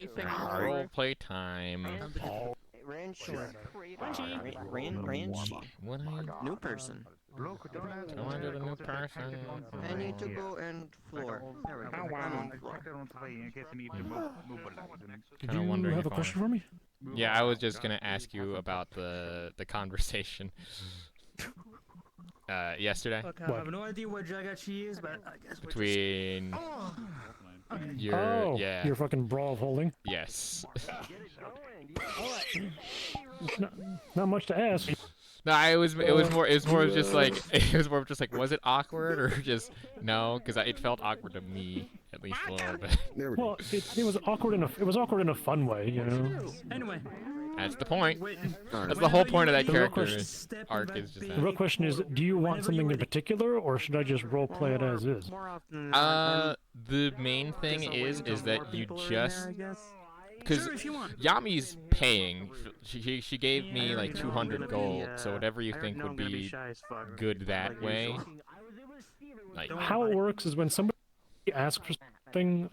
Roleplay time. Ranchi. What New person. I want to do the new person. I need to go and floor. There we go. I'm on floor. Did you have a question for me? Yeah, I was just gonna ask you about the conversation yesterday Look, I have no idea what Jagachi is, but I guess between your Oh, yeah your fucking brawl of holding. yes. Not much to ask. No, it was more of just like was it awkward or just no? Because it felt awkward to me at least a little bit. Well, it was awkward in a fun way, you know. Anyway, That's the point. wait. That's the whole point of that The real character question- arc is just The that. real question is, do you want something in particular, or should I just role play it as is? The main thing is that you just because Sure, if you want. Yami's paying. She gave me like 200 gold, so whatever you think would be good that way. Like How it works is when somebody asks for something,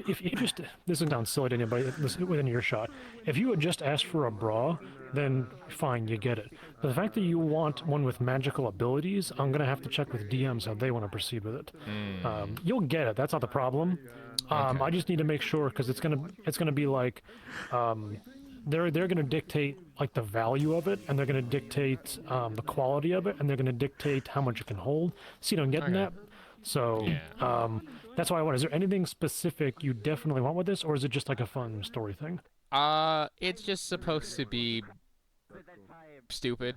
if you just, this doesn't sound silly to anybody within your shot, if you had just asked for a bra, then fine, you get it. But the fact that you want one with magical abilities, I'm gonna have to check with DMs how they want to proceed with it. You'll get it. That's not the problem. I just need to make sure because it's gonna be like, they're gonna dictate like the value of it, and they're gonna dictate the quality of it, and they're gonna dictate how much it can hold. See what I'm getting at? So that's why I want. Is there anything specific you definitely want with this, or is it just like a fun story thing? it's just supposed to be stupid.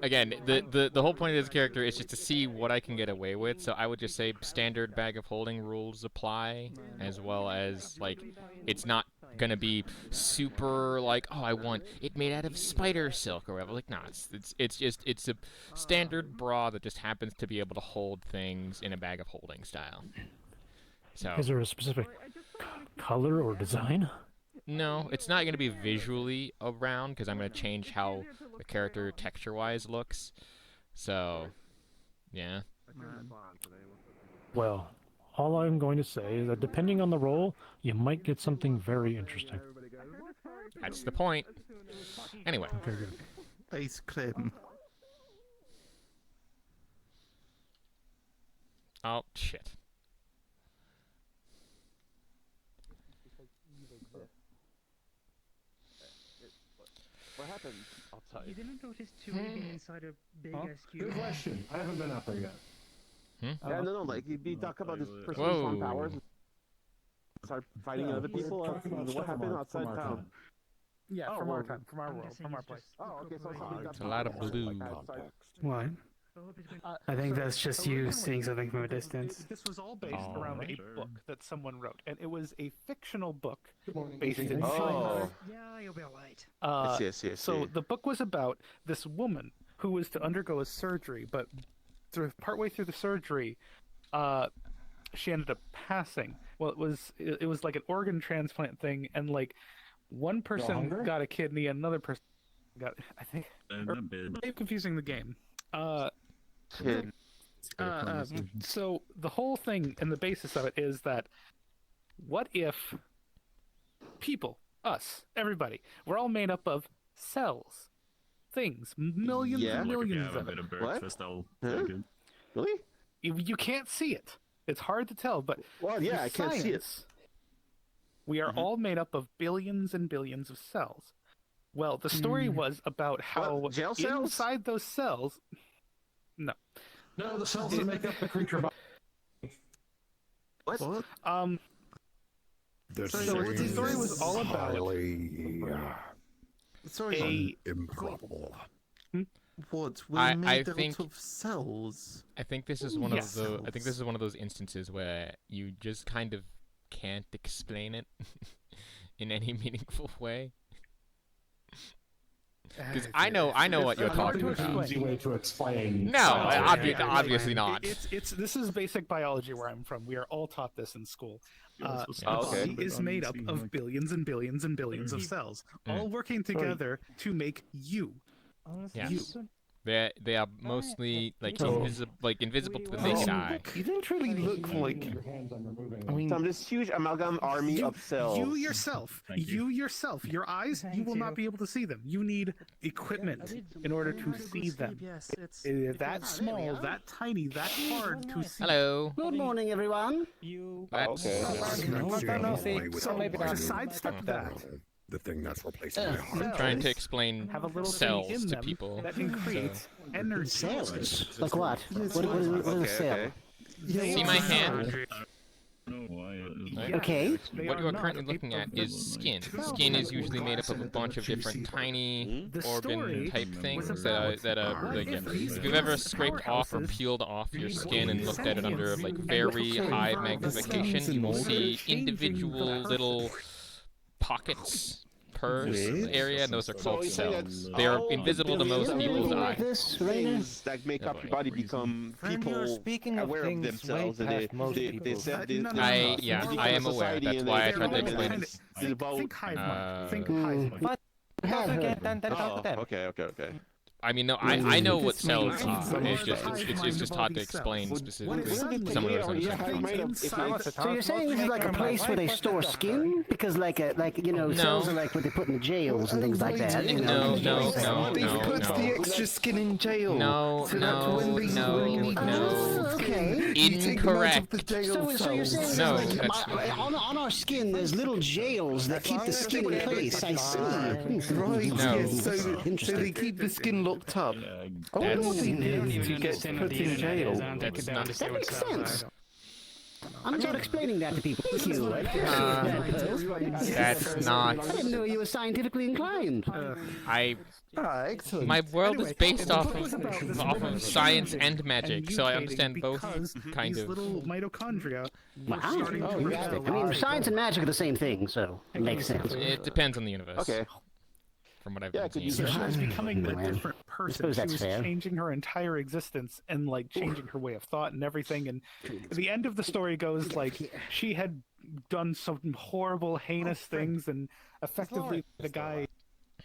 Again, the whole point of this character is just to see what I can get away with, so I would just say standard bag of holding rules apply, as well as, like, it's not gonna be super, like, oh, I want it made out of spider silk or whatever. Like, no, it's a standard bra that just happens to be able to hold things in a bag of holding style. So Is there a specific color or design? no, it's not going to be visually around because I'm going to change how the character texture-wise looks. So, yeah. Well, all I'm going to say is that depending on the role, you might get something very interesting. That's the point. Anyway. Okay, good. Ice cream. Oh, shit. What happened outside? You didn't notice too being inside a big ass Good cube. question. I haven't been out there yet. Yeah, no, like you talk about this person Whoa. with strong powers, start fighting other people. Talk about What stuff happened outside from our town? time. Yeah, Oh, from well, our time, from our I'm world, guessing from our it's place. just Oh, okay, so somebody got It's a lot of powers, blue. like, outside. What? I hope it's going I think that's just you seeing something from a distance. This was all based Oh, around a sure. book that someone wrote, and it was a fictional book Good morning. based in Oh. China. Yeah, you'll be alright. So the book was about this woman who was to undergo a surgery, but partway through the surgery, she ended up passing. Well, it was like an organ transplant thing, and like one person hungry? got a kidney, and another person got. I think. I'm confusing the game. Kid. So the whole thing and the basis of it is that what if people, us, everybody, we're all made up of cells, things, millions Yeah. and millions of it. What? Huh? Really? You can't see it. It's hard to tell, but Well, yeah, through I can't see it. science, we are all made up of billions and billions of cells. Well, the story was about how What, jail cells? inside those cells. No. No, the cells that make up the creature body. What? So the story was all about Sorry. Improbable. What? I We're made think- out of cells. I think this is one Yes. of the. I think this is one of those instances where you just kind of can't explain it in any meaningful way. Because I know what you're it's hard talking to about. explain. Easy way to explain. No, cells. obviously not. This is basic biology where I'm from. We are all taught this in school. Oh, The okay. body is made up of billions and billions and billions of cells, all working together to make you. Yeah. You. They are mostly like So- invisible to the naked eye. You didn't really look like. I mean, Some this huge amalgam army of cells. you yourself, your eyes, you will not be able to see them. You need equipment in order to see them. Yes, it's That small, that tiny, that hard to see. Hello. Good morning, everyone. That's So to sidestep that, The thing that's replacing my heart. trying to explain have a little cells thing in to them people. that can create energy. Cells? Like what? What is a cell? See my hand? Okay. They What you are not currently a looking of at the- is skin. Skin is usually made up of a bunch of different tiny The story organ type was things about that like if these if you've ever scraped off or powerhouses peeled off your skin and looked at it under like sentience very and high the magnification, you will cells see changing the individual purpose. little pockets per area, and those are So called you're saying that cells. They are all invisible to most billions of people's little like eye. this, Rainer? things that make up your body become Friend, you're people speaking of aware of things themselves, way and they past most they people. set this. No, no, I- no, yeah, more I like am aware. society That's and why I they tried to develop explain and it. they evolve. Think hive mind. Think Hmm. hive mind. Oh, okay. I mean, no, I know what This makes cells are. sense. It's just hard to explain specifically. Suddenly, Someone who suddenly doesn't have understand. mind of- if inside So you're saying this is like a place where they store skin? Because cells are like what they put in the jails and things like that. You know? No. extra skin in jail. No. Oh, okay. Incorrect. So you're saying No, like, that's- on our skin there's little jails that keep the skin in place. I see. Right, No. yes, so they Interesting. keep the skin locked up. I wonder what That's- they do to get put in jail. That's not. That makes sense. I'm not explaining that to people. Thank you. I appreciate that. That's not. I didn't know you were scientifically inclined. I. Ah, excellent. My world is Anyway, based the off book was about this of woman science changing and magic, so I understand both because kind these of. little mitochondria were Wow. starting to I mean, science and magic are the same thing, so it makes sense. It depends on the universe. Okay. From what I've Yeah, been could you seeing. So she was becoming a Man. different person. suppose She that's was fair. changing her entire existence and like changing her way of thought and everything. And the end of the story goes like she had done some horrible, heinous things, and effectively the guy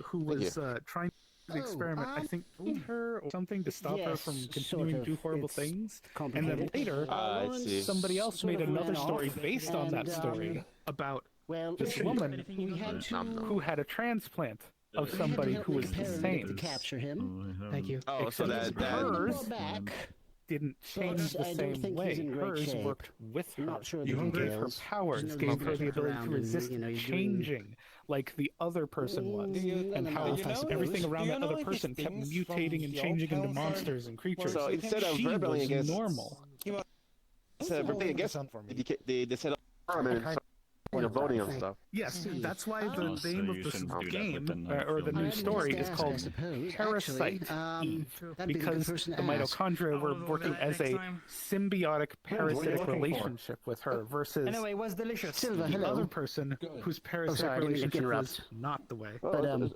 who was trying to experiment, I think, killed her or something to stop her from yes, continuing sort to do of. horrible It's things. And complicated. then later, I see. somebody else sort made of another ran story off, based on that and, story about Well, this woman we had to who had a transplant of somebody who was the to same. capture him. Thank you. Oh, so Except that hers Back. didn't change the I don't same think way. he's in great Hers shape. worked with her. Not sure of the You gave her details. powers, Just know gave he's her the walking ability around to and, resist you know, he's changing, like the other person was, and how everything around that other person kept mutating and changing into monsters and creatures. So instead of she rebelling was against normal. instead of rebelling against they set up parliament and started voting on stuff. Yes, that's why the name of this shouldn't do that game, with the or the new story, is I called suppose. Parasite Actually, Eve, that'd be the good because person the to ask. mitochondria were I'll working do that as next a time. symbiotic parasitic looking for? relationship with her versus Anyway, it was delicious. Silver, the hello. other person whose parasitic sorry, I didn't mean to relationship was interrupt. not the way. But,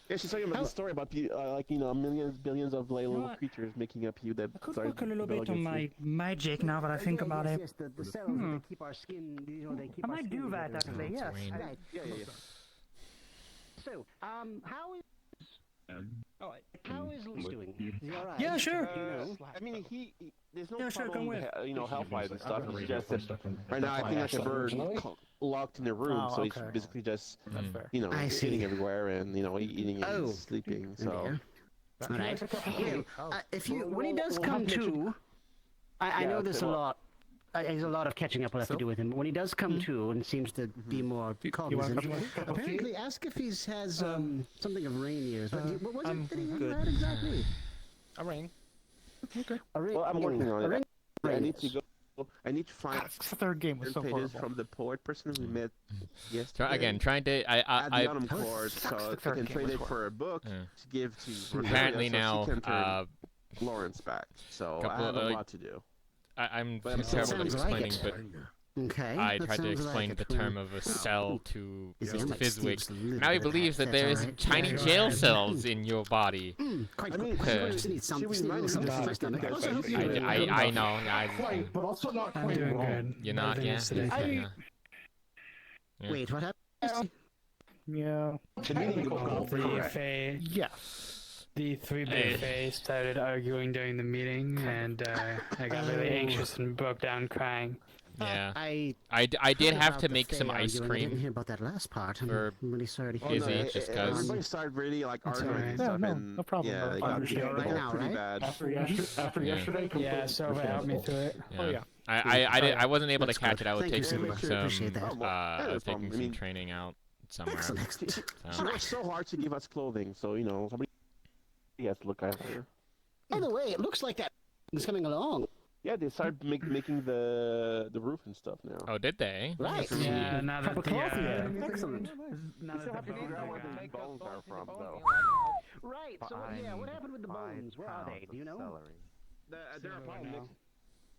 Yeah, she's talking about the story about millions, billions of little what? creatures making up you that I could started work a little rebel bit on against my you. magic now that I think about it. Yes, the cells they keep our skin. You know, they keep I our might skin do that together. actually, yes. Wayne. Right. Yeah. So, how is Luce doing? Is he all right? Yeah, sure. Do you know? I mean, there's no Yeah, sure, come problem, with. health-wise and stuff. It's just that right now I think like a bird locked in a room, Oh, so he's okay. basically just That's fair. I see. eating everywhere and eating Oh. and sleeping. So There. All right. If you when he does come to, I Yeah, know I'll there's a tell you lot. There's a lot of catching up we'll have to do with him. But when he does come to and seems to be more you cognizant, want a apparently ask if he has something of Rainier's. What was I'm it that he good. had exactly? A ring. A ring. well, I'm working on a it. ring. I need to go. I need to find God, the third game was so pages horrible. from the poet person we met yesterday. Again, trying to. at the I autumn court, so the I third can game trade was it for a book Yeah. to give to apparently Rebecca, so now. she can turn Lawrence back. So I couple have of, a like, lot to do. I'm But terrible at sounds like explaining, it. but Okay. I that tried to sounds explain like the it. term of a cell to Is Mr. like Fizwick. Steve's little Now he bit of believes that that's there is all right. tiny Yeah, jail right. cells in your body. Quite I mean, good. uh, I just need some, she was just need reminding something me for my of stomach. something Also, that hope you- I know. Quite, but also not I'm quite doing wrong. good. You're not, Better than yeah. yesterday. Yeah. Yeah. Wait, what happened? Yeah. The meaning of gold, Pretty correct. fair. Yes. The three big fays started arguing during the meeting, and I got really anxious and broke down crying. Yeah. I I did heard have about to the make some Fae ice arguing. I didn't cream hear about that last part. for I'm really sorry to hear Izzy, that. just 'cause. Everybody started really like That's arguing alright. and Yeah, stuff, no, and no problem, yeah, bro. they got Understand right both now, pretty right? bad. After Yeah. yesterday, Yeah, Sova helped me through it. Oh yeah. I wasn't able to That's catch good. it. I was Thank you, taking Simba. some Appreciate that. Oh, well, yeah, I no was taking problem. I some mean, training out somewhere. Excellent. She So. worked so hard to give us clothing, so you know somebody has to look after her. By the way, it looks like that is coming along. Yeah, they started making the roof and stuff now. Oh, did they? Right. Yeah, now that Proper cloth here. Excellent. now You that still the have to bones figure out are where gone. the bones are from, though. Right. So yeah, what happened with the bones? Where are they? Do you know? They're a pile now. next.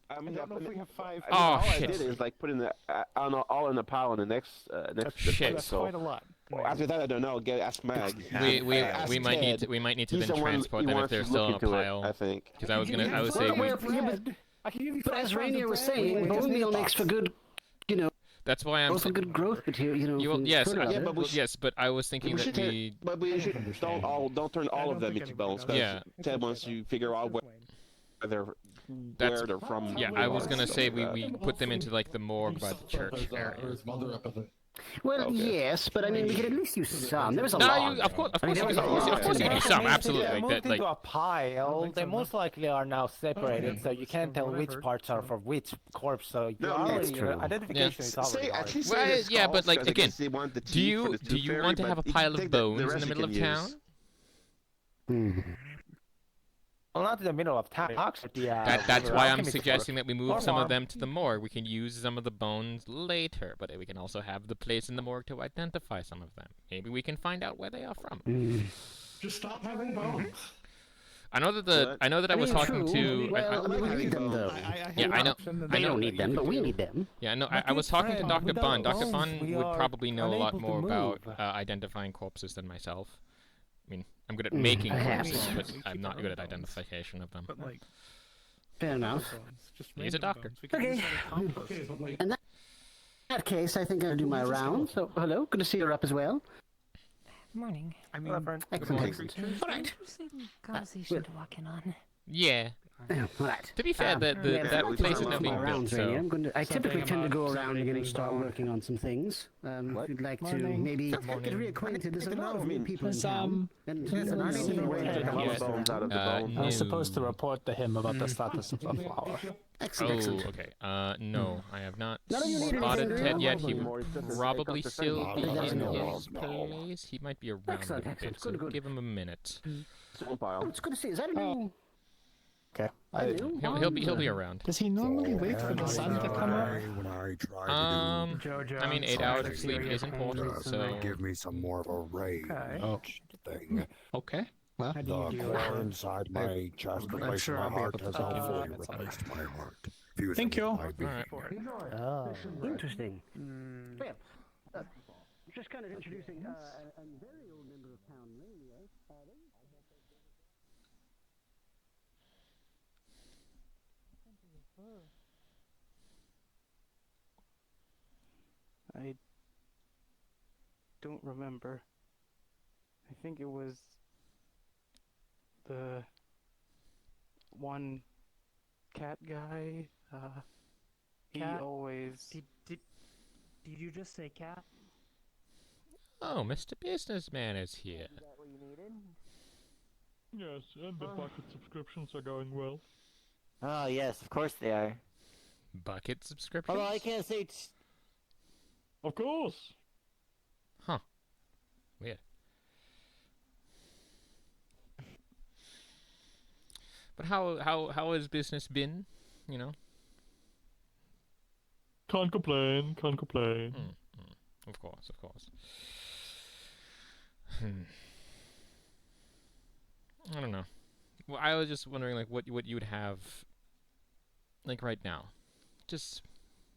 I mean, I don't know if we have 5. Oh, all shit. I did is like put in the all in a pile in the next Shit. That's so quite a lot. after that, I don't know. Ask Mag. Ask we might need to He's then the one transport who them if wants they're to still look in a into it, pile. I think. Because I was saying I can give you But 5 as pounds Rainier of was bread, we saying, just bone need a meal box. makes for good, that's why I'm. also good growth material. Yes, yeah, but we should- yes, but I was thinking We that should we. but we should don't turn all of don't them think into anybody bones. does. 'Cause Yeah. Ted wants to figure out where they're That's- where they're from. Yeah, I was gonna say we put them into like the morgue by the church area. Well, Okay. yes, but I mean, we could at least use some. There was a No, lot. of course, I mean, there was a of lot. course, you can do some, absolutely. Like moved that, like into a pile. They most likely are now separated, so you can't tell which parts are for which corpse. So you No, already, that's your true. identification is already Say, hard. at least Well, say the yeah, but, skulls, like, 'cause I again, guess they want the do teeth for you the tooth fairy, want to but have a you pile take of the bones in rest the you middle of can town? use. Well, not in the middle of town. Actually, That's why I'm alchemist suggesting work. that we Or move some of farm. them to the morgue. We can use some of the bones later, but we can also have the place in the morgue to identify some of them. Maybe we can find out where they are from. Just stop having bones. I know that What? I was talking to. Well, we need them though. Yeah, I know. They don't need them, but we need them. Yeah, no, I was talking to friend, Dr. without Bun. Dr. bones, Bun we would are probably know a lot unable to more about move. identifying corpses than myself. I mean, I'm good at making perhaps. corpses, but I'm not good at identification of them. But like, Fair enough. just He's a random doctor. bones. We can Okay. use that as compost. Okay, but like, In that case, I think I'll do my round. So, hello, good to see you up as well. Morning. I mean, Excellent, morning. excellent. All right. Interesting conversation to walk in on. Yeah. Yeah, all right. To be fair, Yeah, that I'll place is do not my being built, rounds, Rainier. so. I'm going to, I typically Something tend to go about around and something start bone. working on some things. If you'd like to Morning. maybe Good morning. get reacquainted. There's a lot of new people in There's, town. And There's and I a see way to where take a lot Yeah. of bones out of the Uh, bone. no. I was supposed to report to him about the status of the flower. Excellent, Oh, excellent. okay. No, I have not None of you need spotted anything, do Ted you? yet. He Anymore, would it's just a- probably it's just a still thing. be That doesn't in know. his place. He might be around Excellent, a excellent. bit, so Good, good. give him a minute. It's one pile. Oh, it's good to see. Is that a new? Okay. A new He'll be one? around. Does he normally wait for the sun to come up? when I try to Jojo, I mean, I'm 8 sorry hours to of hear sleep your is pain important, do, recently. so. give me some more of a rage Okay. thing. Okay. Well, How do The you do core that? inside my chest, the I'm place sure in my I'll be heart, able to has talk you fully through it. That's replaced my heart. Fusing Thank you. with my being. Alright. Oh. Interesting. Mm, Well, just kind of introducing a very old member of town, Rainier. I don't remember. I think it was the one cat guy. He Cat? always. Did you just say cat? Oh, Mr. Businessman is here. Yes, and the bucket subscriptions are going well. Oh yes, of course they are. Bucket subscriptions? Although I can't say. Of course. Huh. Weird. But how has business been? You know? Can't complain, can't complain. Of course, of course. I don't know. Well, I was just wondering, like, what you would have, like, right now, just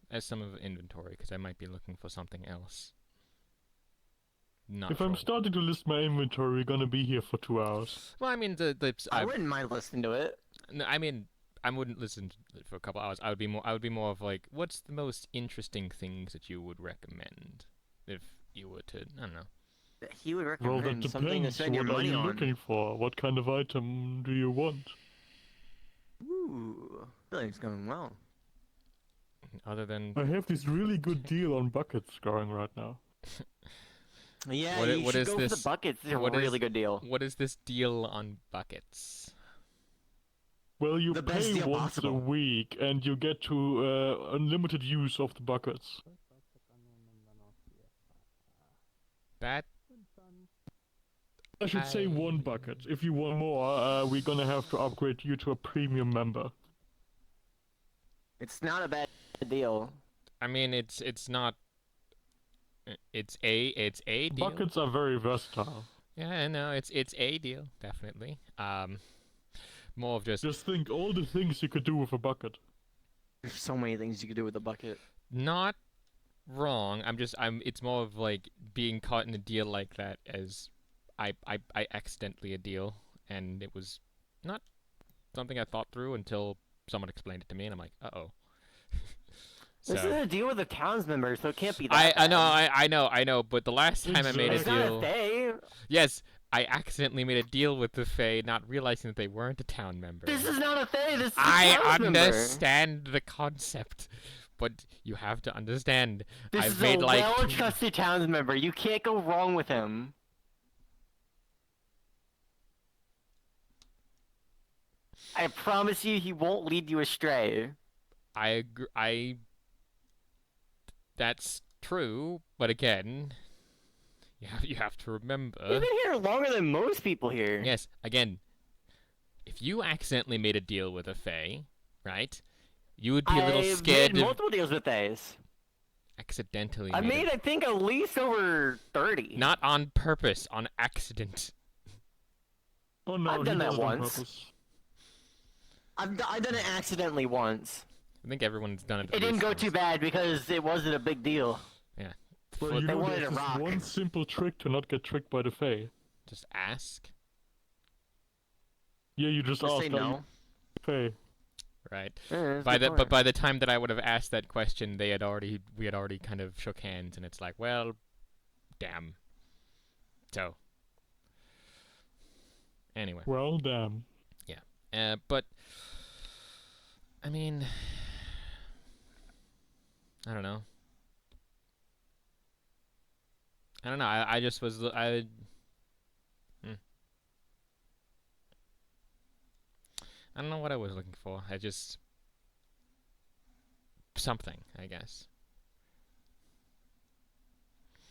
as some of inventory, because I might be looking for something else. Not If I'm sure. starting to list my inventory, we're gonna be here for 2 hours. Well, I mean, I wouldn't mind listening to it. No, I mean, I wouldn't listen to it for a couple hours. I would be more of like, what's the most interesting things that you would recommend if you were to, I don't know, He would Well, that recommend something to depends. spend your What are money you on. looking for? What kind of item do you want? Ooh, feeling's going well. Other than I have this really good deal on buckets going right now. Yeah, What you should is go this? for the buckets. It's a what really is- good deal. What is this deal on buckets? Well, you The best pay deal once possible. a week, and you get to unlimited use of the buckets. That I should say 1 bucket. If you want more, we're gonna have to upgrade you to a premium member. It's not a bad deal. I mean, it's not. It's a deal. Buckets are very versatile. Yeah, I know. It's a deal, definitely. More of Just think all the things you could do with a bucket. There's so many things you could do with a bucket. not wrong. It's more of like being caught in a deal like that as I accidentally a deal, and it was not something I thought through until someone explained it to me, and I'm like, uh-oh. This is a deal with a towns member, so it can't be that I bad. I know, but the last time I made a It's deal... not a Fae. Yes, I accidentally made a deal with the Fae, not realizing that they weren't a town member. This is not a Fae, this is a I towns member. understand the concept, but you have to understand. This I've is made a like well-trusted towns member. You can't go wrong with him. I promise you, he won't lead you astray. I agree. That's true, but again, you have to remember. You've been here longer than most people here. Yes, again, if you accidentally made a deal with a Fae, right? You would be a little scared. I've made multiple deals with Faes. Accidentally. I made, I think, at least over 30. Not on purpose, on accident. Oh no, I've done he that does it on once. purpose. I've done it accidentally once. I think everyone's done it. It didn't go too bad because it wasn't a big deal. Yeah. Well, you they know, wanted there's a this rock. one simple trick to not get tricked by the Fae. Just ask. Yeah, you just Just ask. say are no. you Fae? Right. Yeah, But by the time that I would have asked that question, we had already kind of shook hands, and it's like, well, damn. So. Anyway. Well, damn. Yeah. But I mean, I don't know. I just was I don't know what I was looking for. I just something, I guess.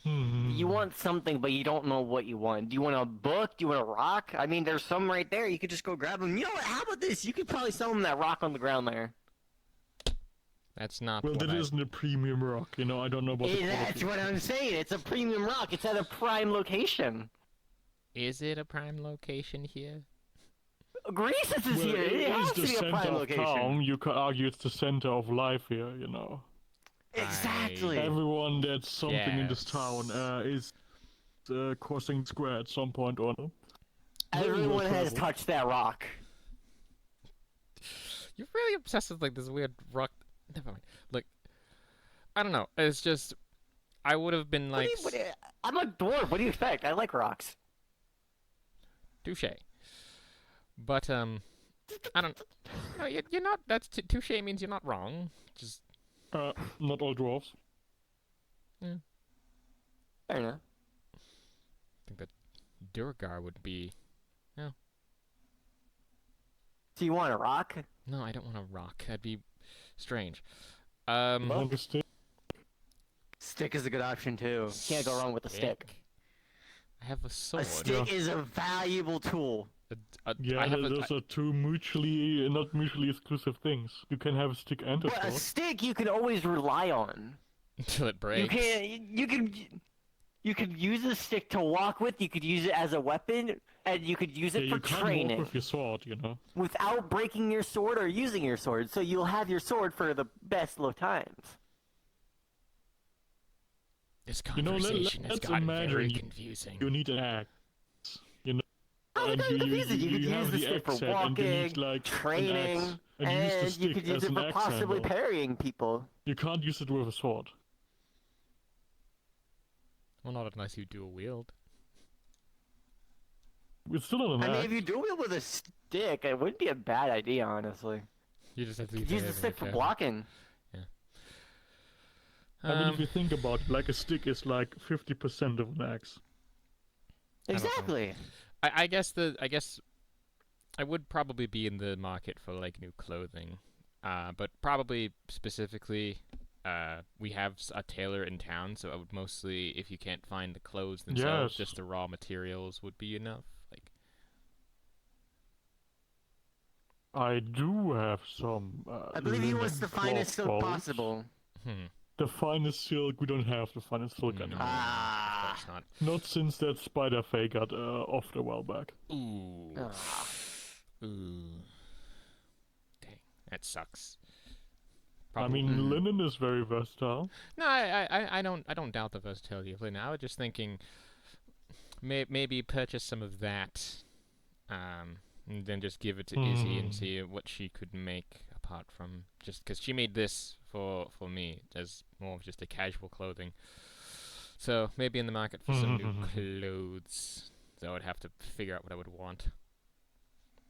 You want something, but you don't know what you want. Do you want a book? Do you want a rock? I mean, there's some right there. You could just go grab them. You know what? How about this? You could probably sell them that rock on the ground there. That's not. Well, what that isn't a premium rock, you know. I don't know about the That's quality. what I'm saying. It's a premium rock. It's at a prime location. Is it a prime location here? Greece is Well, here. it It has is to the be a center prime of location. town. You could argue it's the center of life here, you know. Exactly. Everyone that's something in this Yes. town is crossing square at some point or another. Very well Everyone has traveled. touched that rock. You're really obsessed with like this weird rock. Never mind. Look, I don't know. It's just I would have been like I'm a dwarf. What do you expect? I like rocks. touche. But I don't. No, you're not. That's touche means you're not wrong. Just Not all dwarves. yeah. Fair enough. I think that Durgar would be. No, Do you want a rock? no, I don't want a rock. That'd be strange. Want a stick? Stick is a good option too. Can't go wrong with a stick. I have a sword. A stick is a valuable tool. Yeah, those are two not mutually exclusive things. You can have a stick and a But a sword. stick you can always rely on. Until it breaks. You could use a stick to walk with. You could use it as a weapon, and you could use it Yeah, for you can't training walk with your sword, you know. without breaking your sword or using your sword. So you'll have your sword for the best of times. This You know, conversation has let's gotten imagine very you- confusing. You need an axe, you know. How is And that confusing? You could use have the the stick for axe set, and you walking, need, like, an training, axe, and you use the and you stick could use as it an for axe possibly handle. parrying people. You can't use it with a sword. Well, not unless you dual wield. It's still not an I mean, axe. if you do it with a stick, it wouldn't be a bad idea, honestly. You just have to Use the stick for blocking. Yeah. I mean, if you think about it, like a stick is like 50% of an axe. Exactly. I guess I would probably be in the market for like new clothing, but probably specifically, we have a tailor in town, so I would mostly, if you can't find the clothes themselves, Yes. just the raw materials would be enough. Like, I do have some. I believe he linen wants the finest silk cloth possible. The finest silk, we don't have the finest silk No, anymore. of course not. Not since that spider fay got offed a while back. Ooh. Ooh. Dang, that sucks. I mean, linen is very versatile. No, I don't doubt the versatility of linen. I was just thinking, maybe purchase some of that, and then just give it to Izzy and see what she could make apart from just because she made this for me as more of just a casual clothing. So maybe in the market for some new clothes. So I would have to figure out what I would want.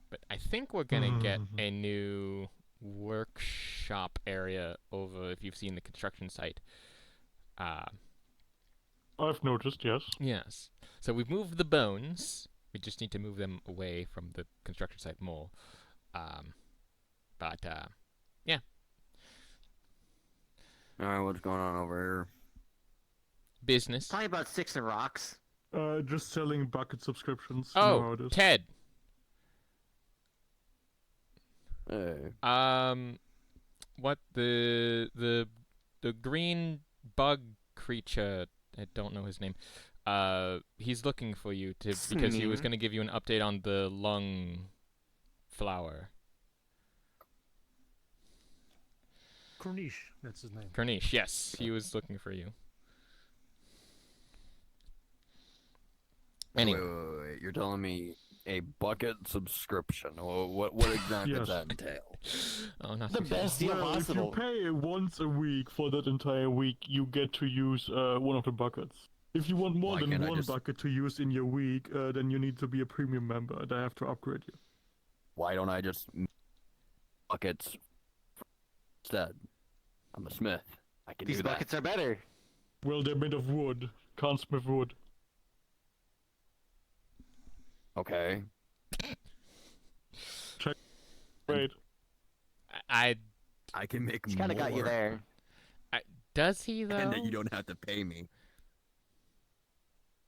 But I think we're gonna get a new workshop area over, if you've seen the construction site. I've noticed, yes. Yes. So we've moved the bones. We just need to move them away from the construction site more. Yeah. Alright, what's going on over here? Business. Probably about 6 of rocks. Just selling bucket subscriptions. You know how Oh, it is. Ted. Hey. What the green bug creature? I don't know his name. He's looking for you because he was going to give you an update on the lung flower. Corniche, that's his name. Corniche, yes, he was looking for you. Anyway, Wait. You're telling me a bucket subscription? What exactly does that entail? Oh, not The best deal Well, possible. if you pay once a week for that entire week, you get to use one of the buckets. If you want more Why than can't I one just- bucket to use in your week, then you need to be a premium member, and I have to upgrade you. Why don't I just buckets instead? I'm a smith. I can These do that. buckets are better. Well, they're made of wood. Can't smith wood. Okay. Check. Wait. I can make He's more. kind of got you there. Does he though? And that you don't have to pay me.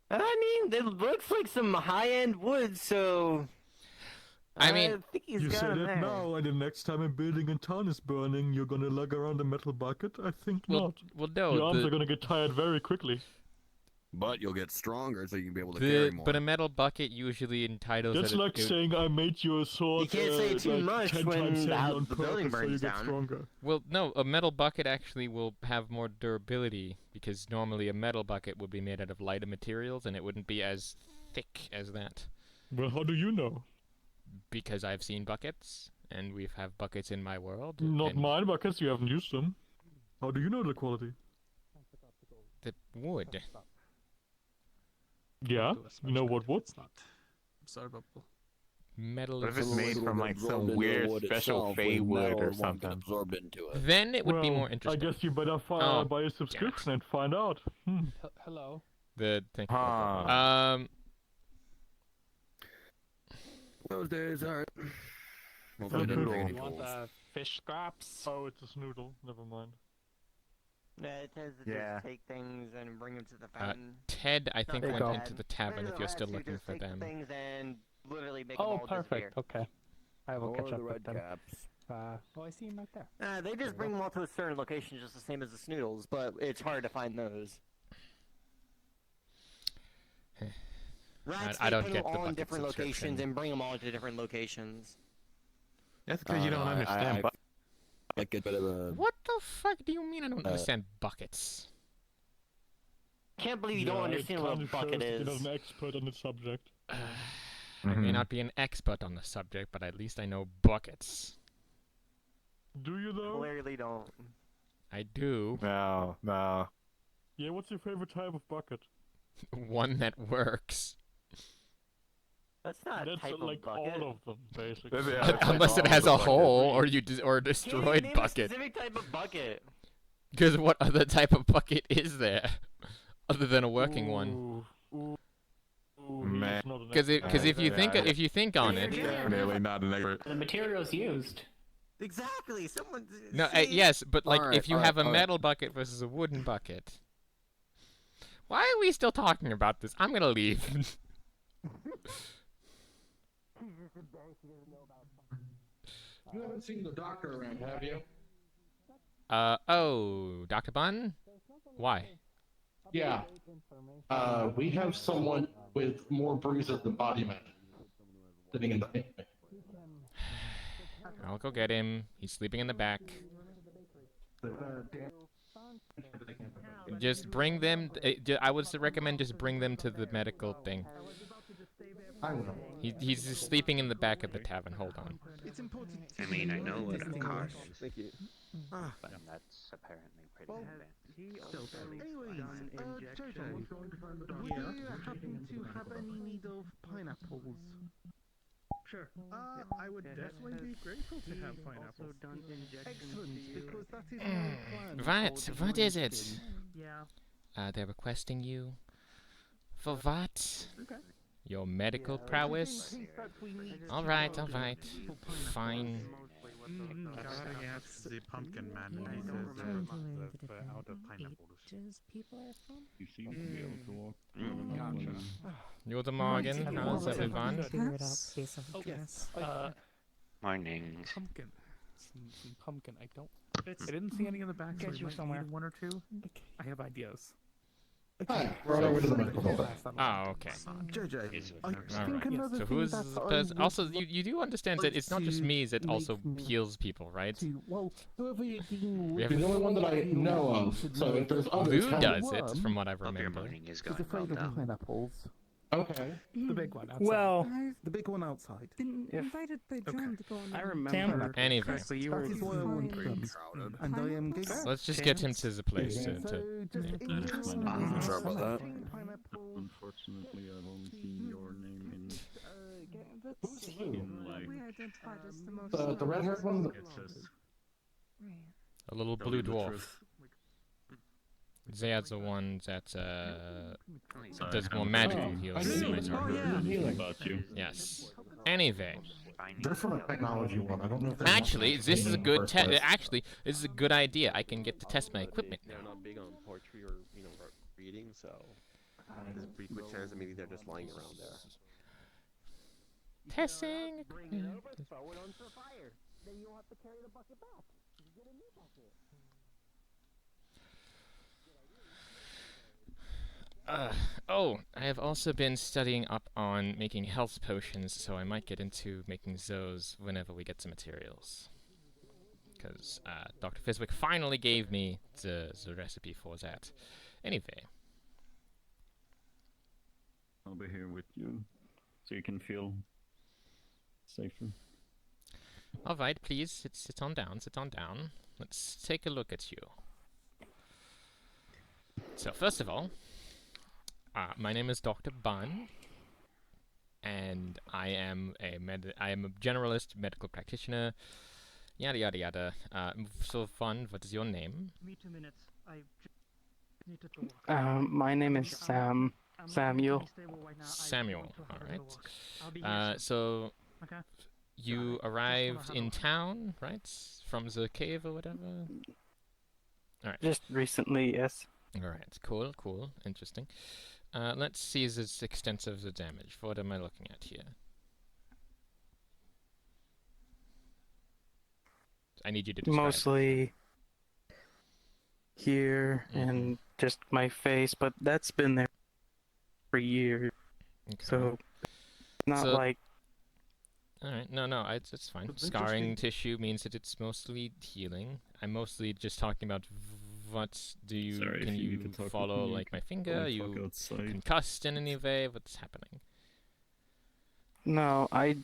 I mean, it looks like some high-end wood, so... I mean, think he's You got said him it there. now, and the next time a building in town is burning, you're gonna lug around a metal bucket? I think well, not. well, no. Your arms are gonna get tired very quickly. But you'll get stronger, so you can be able to carry more. But a metal bucket usually entitles. That's like saying I made your sword. You can't say too like much 10 when times the heavy on the building purpose so you burns get down. stronger. Well, no, a metal bucket actually will have more durability because normally a metal bucket would be made out of lighter materials and it wouldn't be as thick as that. Well, how do you know? Because I've seen buckets and we have buckets in my world. Not and mine buckets. You haven't used them. How do you know the quality? the wood. Yeah, you know what wood? It's not absorbable. Metal. What if is it's made from like some weird special fey wood or something? Absorbed into it. Then it would be Well, more interesting. I guess you better Oh, buy a subscription and find out. Hello. The thing. Those days, alright. Hopefully it doesn't take any You want the fish scraps? Oh, it's a snoodle. Never mind. Yeah, it says to Yeah. just take things and bring them to the fountain. Ted, I think, There you went go. into the tavern. If you're still looking for take them. things and literally make them Oh, all disappear. perfect. Okay. I will Or catch the up with red them. caps. Oh, I see him right there. They just bring them all to a certain location, just the same as the snoodles, but it's hard to find those. Rats, I don't put get them the all in bucket different locations subscription. and bring them all to different locations. That's because you don't understand. I like a bit of a. What the fuck do you mean I don't understand buckets? Can't believe you don't understand what a bucket You're is. not an expert on the subject. I may not be an expert on the subject, but at least I know buckets. Do you though? Clearly don't. I do. No. Yeah, what's your favorite type of bucket? One that works. That's not a That's type like of bucket. all of them, basically. Yeah, that's Unless like it all has the a buckets. hole or a Hey, destroyed name bucket. a specific type of bucket. Because what other type of bucket is there, other than a working one? Man. Because if you think on it, Definitely not an expert. The materials used. Exactly. Someone. no, see? yes, but like Alright, if you have a metal bucket versus a wooden bucket. Why are we still talking about this? I'm gonna leave. You haven't seen the doctor around, have you? Oh, Dr. Bun? Why? Yeah. We have someone with more bruises than body man sitting in the. I'll go get him. He's sleeping in the back. Just bring them. I would recommend just bring them to the medical thing. I will. He's just sleeping in the back of the tavern. Hold on. It's important. I mean, I know what a car is. Thank you. But that's apparently pretty advanced. Anyways, Jojo, would you happen to have any need of pineapples? Sure. I would definitely be grateful to have pineapples. Excellent, because that is my plan. What is it? Yeah. They're requesting you. For what? Okay. Your medical prowess? Alright. Fine. The pumpkin man out of pineapples. People are from? You seem to be able to walk. Gotcha. You're the Morgan. How's everyone? Figure it out based on the dress. Mornings. Pumpkin. Some pumpkin. I didn't see any in the back. Get you somewhere. One or two. I have ideas. Hi, we're on our way to the medical building. Oh, okay. Jojo, I Alright. think another So thing who's that the I person? would Also, you do understand that it's not just me that also heals people, right? well, whoever you're dealing We with. have He's the only one that I know of. So if there's others, Lou does it, from what I Hope your remember. morning is Is going well, afraid of though. pineapples. Okay. The big one. Outside. Well, The big one outside. Been If- invited by John to go on. I remember Anyway. correctly, you That were is why I want them. And I am getting. Let's just get him to the place to So just yeah. enjoy Sorry about that. pineapple. Unfortunately, I've only seen your name in Who's Lou? like. We identified as the most. The red-haired one. It says Right. A little tell blue you the dwarf. truth. They's the one that Sorry, does more I'm magical sorry. healing. I knew than it. myself. Healing. About you. Yes. Anyway, They're from a technology one. I don't know if they're actually, not this is a in the good first place. actually, this is a good idea. I can get to test my equipment They're now. not big on poetry or reading, so there's a pretty good chance that maybe they're just lying around there. Testing. Throw it onto the fire. Then you don't have to carry the bucket back. You get a new bucket. Oh, I have also been studying up on making health potions, so I might get into making those whenever we get some materials. Because Dr. Fiswick finally gave me the recipe for that. Anyway, I'll be here with you, so you can feel safer. alright, please sit on down, sit on down. Let's take a look at you. So first of all, my name is Dr. Bun, and I am a generalist medical practitioner. Yada yada yada. So fun. What is your name? Give me 2 minutes. I just need to talk. My name is Sam. Samuel. Samuel. All I'll be here right. soon. So Okay. you arrived in town, right? From the cave or whatever. All right. Just recently, yes. All right. Cool. Cool. Interesting. Let's see the extent of the damage. What am I looking at here? I need you to describe. Mostly here and just my face, but that's been there for years. Okay. So not So- like Alright, no, it's fine. Scarring tissue means that it's mostly healing. I'm mostly just talking about what do you, Sorry, if can you you need to talk with follow, me, like my go finger? and You talk outside. concussed in any way? What's happening? no, I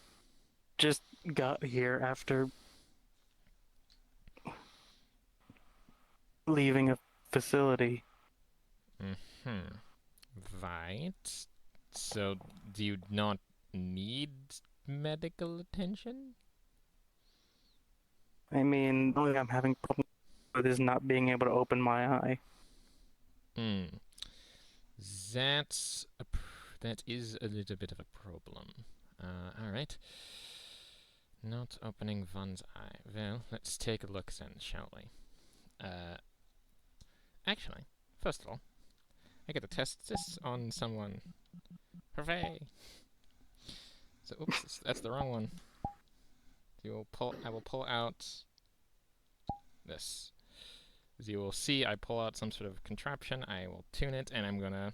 just got here after leaving a facility. Mm-hmm. Right. So, do you not need medical attention? I mean, the only thing I'm having problem with is not being able to open my eye. Hmm. That is a little bit of a problem. Alright. Not opening one's eye. Well, let's take a look then, shall we? Actually, first of all, I get to test this on someone. Hooray! So, oops, that's the wrong one. I will pull out this. As you will see, I pull out some sort of contraption, I will tune it, and I'm gonna...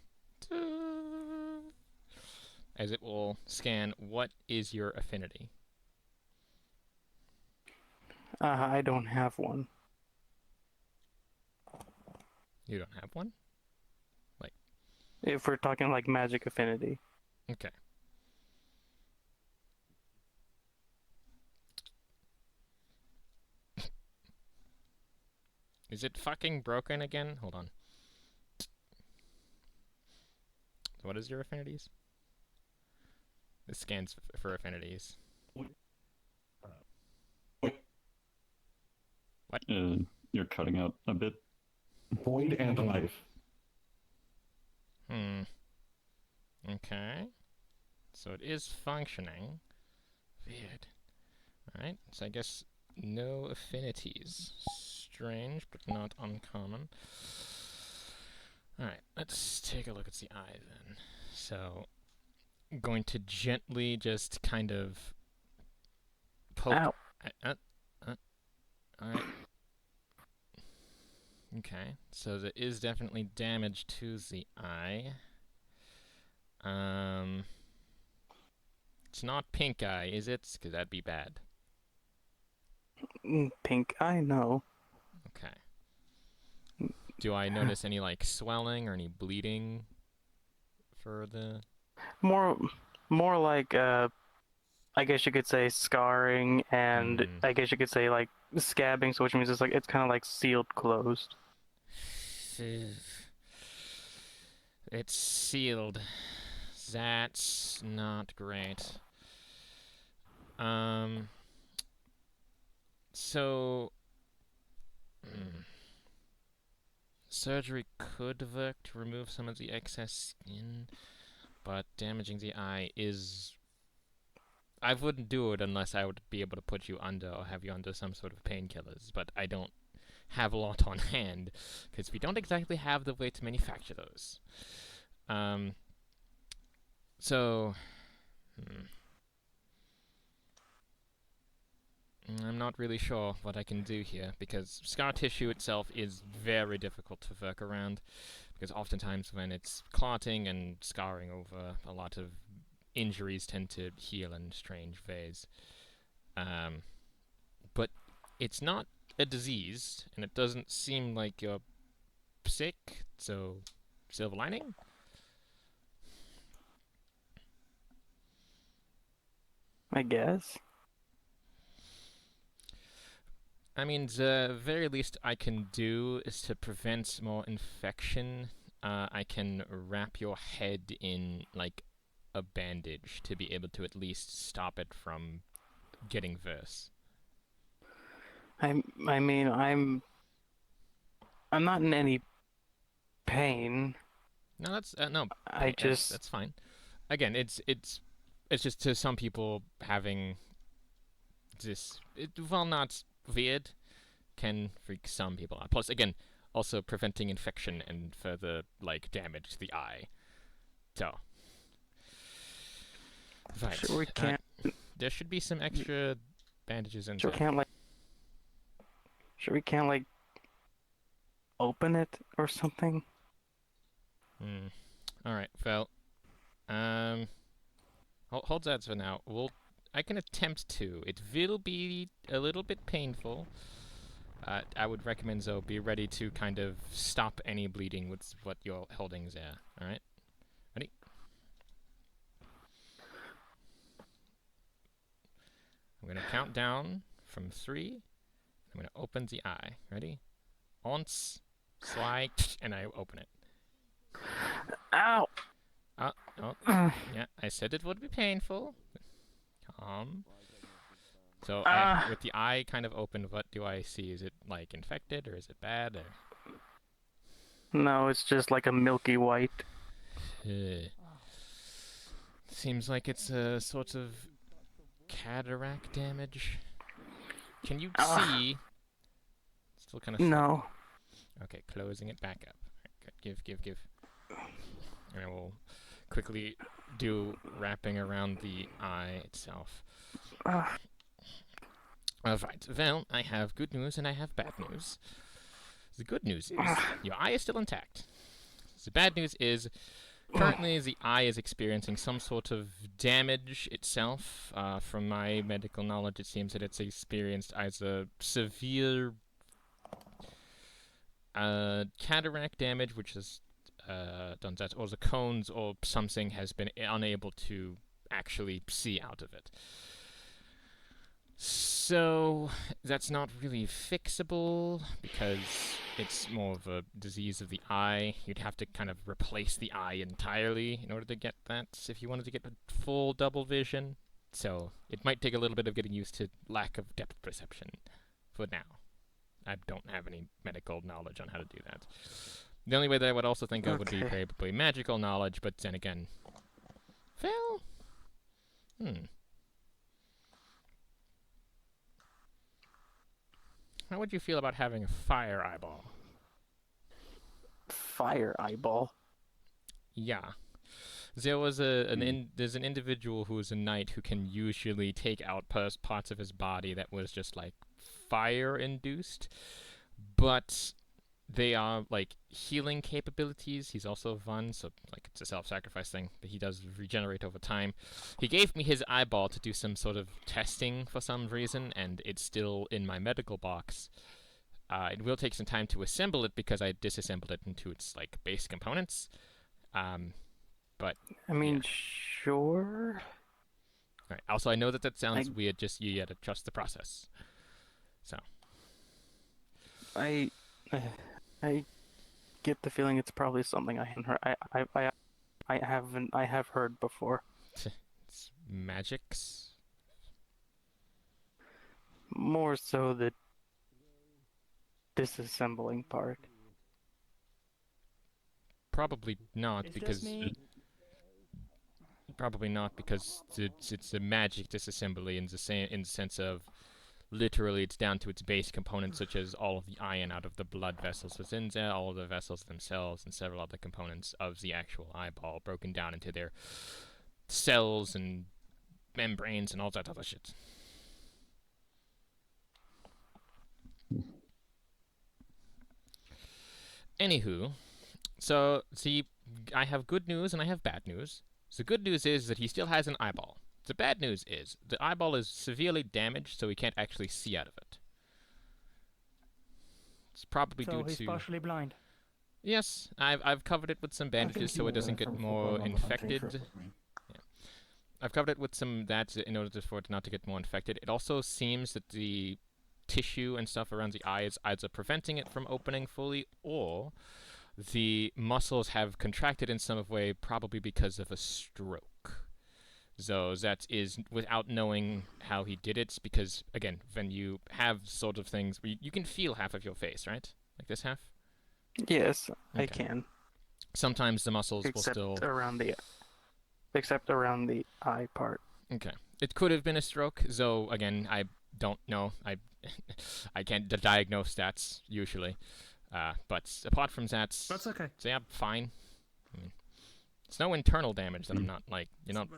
as it will scan, what is your affinity? I don't have one. You don't have one? Like... If we're talking like magic affinity. Okay. Is it fucking broken again? Hold on. So what is your affinities? This scans for affinities. What? You're cutting out a bit. Void and life. Okay. So it is functioning. Weird. Alright, so I guess no affinities. Strange, but not uncommon. Alright, let's take a look at the eye then. So, I'm going to gently just kind of poke. Ow. Alright. Okay, so there is definitely damage to the eye. It's not pink eye, is it? Because that'd be bad. Pink eye? No. Okay. Do I notice any, like, swelling or any bleeding for the... More like, I guess you could say scarring, and I guess you could say, like, scabbing, so which means it's kind of like sealed closed. It's sealed. That's not great. So... surgery could work to remove some of the excess skin, but damaging the eye is... I wouldn't do it unless I would be able to put you under or have you under some sort of painkillers, but I don't have a lot on hand, because we don't exactly have the way to manufacture those. I'm not really sure what I can do here, because scar tissue itself is very difficult to work around, because oftentimes when it's clotting and scarring over, a lot of injuries tend to heal in strange ways. But it's not a disease, and it doesn't seem like you're sick, so silver lining? I guess. I mean, the very least I can do is to prevent more infection. I can wrap your head in, like, a bandage to be able to at least stop it from getting worse. I mean, I'm not in any pain. No, that's no. That's fine. Again, it's just to some people having this, while not weird, can freak some people out. Plus, again, also preventing infection and further, like, damage to the eye. So, right. Sure we can't. There should be some extra bandages in Sure there. we can't like open it or something. All right. Well, hold that for now. I can attempt to. It will be a little bit painful. I would recommend, though, be ready to kind of stop any bleeding with what you're holding there. All right? Ready? I'm going to count down from 3. I'm going to open the eye. Ready? Once, zwei, and I open it. Ow! Oh, yeah, I said it would be painful. Calm. So, with the eye kind of open, what do I see? Is it, like, infected, or is it bad, or...? No, it's just like a milky white. Seems like it's a sort of cataract damage. Can you see? Still kind of... No. Okay, closing it back up. Right, good. Give. And we'll quickly do wrapping around the eye itself. Alright, well, I have good news and I have bad news. The good news is your eye is still intact. The bad news is currently the eye is experiencing some sort of damage itself. From my medical knowledge, it seems that it's experienced either severe cataract damage, which has done that, or the cones or something has been unable to actually see out of it. So that's not really fixable because it's more of a disease of the eye. You'd have to kind of replace the eye entirely in order to get that if you wanted to get full double vision. So it might take a little bit of getting used to lack of depth perception for now. I don't have any medical knowledge on how to do that. The only way that I would also think of would be probably magical knowledge, but then again... Well... How would you feel about having a fire eyeball? Fire eyeball? Yeah. There was there's an individual who is a knight who can usually take out parts of his body that was just like fire-induced, but they are like healing capabilities. He's also one, so like it's a self-sacrifice thing, but he does regenerate over time. He gave me his eyeball to do some sort of testing for some reason, and it's still in my medical box. It will take some time to assemble it because I disassembled it into its like base components. But I mean, sure. Right. Also, I know that sounds weird. Just you gotta trust the process. So. I get the feeling it's probably something I haven't heard. I have heard before. It's magics. More so the disassembling part. Probably not, because it's a magic disassembly in the sense of literally it's down to its base components, such as all of the iron out of the blood vessels within there, all of the vessels themselves, and several other components of the actual eyeball broken down into their cells and membranes and all that other shit. Anywho, so I have good news and I have bad news. The good news is that he still has an eyeball. The bad news is the eyeball is severely damaged, so he can't actually see out of it. It's probably due to... So he's partially blind? Yes, I've covered it with some bandages so it doesn't get more infected. Yeah. I've covered it with some that in order for it not to get more infected. It also seems that the tissue and stuff around the eye is either preventing it from opening fully, or the muscles have contracted in some way, probably because of a stroke. So that is without knowing how he did it, because, again, when you have sort of things, you can feel half of your face, right? Like this half? Yes, okay. I can. Sometimes the muscles will still... Except around the eye part. Okay. It could have been a stroke, though, again, I don't know. I can't diagnose that, usually. But apart from that... That's okay. So yeah, fine. I mean, it's no internal damage that I'm not, like, you're not...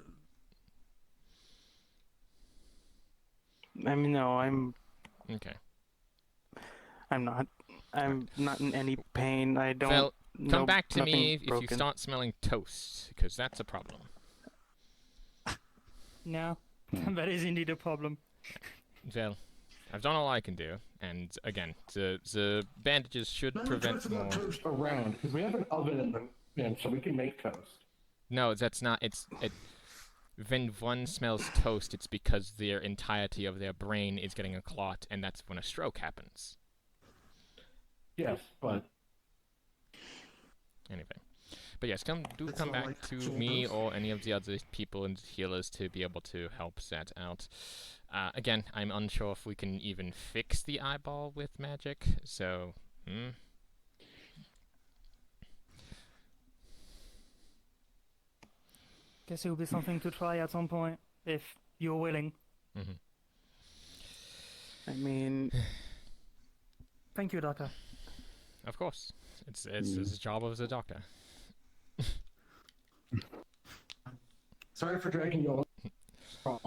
I mean, no, I'm... Okay. I'm not. I'm not in any pain. I don't... Well, come back to me if broken. you start smelling toast, because that's a problem. No, that is indeed a problem. Well, I've done all I can do, and again, the bandages should prevent more... toast around, because we have an oven in the so we can make toast. No, that's not... When one smells toast, it's because their entirety of their brain is getting a clot, and that's when a stroke happens. Yes, but... Anyway. But yes, come back to me or any of the other people and healers to be able to help that out. Again, I'm unsure if we can even fix the eyeball with magic, so Guess it will be something to try at some point, if you're willing. I mean, thank you, Doctor. Of course, it's the job of the doctor. Sorry for dragging you across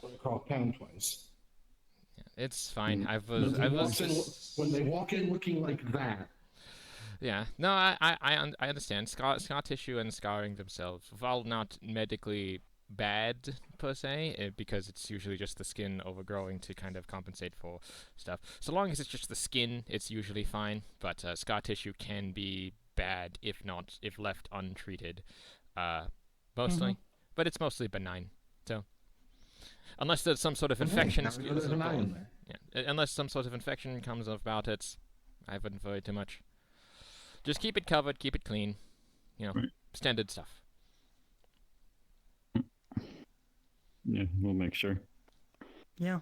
town twice. It's fine. When they walk in looking like that. Yeah, no, I understand. Scar tissue and scarring themselves, while not medically bad per se, because it's usually just the skin overgrowing to kind of compensate for stuff. So long as it's just the skin, it's usually fine. But scar tissue can be bad if left untreated, mostly. But it's mostly benign. So unless there's some sort of infection, unless some sort of infection comes about it, I wouldn't worry too much. Just keep it covered, keep it clean. Standard stuff. Yeah, we'll make sure. Yeah.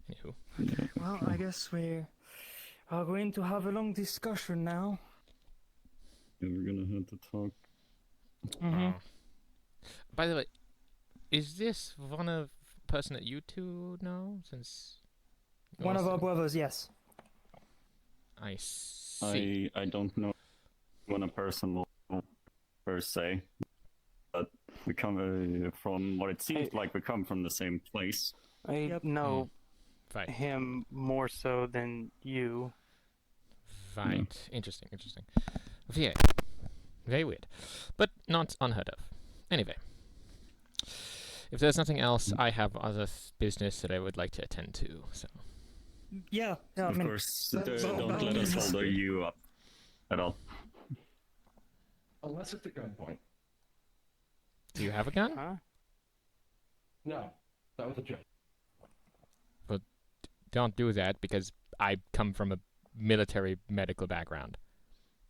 Anywho. Okay, well, I guess we are going to have a long discussion now. Yeah, we're gonna have to talk. By the way, is this one of person that you two know? Since one of our brothers, yes. I see. I don't know on a personal per se, but we come from what it seems like we come from the same place. I know him more so than you. Right. Interesting. Yeah. Very weird, but not unheard of. Anyway, if there's nothing else, I have other business that I would like to attend to. So. Yeah. Of course, don't let us hold you up at all. Unless it's a gunpoint. Do you have a gun? No, that was a joke. But don't do that because I come from a military medical background.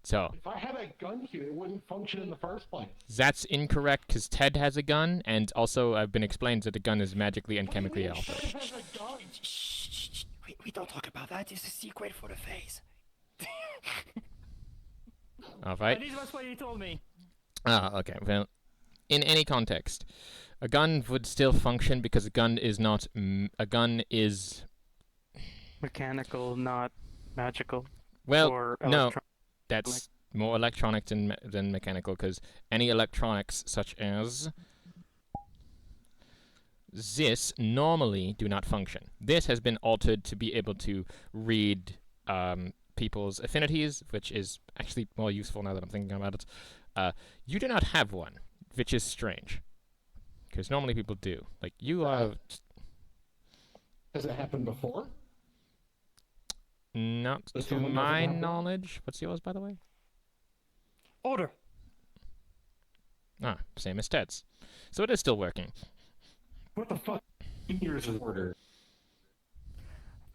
So. If I had a gun here, it wouldn't function in the first place. That's incorrect because Ted has a gun, and also I've been explained that the gun is magically and chemically altered. Ted has a gun. We don't talk about that. It's a secret for the face. Alright. At least that's what you told me. Okay. Well, in any context, a gun would still function because a gun is not. A gun is mechanical, not magical. Well, or no, that's more electronic than mechanical because any electronics such as this normally do not function. This has been altered to be able to read people's affinities, which is actually more useful now that I'm thinking about it. You do not have one, which is strange, because normally people do. Like, you are... Has it happened before? Not to my knowledge. What's yours, by the way? Order. Ah, same as Ted's. So it is still working. What the fuck? Yours is order.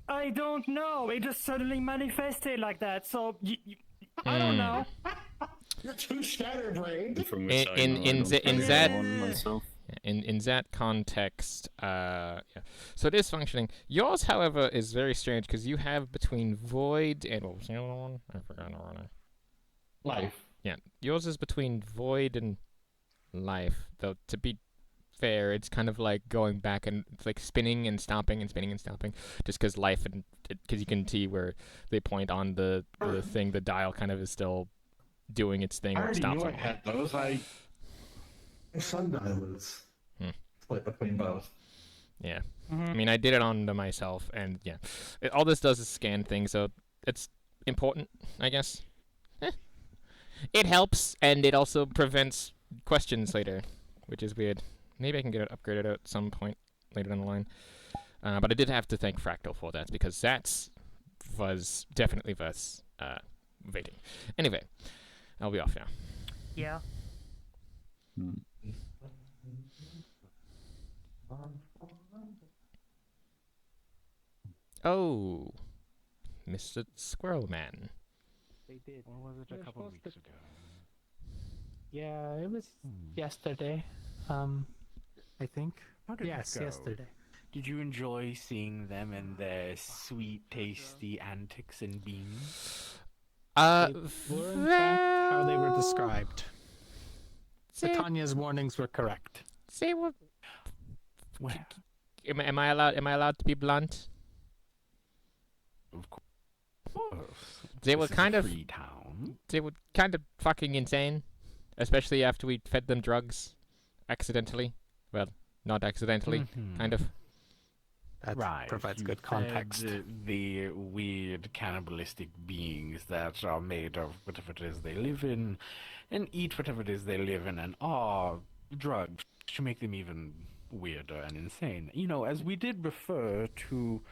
I don't know. It just suddenly manifested like that. So I don't know. You're too scatterbrained. In that context, yeah. So it is functioning. Yours, however, is very strange because you have between void and what was the other one? I forgot already. Life. Yeah, yours is between void and life. Though to be fair, it's kind of like going back and it's like spinning and stopping and spinning and stopping, just because life and because you can see where they point on the thing, the dial kind of is still doing its thing. I Or it already stops. knew I had those. My sundial is split between both. Yeah. I mean, I did it on to myself, and yeah. All this does is scan things, so it's important, I guess. It helps, and it also prevents questions later, which is weird. Maybe I can get it upgraded at some point later down the line. But I did have to thank Fractal for that, because that was definitely worth waiting. Anyway, I'll be off now. Yeah. Oh, Mr. Squirrel Man. They did. Or was it a couple weeks ago? Yeah, it was yesterday. I think. How did Yes, that go? yesterday. Did you enjoy seeing them and their sweet, tasty antics and beans? They were in fact how they were described. Say- Tanya's warnings were correct. Say what? Well, Am I allowed? Am I allowed to be blunt? of course. They were This is kind a of. free town. They were kind of fucking insane, especially after we fed them drugs, accidentally. Well, not accidentally, kind of. That Right. provides you good context. fed the weird cannibalistic beings that are made of whatever it is they live in, and eat whatever it is they live in, and are drugged to make them even weirder and insane. You know, as we did refer to,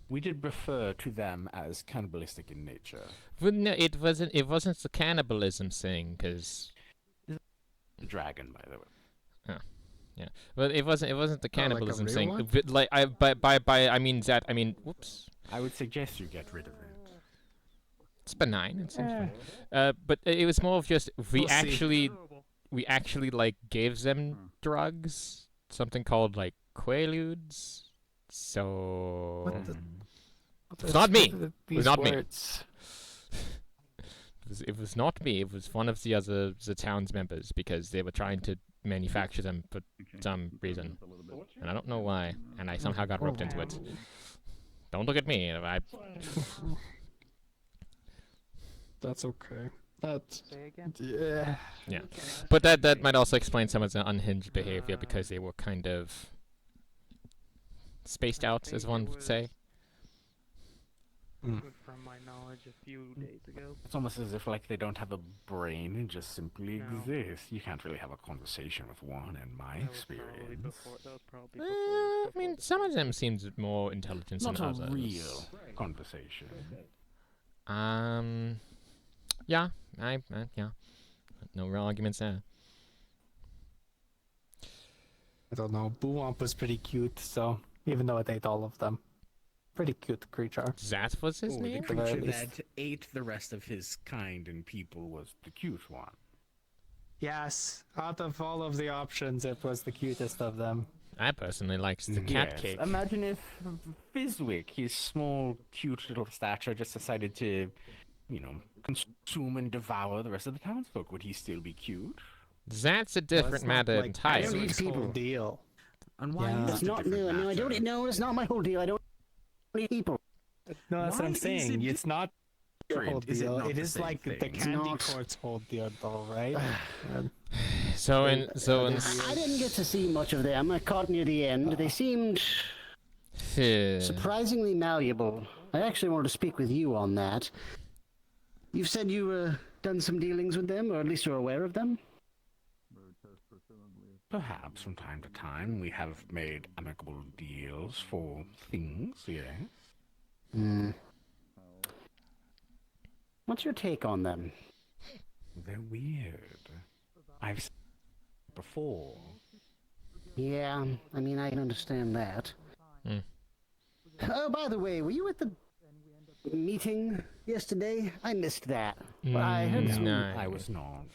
we did refer to them as cannibalistic in nature. Well, no, it wasn't. It wasn't the cannibalism thing, because. The dragon, by the way. Oh, yeah. Well, it wasn't. It wasn't the Oh, like a cannibalism real thing. one? But, like, by I mean that. I mean, whoops. I would suggest you get rid of it. It's benign. It seems fine. But it was more of just we We'll see. actually like gave them drugs, something called like quaaludes. So What the- it's not me. What are It these was not words? me. It was not me. It was one of the town's members because they were trying to manufacture them for some reason, and I don't know why. And I somehow got roped into it. Don't look at me. That's okay. That's yeah. Yeah, but that might also explain some of the unhinged behavior because they were kind of spaced out, as one would say. From my knowledge, a few days ago. It's almost as if like they don't have a brain and just simply exist. You can't really have a conversation with one, in my experience. I mean, some of them seems more intelligent Not than a others. real conversation. Yeah, yeah. No real arguments there. I don't know. Buwomp was pretty cute, so even though it ate all of them, pretty cute creature. That was his The name? creature that ate the rest of his kind and people was the cute one. Yes, out of all of the options, it was the cutest of them. I personally liked the cat Yes. cake. Imagine if Fizwick, his small, cute little stature, just decided to, you know, consume and devour the rest of the townsfolk. Would he still be cute? That's a different matter entirely. It's whole deal. And why Yeah. is It's it a not different no, no, I matter? don't. No, it's not my whole deal. I don't need people. No, that's what Why I'm is saying. it It's not your whole different? Is it deal. not It the is same like the thing? candy not. court's whole deal, though, right? I didn't get to see much of them. I caught near the end. They seemed surprisingly malleable. I actually wanted to speak with you on that. You've said you done some dealings with them, or at least you're aware of them. Perhaps from time to time we have made amicable deals for things, yes. Hmm. What's your take on them? They're weird. I've seen it before. Yeah, I mean, I can understand that. Hmm. Oh, by the way, were you at the meeting yesterday? I missed that. Well, I heard some... No. I was not.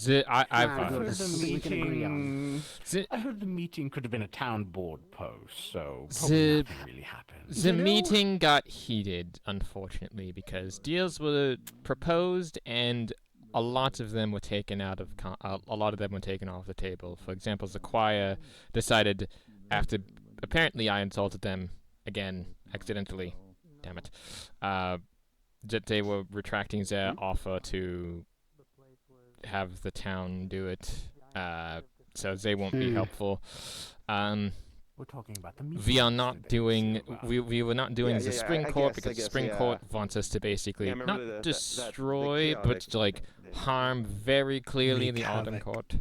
I've Ah, I good. heard the We can agree on. meeting. I heard the meeting could have been a town board post, so The- probably nothing really happened. The meeting got heated, unfortunately, because deals were proposed and a lot of them were taken out of a lot of them were taken off the table. For example, the choir decided after apparently I insulted them again accidentally. Damn it. That they were retracting their offer to have the town do it. So they won't be helpful. We're talking about the meeting. We are not doing. We were not doing Yeah, the yeah, Spring I Court guess, because Spring Court wants us to basically Yeah, I remember not that destroy, chaotic, but to, like harm very clearly the Autumn havoc. Court.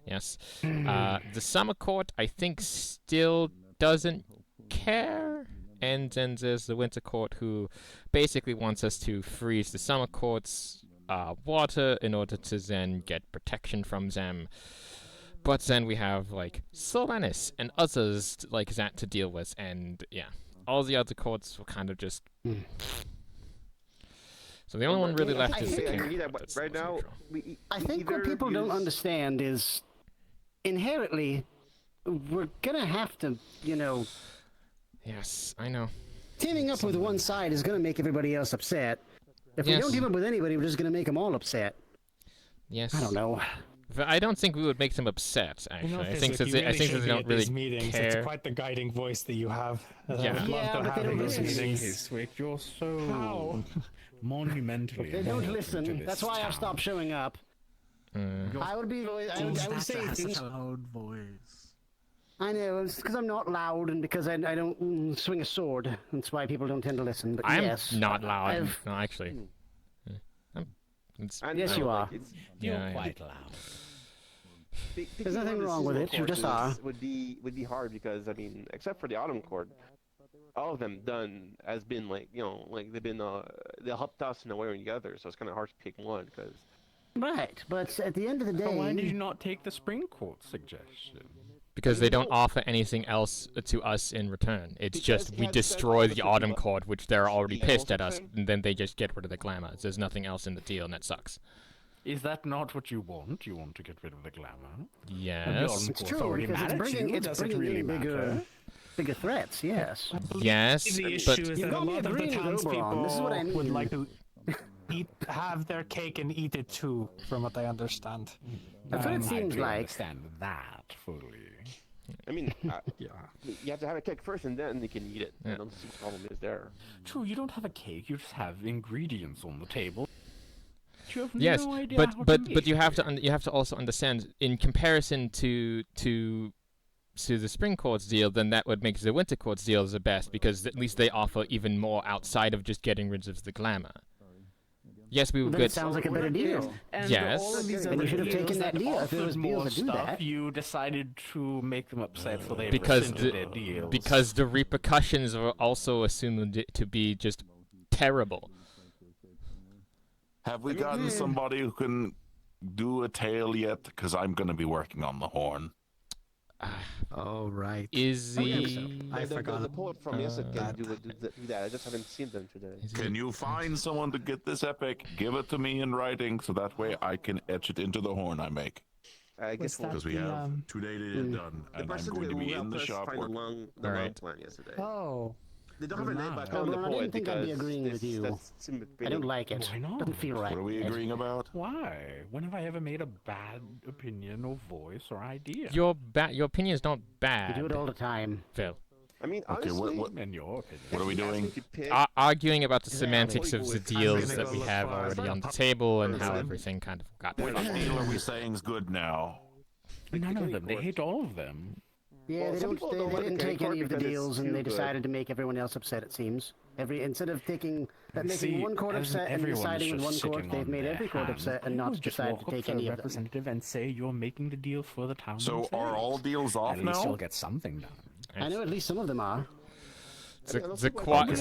Yes. The Summer Court, I think, still doesn't care. And then there's the Winter Court, who basically wants us to freeze the Summer Court's water in order to then get protection from them. But then we have, like, Solanis and others like that to deal with, and, yeah. All the other courts were kind of just... So the only one really left is the I king. agree that That's right the most now, neutral. I think what people don't understand is inherently we're gonna have to, you know. Yes, I know. Teaming up with one side is gonna make everybody else upset. If we Yes. don't team up with anybody, we're just gonna make them all upset. Yes. I don't know. But I don't think we would make them upset. Actually, You know, I think Fizzle, that you they, really I think that should they be don't at really these meetings. care. It's quite the guiding voice that you have. Yeah. I would love Yeah, to but have they in don't those listen. meetings. You're so How? monumentally. They don't important to listen. this That's why I've town. stopped showing up. I would be. I would say things. a loud voice. I know, it's because I'm not loud and because I don't swing a sword. That's why people don't tend to listen. But I'm yes, not loud. I've- No, actually. Yes, you are. Yeah, I am. Quite loud. There's nothing wrong with it. You just are. Would be hard because I mean, except for the Autumn Court, all of them done has been like they've been they helped us in a way or together. So it's kind of hard to pick one because. Right, but at the end of the day, Why did you not take the Spring Court suggestion? Because they don't offer anything else to us in return. It's just we destroy the Autumn Court, which they're already pissed at us, and then they just get rid of the glamour. There's nothing else in the deal, and that sucks. Is that not what you want? You want to get rid of the glamour? Yes. It's true because it's bringing in bigger threats. Yes. Yes, The but issue is You've that a got me lot of the agreeing with Oberon. This is what I townspeople would mean. like to have their cake and eat it too, from what I understand. That's what it seems I do like. understand that fully. I mean, you have to have a cake first, and then they can eat it. Yeah. I don't see what the problem is there. True, you don't have a cake. You just have ingredients on the table. You have yes, no idea but how to but make but you have it. to you have to also understand in comparison to the Spring Court's deal, then that would make the Winter Court's deal the best because at least they offer even more outside of just getting rid of the glamour. Yes, we would Then get. it sounds like a better deal. And Yes. all of these Then other you should have deals taken that deal if it offered was more deals to do stuff, that. You decided to make them upset, so they because rescinded their deals. because the repercussions are also assumed to be just terrible. Have we gotten somebody who can do a tale yet? Because I'm going to be working on the horn. Oh, right. Is the I forgot. The poet from yesterday can do that. I just haven't seen them today. Can you find someone to get this epic? Give it to me in writing so that way I can etch it into the horn I make. I guess Because we have 2 days done, and I'm going to be in the shop find the working. long Alright. plan yesterday. Oh. They don't have a name, but I Oh, call them no, the I poet didn't think I'd be because agreeing with you. that's I don't like it. Why not? Doesn't feel right. What are we agreeing about? Why? When have I ever made a bad opinion or voice or idea? your opinion is not bad. You do it all the time. Phil. I mean, Okay, honestly, what In your opinion. are we doing? Arguing about the Exactly. semantics of the deals that we have already on the table and how everything kind of got. Which deal are we saying is good now? None of them. They hate all of them. Yeah, Well, they, some don't, people they, don't they like didn't the take cake any of the because it's deals, and too they good. decided to make everyone else upset. It seems instead of making See, one court as upset and everyone is deciding with just one court, sitting they've on made their every court hands, upset and you not would just decide walk to up take to any a of them. representative and say you're making the deal for the town. So themselves. are all deals off At least now? you'll get something done. I know at least some of them are. The All choir I know is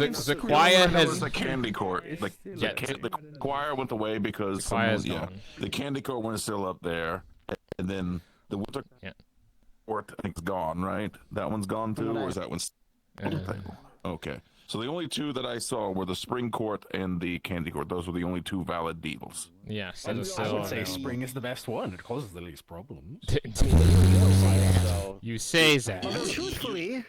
has the candy court. Yeah, The choir went away because choir's someone, gone. the candy court one is still up there, and then the winter court I think is gone, right? That one's gone too, or is that one still on the table? Okay. So the only two that I saw were the spring court and the candy court. Those were the only two valid deals. Yes, I that is would still say available. spring is the best one. It causes the least problems. You say that. Although truthfully,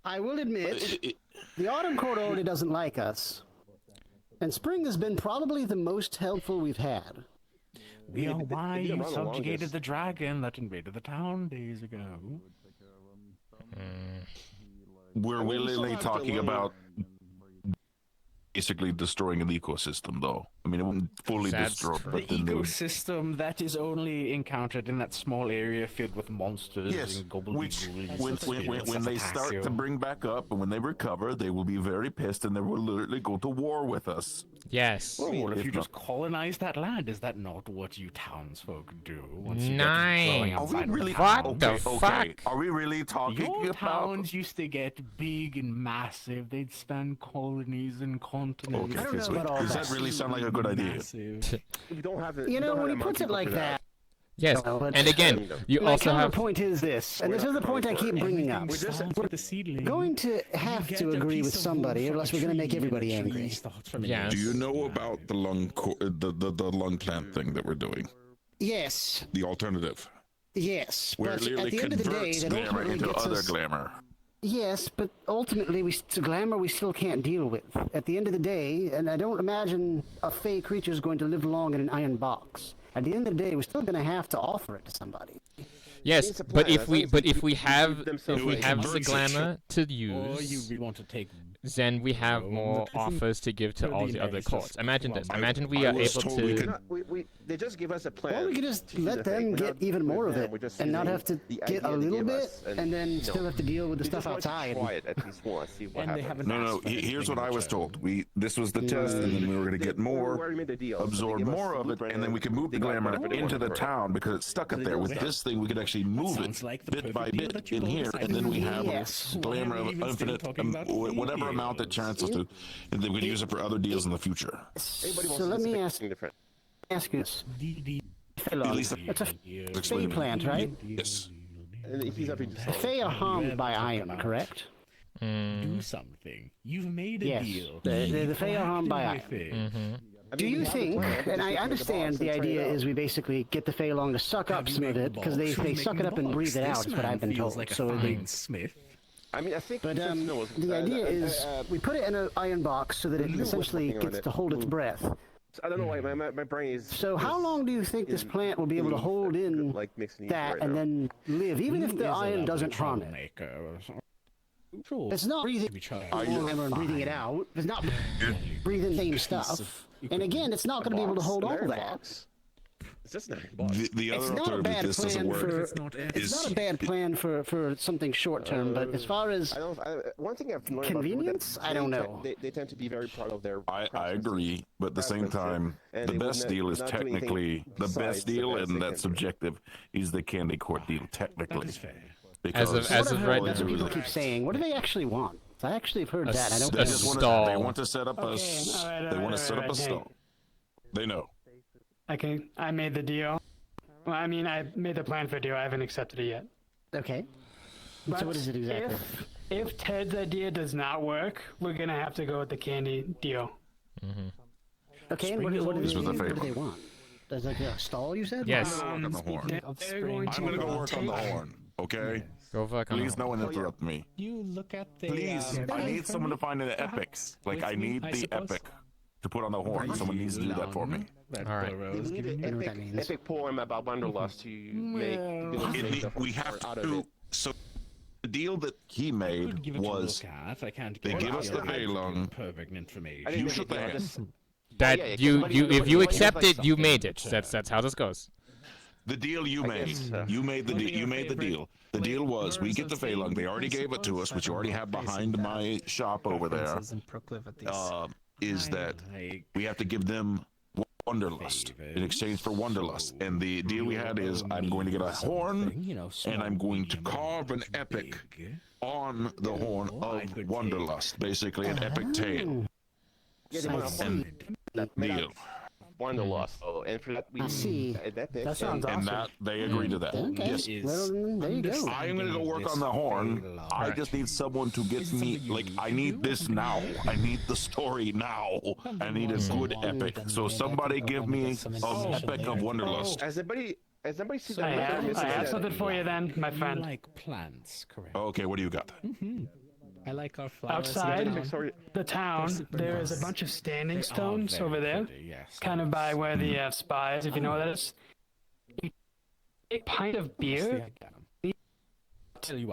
I will admit, the autumn court already doesn't like us, and spring has been probably the most helpful we've had. We are why you subjugated the dragon that invaded the town days ago. We're really talking about basically destroying the ecosystem, though. I mean, it wouldn't fully destroy, The but then they would- ecosystem that is only encountered in that small area filled with monsters Yes, and which gobbledygook. when they start to bring back up and when they recover, they will be very pissed and they will literally go to war with us. Yes. Oh, well, if If you not- just colonize that land, is that not what you townsfolk do? Once you Nice. get going Are we outside of really? the town? Okay, okay. Are we really talking Your about? towns used to get big and massive. They'd span colonies and continents. Okay, does that really sound like a good idea? We don't have it. You know, we don't when have he puts amount it of like people for that, Yes, No, but- and again, you My also have. counterpoint is this, and this is the point I keep bringing up. We're going to have to agree with somebody, or else we're going to make everybody angry. Yes. Do you know about the the lung plant thing that we're doing? Yes, The alternative. yes, Where but it literally at the end of the day, converts that glamour ultimately into gets other us. glamour. Yes, but ultimately, glamour we still can't deal with. At the end of the day, and I don't imagine a fey creature is going to live long in an iron box. At the end of the day, we're still going to have to offer it to somebody. Yes, but if we have the glamour to Or use, you want to take then we have more offers to give to all the other courts. Imagine this. Imagine we are able to. They just give us a plan. Or we could just let them get even more of it, and not have to get a little bit, and then still have to deal with the stuff outside. Try it at least once, see what happens. No. Here's what I was told. This was the test, and then we were going to get more, absorb more of it, and then we could move the glamour into the town because it's stuck up there. With this thing, we could actually move it bit by bit in here, and then we have glamour of infinite, whatever amount that chances to, and then we could use it for other deals in the future. So let me ask you this. It's a fey plant, right? Yes. Fey are harmed by iron, correct? do something. You've made a Yes, deal. the Fey are harmed by Active with iron. it. Do you think, and I understand the idea is we basically get the Fey along to suck up some of it, because they suck it up and breathe it out, is what I've been told. So Smith. I mean, I think. But the idea is we put it in an iron box so that it essentially gets to hold its breath. I don't know why my brain is. So how long do you think this plant will be able to hold in that and then live, even if the iron doesn't harm it? It's not breathing and breathing it out. It's not breathing the same stuff. And again, it's not going to be able to hold all that. It's just not. The other alternative that this doesn't work it's not a bad plan for something short term, but as far as one thing I've learned convenience, I don't know. They tend to be very proud of their. I agree, but at the same time, the best deal is technically the best deal, and that's subjective. Is the candy court deal technically? Because as of right that's now, what people keep saying. What do they actually want? I actually have heard that. I don't. They just want to set up a. They want to set up a stall. They know. Okay, I made the deal. Well, I mean, I made the plan for the deal. I haven't accepted it yet. Okay. But so what is it exactly? If Ted's idea does not work, we're gonna have to go with the candy deal. Okay, and what do they want? There's like a stall, you said? Yes. I'm going to go work on the horn. Okay. Go fuck on. Please, no one interrupt me. You look at the. Please, I need someone to find an epic. Like I need the epic to put on the horn. Someone needs to do that for me. All right. We need an epic poem about Wanderlust to make. We have to. So the deal that he made was they give us the Veilung. Perfect information. You shook the hand. That you if you accept it, you made it. That's how this goes. The deal you made. You made the deal. You made the deal. The deal was we get the Veilung. They already gave it to us, which you already have behind my shop over there. Is that we have to give them Wanderlust in exchange for Wanderlust. And the deal we had is I'm going to get a horn and I'm going to carve an epic on the horn of Wanderlust. Basically an epic tale. And deal. Wanderlust. Oh, and for that we see. That sounds awesome. And that they agree to that. Okay. Yes. Well, there you go. I'm gonna go work on the horn. I just need someone to get me I need this now. I need the story now. I need a good epic. So somebody give me an epic of Wanderlust. Has anybody seen I that? have something for you then, my friend. Like plants, correct? Okay, what do you got? I like our flowers. Outside the town, there is a bunch of standing stones over there, kind of by where the spa is, if you know what that is. A pint of beer.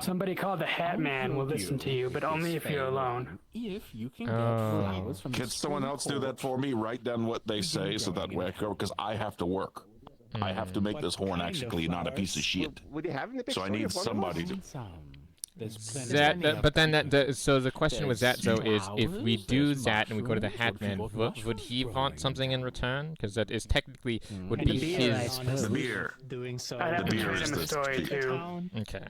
Somebody called the Hat Man will listen to you, but only if you're alone. If you can get flowers from Can someone else do that for me? Write down what they say so that way I go, because I have to work. I have to make this horn actually not a piece of shit. So I need somebody to. But then so the question with that though is if we do that and we go to the Hatman, would he want something in return? Because that is technically would be his. The beer. I'd have to tell him a story too. Okay.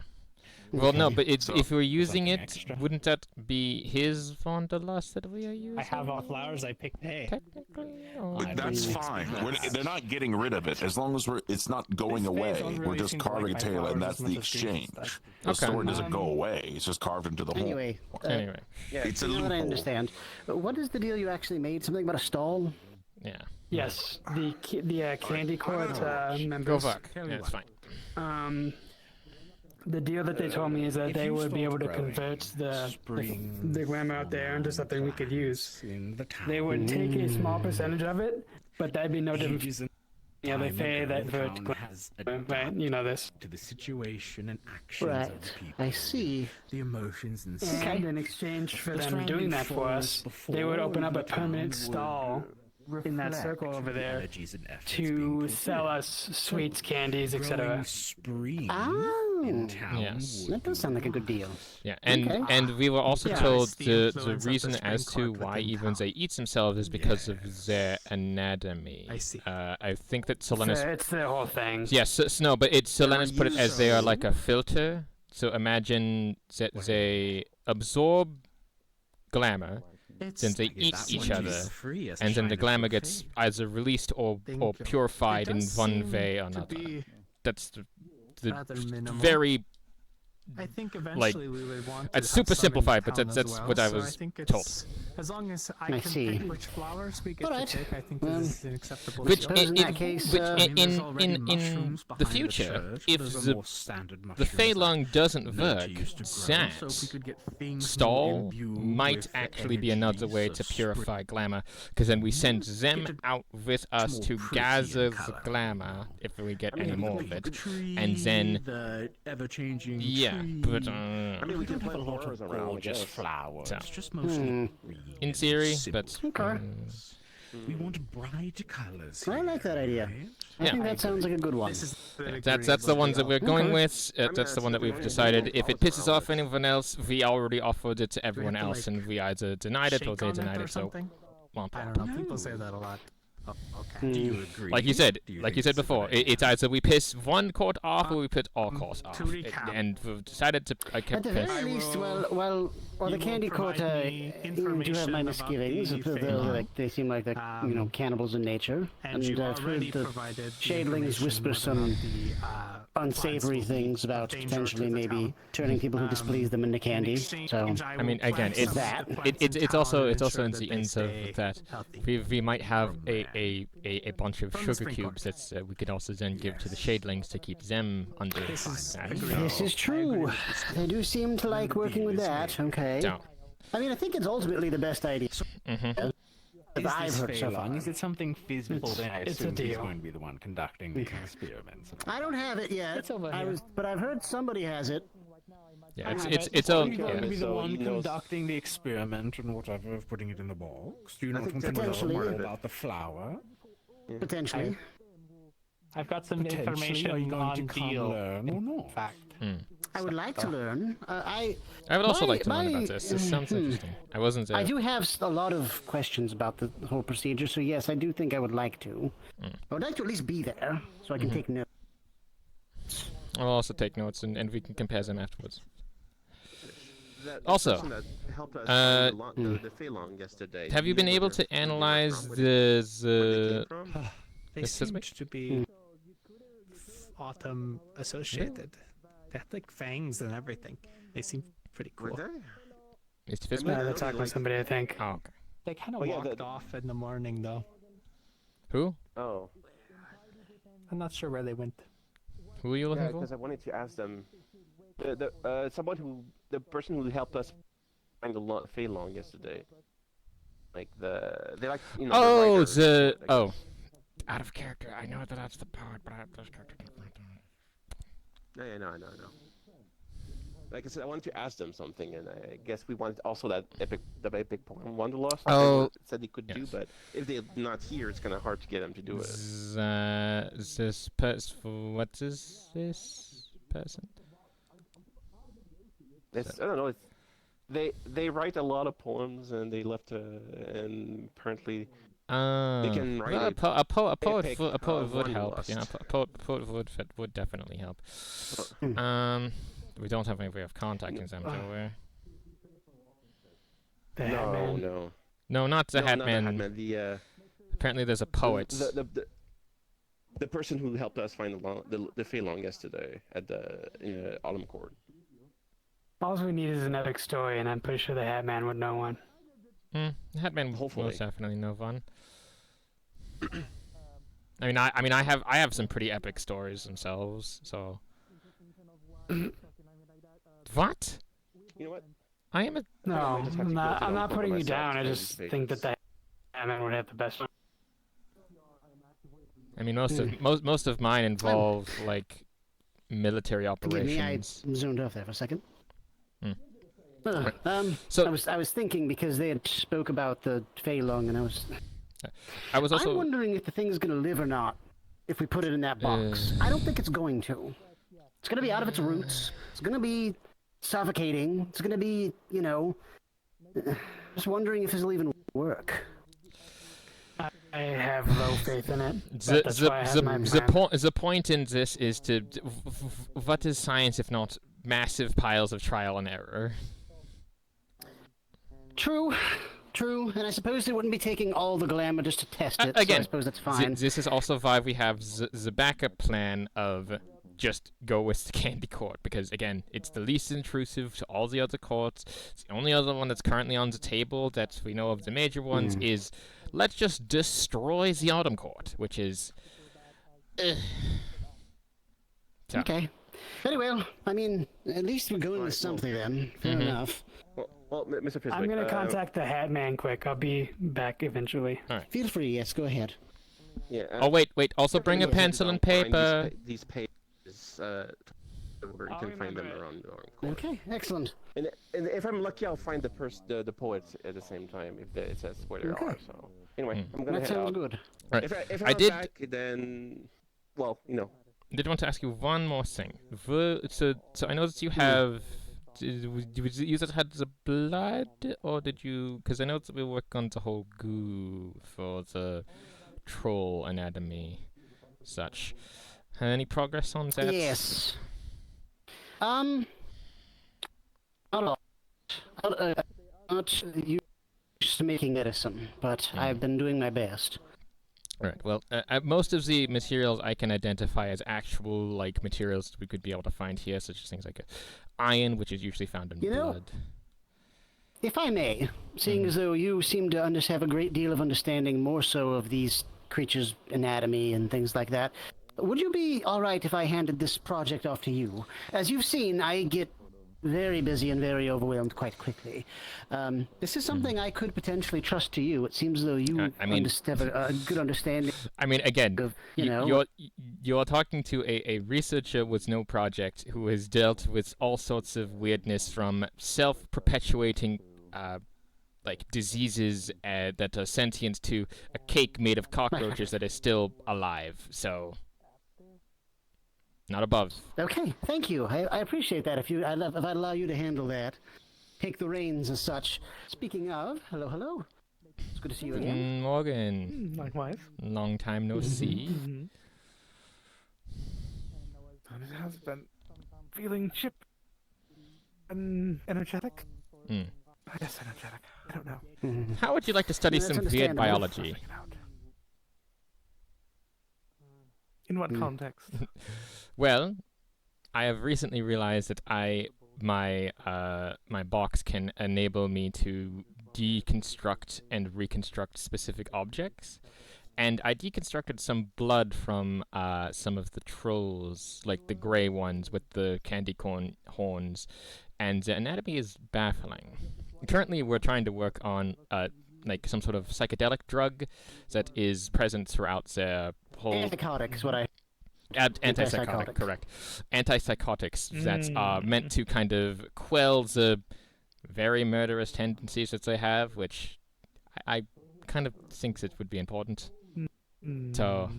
Well, no, but So, if we're using something it, extra? wouldn't that be his Wanderlust that we are using? I have all flowers. I picked hay. Technically, But that's fine. They're not getting rid of it as long as it's not going away. We're just carving a tail, and that's the exchange. The story doesn't go away. It's just carved into the whole. Anyway, it's a now that I loophole. understand. What is the deal you actually made? Something about a stall? Yeah. Yes, the candy court members. Go fuck. Yeah, it's fine. The deal that they told me is that they would be able to convert the glamour out there into something we could use. They would take a small percentage of it, but that'd be no different. Yeah, they pay that vert glamour, right? You know this. To the situation and actions Right. of the people. I see. The emotions and And in exchange for them doing that for us, they would open up a permanent stall in that circle over there to sell us sweets, candies, etc. Oh, Yes. that does sound like a good deal. Yeah, and Okay. and we were also Yeah. told The the influence of reason the as spring to cork why within even they eat themselves is because of their anatomy. I see. I think that Solenis. It's the whole thing. Yes, no, but Solenis put it as they are like a filter. So imagine that they absorb glamour, then they eat each other, and then the glamour gets either released or purified in one way or another. That's the rather minimal. very I think like eventually we would want to it's have super some in simplified, but town that's as what I well, so was think told. it's, as long as I I can see. pick which flowers we get Alright. to pick, I think Well, this is an acceptable Which deal. in that case, which I mean, there's in already mushrooms the behind future, church. if Those are the more standard the mushrooms Fei that Long doesn't nature work, used to grow, that so if we could get things more stall imbued might with the actually be another way energies to of purify glamour, because then we send them get out with us more to pretty gather in the colour. glamour if we get any The more of it, tree, and then the ever-changing yeah, tree. but I mean, we can don't have plant a lot flowers of around, I gorgeous guess. flowers. So. It's just mostly in theory, simple. but We want bright colours. I like that idea. I Yeah. think that sounds like a good one. that's the ones that we're going Okay. with. That's the one that we've decided. If it pisses off anyone else, we already offered it to everyone to, else, like, and we either denied it or Shake they on denied or it. So, something? womp I womp. don't know. People say that a lot. Oh, okay. Do you agree? Like you said, Do you like think you said it's a before, good idea? it's either we piss one court off or we put all courts off. recap. And we've decided to. I At kept the piss. very least, will- well, the you will candy court, provide me do have my information misgivings. about the They're Fey like they seem like they're cannibals in nature, and you I've heard already the provided the shadlings whisper information whether or some not the unsavory plants will be things of about danger potentially to the maybe town. turning people who displease them into In candy. exchange, So I mean, will again, plant it's some that. of the plants it's in it's town also and it's also ensure in that the they ends of stay that healthy. we might have a bunch of From the sugar spring cubes court. that we could also then give to the shadlings to keep them under. This is that. agreed. this is true. They do seem to like working with that. Okay. So, I mean, I think it's ultimately the best idea. mhm. That I've heard so far. Is it something physical? Then I it's a assume he's deal. going to be the one conducting the experiments. I don't have it yet. It's over here. but I've heard somebody has it. Yeah, it's all. Are you going to Yeah. be the So one he knows- conducting the experiment and whatever of putting it in the box? Do you not think want to know potentially. more about the flower? Potentially. I've got some Potentially, information are you going on to come deal. learn or not? Fact. I would like to learn. I would also like to learn my- about this. This sounds interesting. I wasn't there. I do have a lot of questions about the whole procedure, so yes, I do think I would like to. I would like to at least be there so I can take notes. I'll also take notes and we can compare them afterwards. That Also, person that helped us uh, find the Fei Long yesterday. Have you been knew able where to they're analyze from, where they the came from? They This is seemed me? to be autumn associated. They had like fangs and everything. They seem pretty Were cool. they? It's Fizzme? they're talking with somebody, I think. Oh, okay. They kind of Oh, yeah, walked off in the morning though. Who? Oh. I'm not sure where they went. Who are you looking Yeah, for? because I wanted to ask them. The person who helped us find the Fei Long yesterday. Like they like Oh, writer, the I guess. out of character. I know that that's the part, but I have those characters. No, yeah, no. Like I said, I wanted to ask them something, and I guess we wanted also the epic poem Wanderlust. Oh, said they could do, but if they're not here, it's kind of hard to get them to do it. This person. What is this person? I don't know. They write a lot of poems, and they left and apparently they can write a poet epic would help. Wanderlust. Yeah, a poet would definitely help. We don't have any way of contacting them, do we? The No, Hatman. no. No, not the No, Hatman. not the Hatman. The Apparently, there's a poet. the person who helped us find the Fei Long yesterday at the Autumn Court. All we need is an epic story, and I'm pretty sure the Hatman would know one. The Hatman Hopefully. most definitely know one. I have some pretty epic stories themselves. So. What? You know what? I am a. No, I'm not putting you down. I just think that the Hatman would have the best one. I mean, most of mine involve like military operations. Forgive me, I zoned off there for a second. Right. So I was thinking because they had spoke about the Fei Long, and I was also. I'm wondering if the thing's gonna live or not if we put it in that box. I don't think it's going to. It's gonna be out of its roots. It's gonna be suffocating. It's gonna be, you know. Just wondering if it'll even work. I have low faith in it. That's why I have my plan. The point in this is to what is science if not massive piles of trial and error? True, and I suppose it wouldn't be taking all the glamour just to test it. Again, so I suppose that's fine. This is also why we have the backup plan of just go with the candy court, because again, it's the least intrusive to all the other courts. It's the only other one that's currently on the table that we know of the major ones is let's just destroy the Autumn Court, which is Okay. Very well. I mean, at least we're going with something then. Fair enough. Well, Mr. Priswick, I'm gonna contact the Hatman quick. I'll be back eventually. All right. Feel free. Yes, go ahead. Yeah. Oh wait. Also bring a pencil and paper. These pages, where you can find them around the Autumn Court. Okay. Excellent. And if I'm lucky, I'll find the poets at the same time if it says where they are. So anyway, I'm gonna That head sounds out. good. Right. If I I'm did. back, then well, you know. I did want to ask you one more thing. So I know that you have. Did you that had the blood, or did you? Because I know that we work on the whole goo for the troll anatomy, such. Any progress on that? Yes. Not a lot. Not used to making medicine, but I've been doing my best. Right. Well, most of the materials I can identify as actual like materials we could be able to find here, such as things like iron, which is usually found in blood. If I may, seeing as though you seem to have a great deal of understanding, more so of these creatures' anatomy and things like that, would you be all right if I handed this project off to you? As you've seen, I get very busy and very overwhelmed quite quickly. This is something I could potentially trust to you. It seems as though you have a good understanding. I mean, again, of, you you're talking to a researcher with no project who has dealt with all sorts of weirdness, from self-perpetuating like diseases that are sentient to a cake made of cockroaches that is still alive. So. Not above. Okay, thank you. I appreciate that. If I'd allow you to handle that, take the reins as such. Speaking of, hello. It's good to see you again. Morgan. Likewise. Long time no see. It has been feeling chip and energetic. I guess energetic. I don't know. How would you like to study some weird biology? In what context? Well, I have recently realized that my box can enable me to deconstruct and reconstruct specific objects, and I deconstructed some blood from some of the trolls, like the grey ones with the candy corn horns, and the anatomy is baffling. Currently, we're trying to work on like some sort of psychedelic drug that is present throughout the whole. Antipsychotic is what I. Antipsychotic, correct. Antipsychotics that are meant to kind of quell the very murderous tendencies that they have, which I kind of think it would be important. So.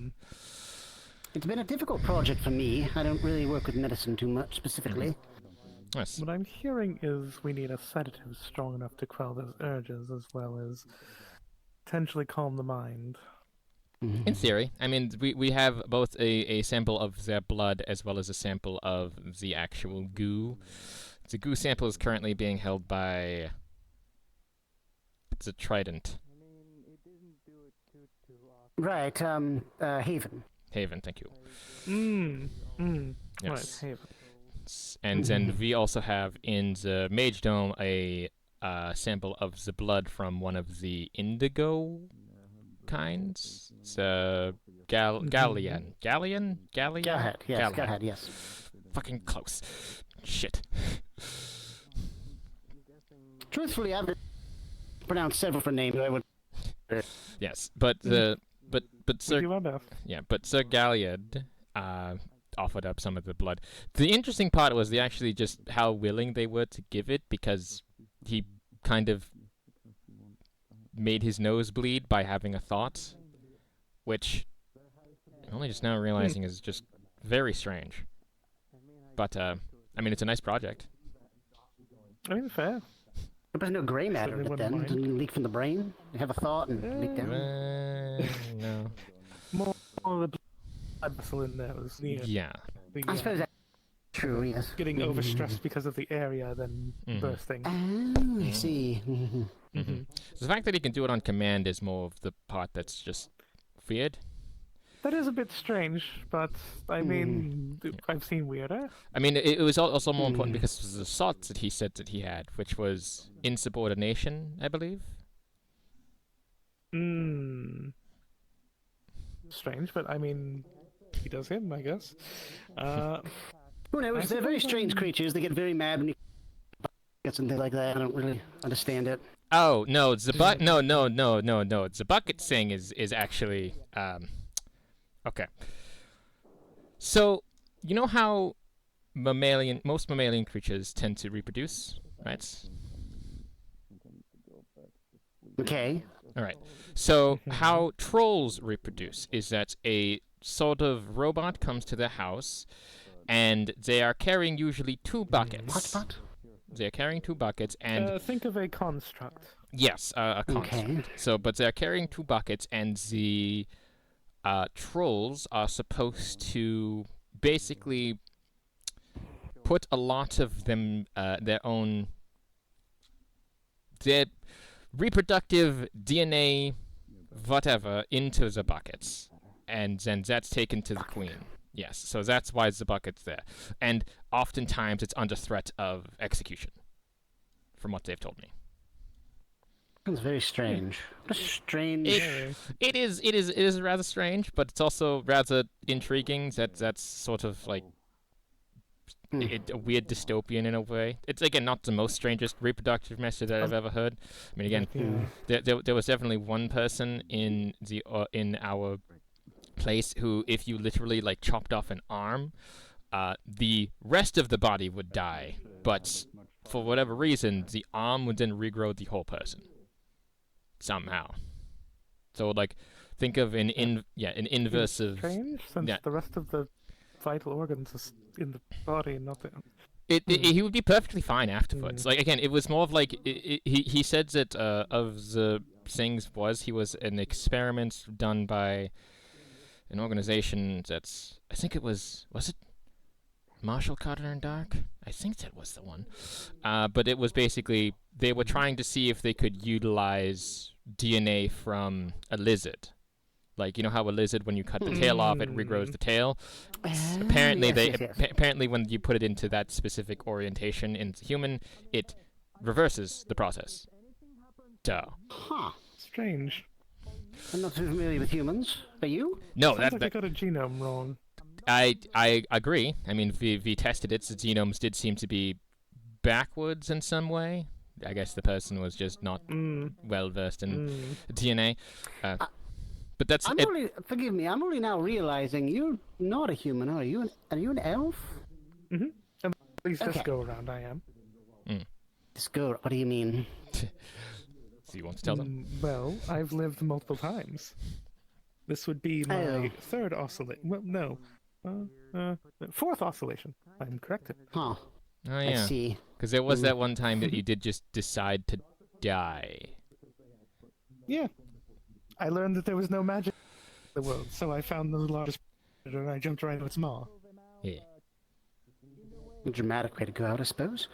It's been a difficult project for me. I don't really work with medicine too much specifically. Yes. What I'm hearing is we need a sedative strong enough to quell those urges, as well as potentially calm the mind. In theory, I mean, we have both a sample of their blood as well as a sample of the actual goo. The goo sample is currently being held by the Trident. Right, Haven. Haven, thank you. Right, Yes. Haven. And then we also have in the Mage Dome a sample of the blood from one of the indigo kinds. The Galleon. Galleon? Galahad, yes, Galahad, yes. Fucking close. Shit. Truthfully, I've pronounced several different names. I would. Yes, but Sir, but Sir Galliard offered up some of the blood. The interesting part was actually just how willing they were to give it, because he kind of made his nose bleed by having a thought, which I'm only just now realizing is just very strange. But I mean, it's a nice project. I mean, fair. There's no gray matter in it then. Didn't leak from the brain? You have a thought and leak down? No. More of the blood vessel in there was Yeah. I suppose that's true, yes. Getting overstressed because of the area, then bursting. Oh, I see. So the fact that he can do it on command is more of the part that's just weird. That is a bit strange, but I mean, I've seen weirder. I mean, it was also more important because of the thoughts that he said that he had, which was insubordination, I believe. Strange, but I mean, he does him, I guess. Who knows? They're very strange creatures. They get very mad when you get something like that. I don't really understand it. Oh no, the The bucket thing is actually okay. So you know how most mammalian creatures tend to reproduce, right? Okay. All right. So how trolls reproduce is that a sort of robot comes to their house, and they are carrying usually 2 buckets. What? They're carrying 2 buckets, and think of a construct. yes, a construct. Okay. So, but they're carrying 2 buckets, and the trolls are supposed to basically put a lot of them, their reproductive DNA, whatever, into the buckets, and then that's taken to the queen. Yes, so that's why the bucket's there. And oftentimes it's under threat of execution, from what they've told me. That's very strange. Strange. It is rather strange, but it's also rather intriguing that that's sort of like a weird dystopian in a way. It's again not the most strangest reproductive method that I've ever heard. I mean, again, there was definitely one person in our place who, if you literally like chopped off an arm, the rest of the body would die, but for whatever reason, the arm would then regrow the whole person somehow. So like, think of an inverse of strange, since the rest of the vital organs is in the body and not the. He would be perfectly fine afterwards. Like again, it was more of like he said that of the things he was an experiment done by an organization that's, I think it was it Marshall Carter and Dark? I think that was the one. But it was basically, they were trying to see if they could utilize DNA from a lizard. Like, you know how a lizard, when you cut the tail off, it regrows the tail? Apparently, apparently when you put it into that specific orientation in the human, it reverses the process. Duh. Huh. Strange. I'm not too familiar with humans. Are you? No, Sounds like I got a genome wrong. I agree. I mean, we tested it. The genomes did seem to be backwards in some way. I guess the person was just not well versed in DNA. But that's. Forgive me. I'm only now realizing you're not a human, are you? Are you an elf? Mm-hmm. At least this go around, I am. This go. What do you mean? So you want to tell them? Well, I've lived multiple times. This would be my third oscillation. Well, no. 4th oscillation. I'm corrected. Huh. Oh, yeah. I see. Because there was that one time that you did just decide to die. Yeah. I learned that there was no magic the world, so I found the largest predator and I jumped right into its maw. Yeah. A dramatic way to go out, I suppose.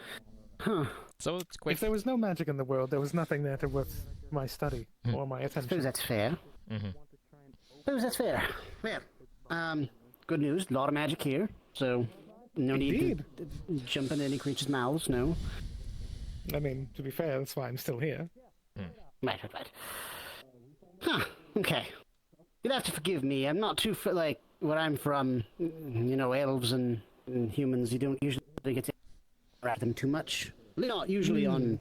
Huh. So it's quick. If there was no magic in the world, there was nothing there to worth my study or my I attention. suppose that's fair. Mm-hmm. Suppose that's fair. Well, good news. A lot of magic here, so no need to jump into any creature's mouths. No. I mean, to be fair, that's why I'm still here. Right. Huh. Okay. You'll have to forgive me. I'm not too like where I'm from. Elves and humans. You don't usually get to interact with them too much. Not usually on.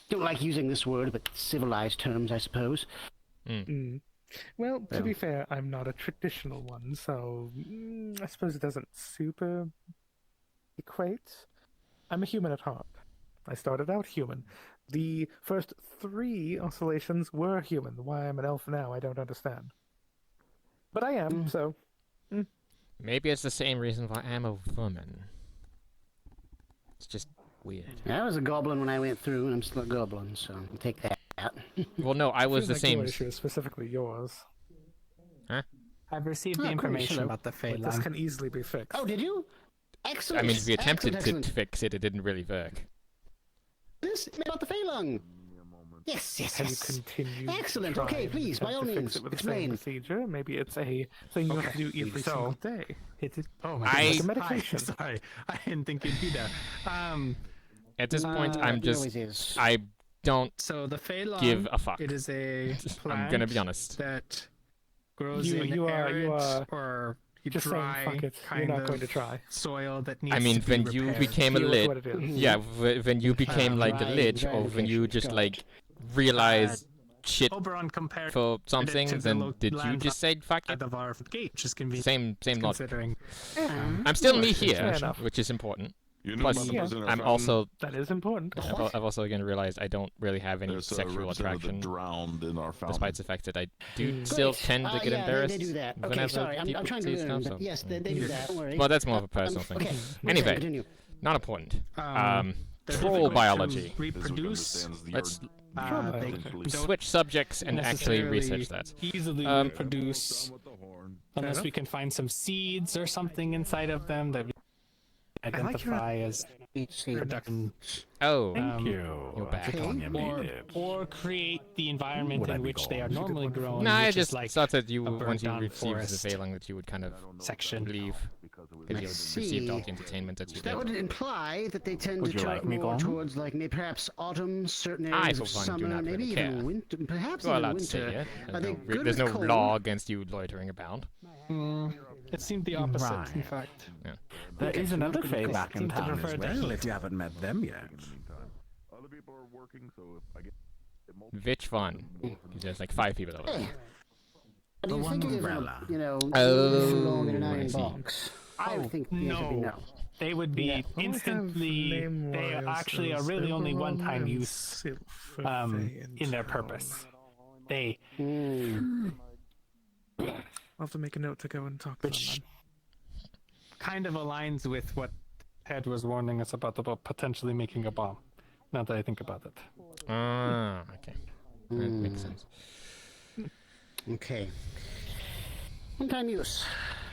Don't like using this word, but civilized terms, I suppose. Well, to be fair, I'm not a traditional one, so I suppose it doesn't super equate. I'm a human at heart. I started out human. The first 3 oscillations were human. Why I'm an elf now, I don't understand. But I am, so... Maybe it's the same reason why I'm a woman. It's just weird. I was a goblin when I went through, and I'm still a goblin, so I'll take that. Well, no, I was the Feels like same. your issue is specifically yours. Huh? I've received the information about the Fey This can easily be fixed. Oh, did you? Excellent. I mean, we attempted Excellent. to fix it, it didn't really work. This about the Feylung. Yes. Can you continue? Excellent. to try Okay, and please, by all attempt to means, fix it with the same explain. procedure. Maybe it's a thing you have to do every single day. Oh my I- goodness. Like a medication. Sorry, I didn't think you'd do that. At this point, it I'm always just. is. I don't So the Feylong, give a fuck. It is a plant I'm gonna be honest. that grows You- in you are- arid you are or just saying, dry fuck it, you're kind not of going to try. soil that needs I mean, to be when you repaired. became a Deal with lich, what it is. yeah, when you became like the Right, lich, or when you just like realized shit Oberon compared for it something, to the then did you land just say fuck it? of our gate, which is convenient. Same logic. Considering I'm still me Fair here, enough. which is important. You knew Plus, about the prisoner I'm fountain? also That is important. I've also again realized I don't really have any There's a sexual representative that attraction, drowned in our fountain. despite the fact that I do Great. still tend to get yeah, embarrassed They do that. Okay, whenever sorry, I'm people trying see to stuff. learn, So. but yes, they do that. Don't worry. Well, that's more of a personal thing. Okay. Anyway, Continue. not important. they're Troll difficult biology. to reproduce. Let's They switch subjects and actually research that. Easily reproduce, unless we can find some seeds or something inside of them that we identify as production. Oh, Thank you're back. Or create the environment in which they are normally grown. No, I which is just like thought that you, a once you burnt-down received forest the failing, that you would kind of section leave because you see. received all the entertainment that you That did. would imply that they tend Would to you track like me more gone? towards like maybe perhaps autumn, certain I, areas for of one, do summer, not maybe really even care. winter, perhaps You're even allowed to say winter. it. Are they good There's no with cold? law against you loitering about. It seemed the opposite, Right. in fact. Yeah. There is another Fey cool. back in Seem to town prefer as the well, heat. if you haven't met them yet. Other people are working, so if I get Which one? There's like 5 people over there. Do you think it is, umbrella. too long in an I iron see. box? I would think the answer would be no. They would be Yeah. instantly. They actually are really only one-time use in their purpose. They I'll have to make a note to go and talk to them. which kind of aligns with what Ted was warning us about potentially making a bomb. Now that I think about it. Ah, okay. That makes sense. Okay. One-time use.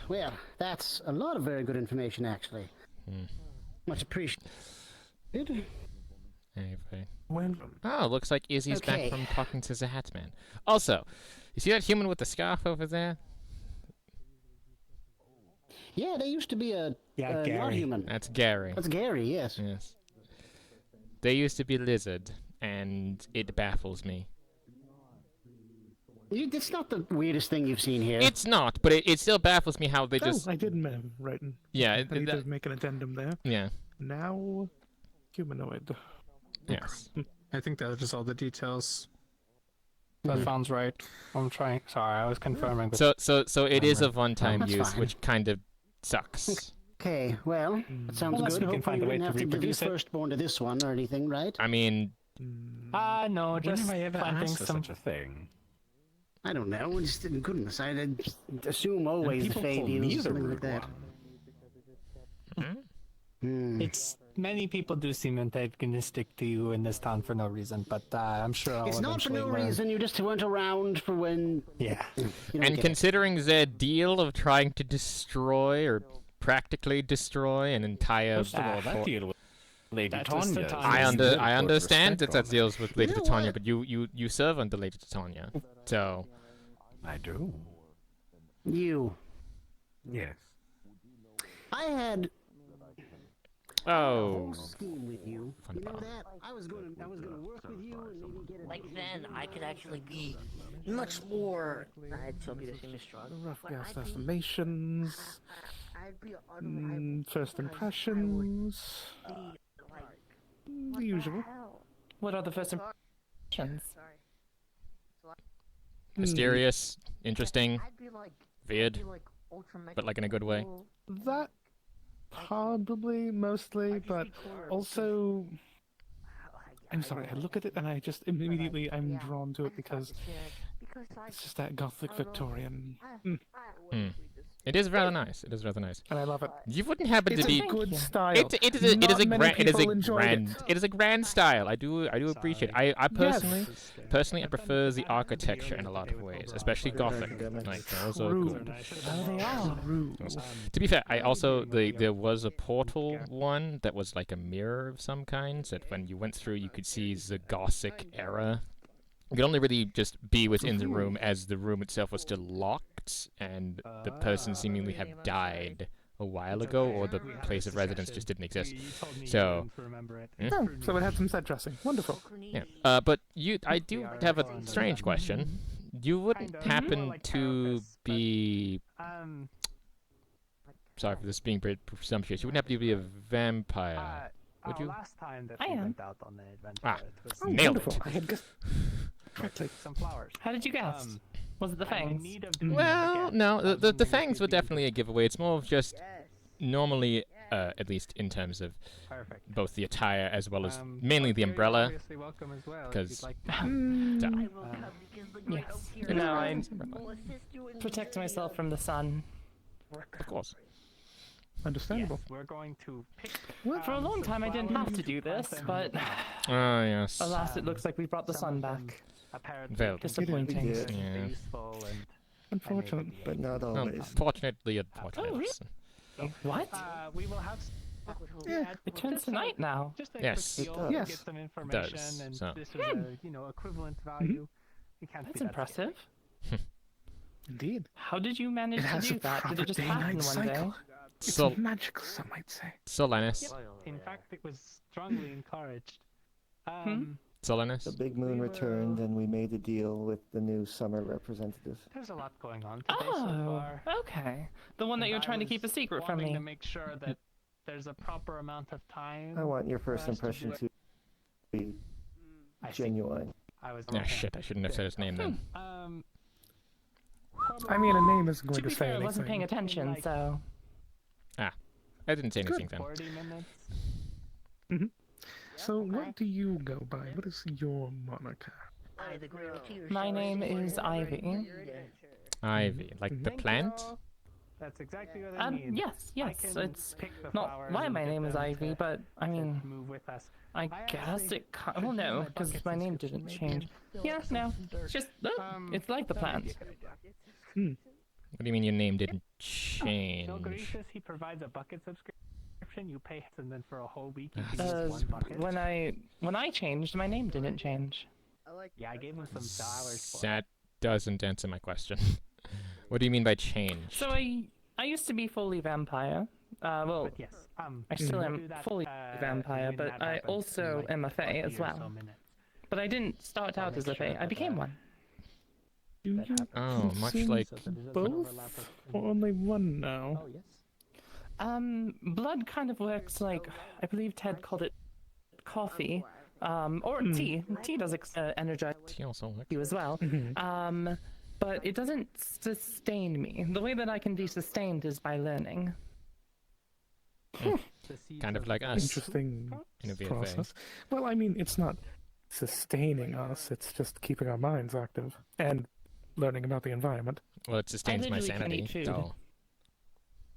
Well, that's a lot of very good information, actually. Much appreciated. Anyway. Well, Oh, looks like Izzy's back Okay. from talking to the Hatman. Also, you see that human with the scarf over there? Yeah, they used to be a not Gary. human. That's Gary. That's Gary, yes. Yes. They used to be lizard, and it baffles me. It's not the weirdest thing you've seen here. It's not, but it still baffles me how they just... I did write. Yeah, I need to make an addendum there. yeah, Now, humanoid. yes. I think that is all the details. That sounds right. I'm trying. Sorry, I was confirming. So it is a one-time That's use, fine. which kind of sucks. Okay, well, that sounds Unless good. we can Hopefully find a you way didn't to have to give your reproduce it. firstborn to this one or anything, right? I mean, No, When just have I ever planting asked for some. such a thing? I don't know. Just goodness, I'd assume always the people Fae call deals me with the something like rude that. one. It's Many people do seem antagonistic to you in this town for no reason, but I'm sure I'll It's not for eventually no learn. reason. You just went around for when. Yeah. And considering their deal of trying to destroy or practically destroy an entire. First of all, that deal with Lady Tanya. I understand that deals with Lady Titania, but you serve under Lady Titania, so. I do. You. Yes. I had. Oh. Scheme with you. You know that? I was gonna work with you and maybe get a. Like then, I could actually be much more. I'd still be the same as Strahd. Rough gas estimations. First impressions. The usual. What are the first impressions? Mysterious, interesting, weird, but like in a good way. That probably mostly, but also. I'm sorry, I look at it and I just immediately I'm drawn to it because it's just that gothic Victorian. It is rather nice. It is rather nice. And I love it. You wouldn't happen It's to be a good style. It is a grand style. I do appreciate it. I personally I prefer the architecture in a lot of ways, especially Gothic. Like those are good. Oh, they are. To be fair, I also there was a portal one that was like a mirror of some kind that when you went through you could see the Gothic era. You could only really just be within the room as the room itself was still locked and the person seemingly had died a while ago or the place of residence just didn't exist. So, Oh, so it had some set dressing. Wonderful. yeah. But I do have a strange question. You wouldn't happen to be... Sorry for this being presumptuous. You wouldn't happen to be a vampire, would you? Last time that I we am. went out on the adventure, it was nailed wonderful. it. I had guessed correctly. some flowers. How did you guess? Was it the I'm in fangs? need of doing Well, again. no, the fangs were definitely a giveaway. It's more of just normally, at least in terms of Perfect. both the attire as well as mainly the umbrella. Obviously welcome as well. Because Yes. No, I protect myself from the sun. of course. Understandable. Yes, we're going to pick. For a long time, I didn't have to do this, but Ah, yes. alas, it looks like we brought the sun back. Well, Disappointing. yeah. Useful and Unfortunate. But not Well, always. fortunately, unfortunately. really? What? we will have. Yeah. It turns to night now. Just a Yes. quick deal It to does. get some information, does, and so. this is a equivalent value. You can't That's be that impressive. Indeed. How did you manage It to has do a that? Did proper it just day-night happen one cycle. day? It's So, magical, some might say. Solanus. In fact, it was strongly encouraged. Solanus. The big moon returned, and we made a deal with the new summer representative. There's a lot going on today so Oh, far. okay. The one that And you're I trying to was keep a secret from wanting me. to make sure that there's a proper amount of time. I want your for first us impression do it. to be I see. genuine. I was. Ah, shit, I shouldn't have said his name then. I mean, a name isn't going To to be say fair, I anything. wasn't paying attention, so. Ah, I didn't say anything then. 40 minutes. So, what do you go by? What is your moniker? My name is Ivy. Ivy, like the plant? That's exactly what I need. Yes, I yes. can It's pick the not flowers why and my get name is them Ivy, to- but I mean, move with us. I guess it. Well, no, because my name didn't change. Yeah, no, it's just it's like the plant. What do you mean your name didn't So change? gracious, he provides a bucket subscription. You pay, and then for a whole week you can use one bucket. When I changed, my name didn't change. Yeah, I gave him some dollars for it. That doesn't answer my question. What do you mean by change? So I used to be fully vampire. Well, But yes, I still do am that, fully vampire, when but that I happens in, also like, am a fae 20 as or so well. minutes. But I didn't start out as a fae. I became one. Do you Oh, much consume like both? Or only one now? Blood kind of works like I believe Ted called it coffee, or tea. Tea does energize tea also works. you as well. But it doesn't sustain me. The way that I can be sustained is by learning. Kind of like us. Interesting In a VFA. process. Well, I mean, it's not sustaining us, it's just keeping our minds active and learning about the environment. Well, it sustains my literally can sanity. eat food. So.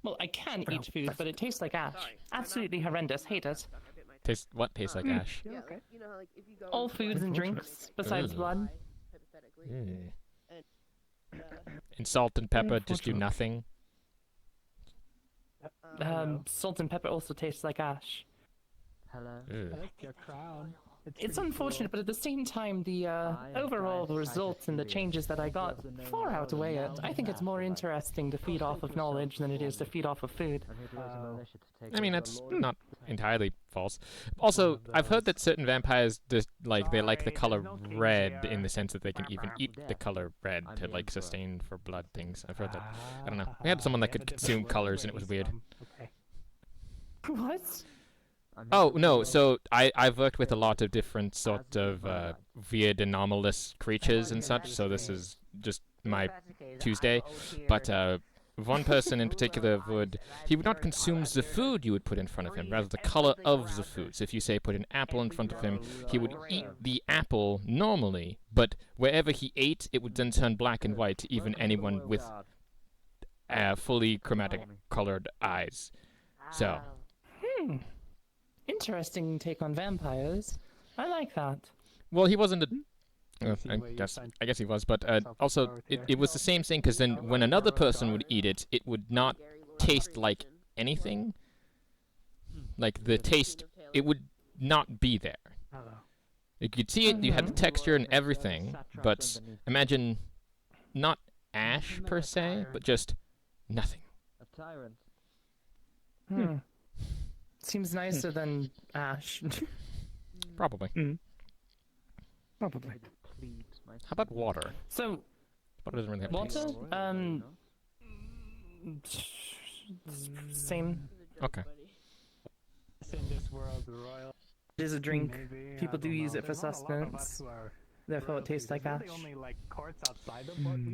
Well, I can eat food, but it tastes like ash. Absolutely horrendous. Hate it. tastes like ash? Yeah, okay. All foods and drinks besides Ugh. blood. And salt and pepper just do nothing. Salt and pepper also tastes like ash. Hello. Ugh. Your crown. It's unfortunate, but at the same time, the overall results and the changes that I got far outweigh it. I think it's more interesting to feed off of knowledge than it is to feed off of food. I mean, that's not entirely false. Also, I've heard that certain vampires they like the color red in the sense that they can even eat the color red to like sustain for blood things. I've heard that. I don't know. We had someone that could consume colors and it was weird. What? Oh no! So I've worked with a lot of different sort of weird anomalous creatures and such. So this is just my Tuesday, but one person in particular would not consume the food you would put in front of him, rather the color of the food. So if you say put an apple in front of him, he would eat the apple normally, but wherever he ate, it would then turn black and white to even anyone with fully chromatic colored eyes. So. Interesting take on vampires. I like that. Well, he wasn't a... I guess he was, but also it was the same thing, because then when another person would eat it, it would not taste like anything. Like the taste, it would not be there. You could see it, you had the texture and everything, but imagine not ash per se, but just nothing. A tyrant. Seems nicer than ash. Probably. Probably. How about water? So, Water doesn't really have water? taste. Same. Okay. In this world, royal. It is a drink. People do use it for sustenance. Therefore, it tastes like ash.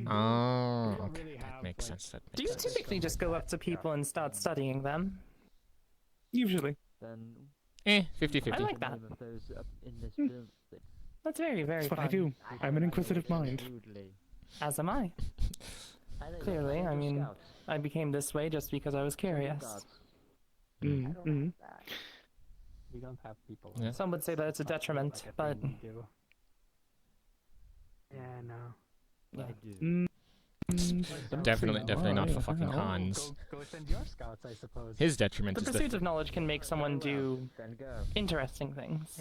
Oh, okay. That makes sense. Do you typically just go up to people and start studying them? Usually. 50-50. I like that. That's very, very That's what fun. I do. I'm an inquisitive mind. As am I. Clearly, I mean, I became this way just because I was curious. We don't have people. Yeah. Some would say that it's a detriment, but... Yeah, no. Yeah. Definitely not for fucking Hans. Go send your scouts, I suppose. His detriment The is pursuit of knowledge can make someone do interesting things.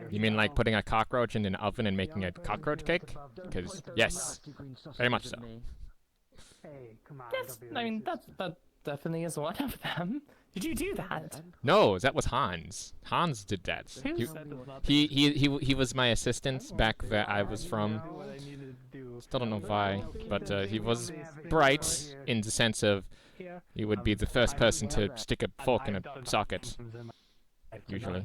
You mean like putting a cockroach in an oven and making a cockroach cake? Because, yes, very much so. Yes, I mean, that definitely is one of them. Did you do that? No, that was Hans. Hans did that. He was my assistant back where I was from. Still don't know why, but he was bright in the sense of he would be the first person to stick a fork in a socket. Usually.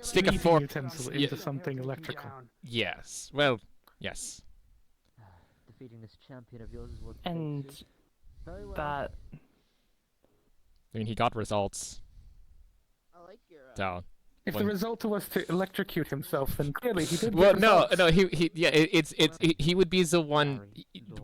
Stick a fork into something electrical. Yes. Well, yes. Defeating this champion of yours is what. And that. I mean, he got results. So. If the result was to electrocute himself, then clearly he did. Well, no, he would be the one.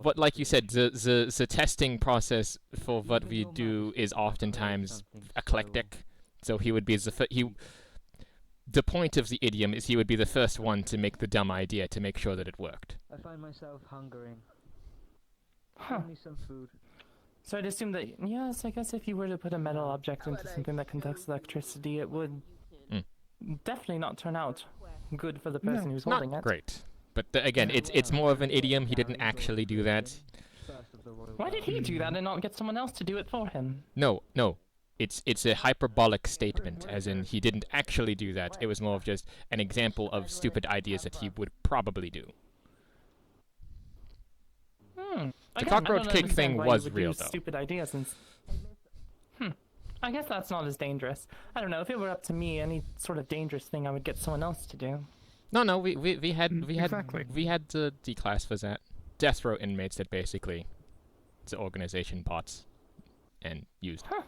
But like you said, the testing process for what we do is oftentimes eclectic. So he would be the point of the idiom is he would be the first one to make the dumb idea to make sure that it worked. I find myself hungering. Huh. Give me some food. So I'd assume that, yes, I guess if you were to put a metal object into something that conducts electricity, it would definitely not turn out good for the person who's holding it. Great. But again, it's more of an idiom. He didn't actually do that. Why did he do that and not get someone else to do it for him? No. It's a hyperbolic statement, as in he didn't actually do that. It was more of just an example of stupid ideas that he would probably do. The cockroach cake thing was real, though. Stupid ideas and... I guess that's not as dangerous. I don't know, if it were up to me, any sort of dangerous thing I would get someone else to do. No, we had the D-class for that. Death row inmates that basically the organization bought and used. Huh.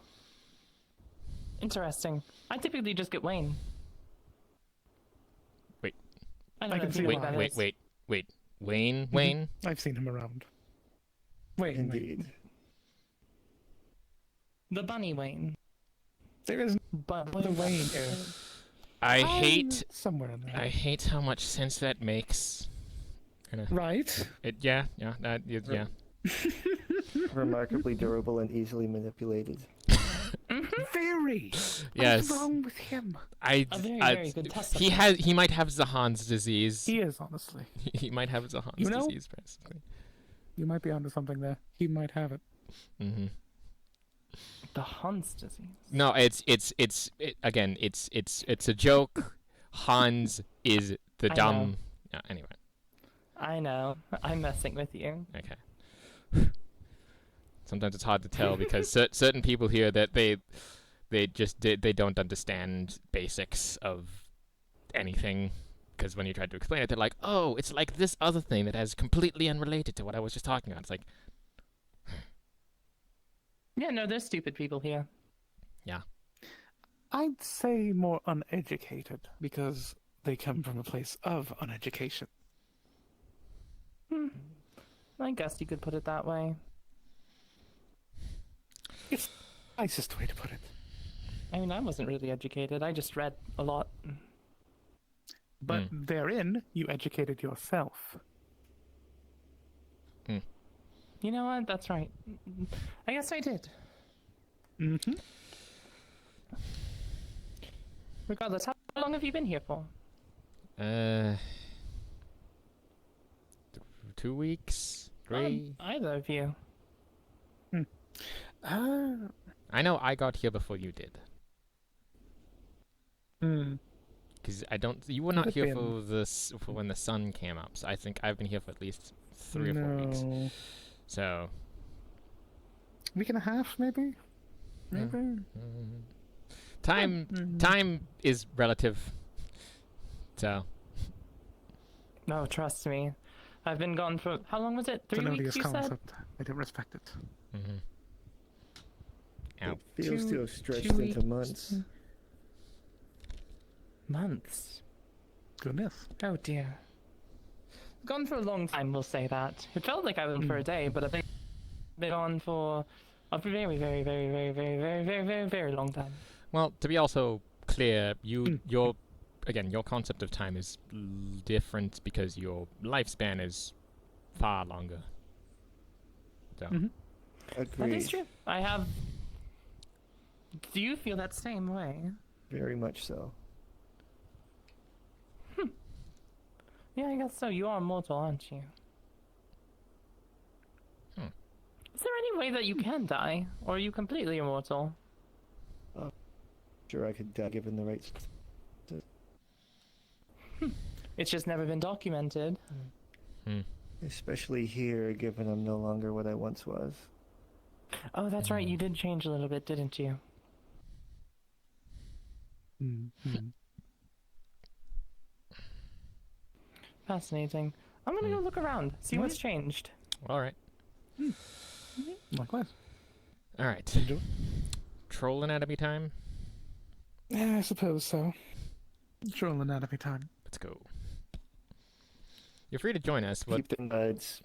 Interesting. I typically just get Wayne. Wait. I don't know if you know what that is. Wait. Wayne? I've seen him around. Wait, indeed. The bunny Wayne. There is But the Wayne here. I hate somewhere in there. I hate how much sense that makes. Right? Yeah. Remarkably durable and easily manipulated. Very. Yes. What's wrong with him? A very, very good test. He might have Zahan's disease. He is, honestly. He might have Zahan's disease, basically. You might be onto something there. He might have it. Mm-hmm. The Hans disease. No, it's a joke. Hans is the dumb. Anyway. I know. I'm messing with you. Okay. Sometimes it's hard to tell because certain people here that they don't understand basics of anything. Because when you try to explain it, they're like, "Oh, it's like this other thing that is completely unrelated to what I was just talking about." It's like, yeah, no, there's stupid people here. Yeah. I'd say more uneducated because they come from a place of uneducation. I guess you could put it that way. It's the nicest way to put it. I mean, I wasn't really educated. I just read a lot. But therein, you educated yourself. You know what? That's right. I guess I did. Mm-hmm. Regardless, how long have you been here for? 2 weeks? 3? Either of you. I know I got here before you did. Because you were not here for when the sun came up. So I think I've been here for at least 3 or 4 weeks. So. Week and a half, maybe. Time is relative. So. No, trust me. I've been gone for how long was it? 3 weeks, you said? I don't respect it. It feels to have stretched into months. Months? Goodness. Oh dear. Gone for a long time, we'll say that. It felt like I was for a day, but I've been on for a very, very, very, very, very, very, very, very, very long time. Well, to be also clear, your concept of time is different because your lifespan is far longer. So. Agreed. That is true. I have. Do you feel that same way? Very much so. Yeah, I guess so. You are immortal, aren't you? Is there any way that you can die? Or are you completely immortal? Sure, I could die given the right. It's just never been documented. Especially here, given I'm no longer what I once was. Oh, that's right. You did change a little bit, didn't you? Fascinating. I'm gonna go look around, see what's changed. All right. Likewise. All right. Troll anatomy time. Yeah, I suppose so. Troll anatomy time. Let's go. You're free to join us. Keep the buds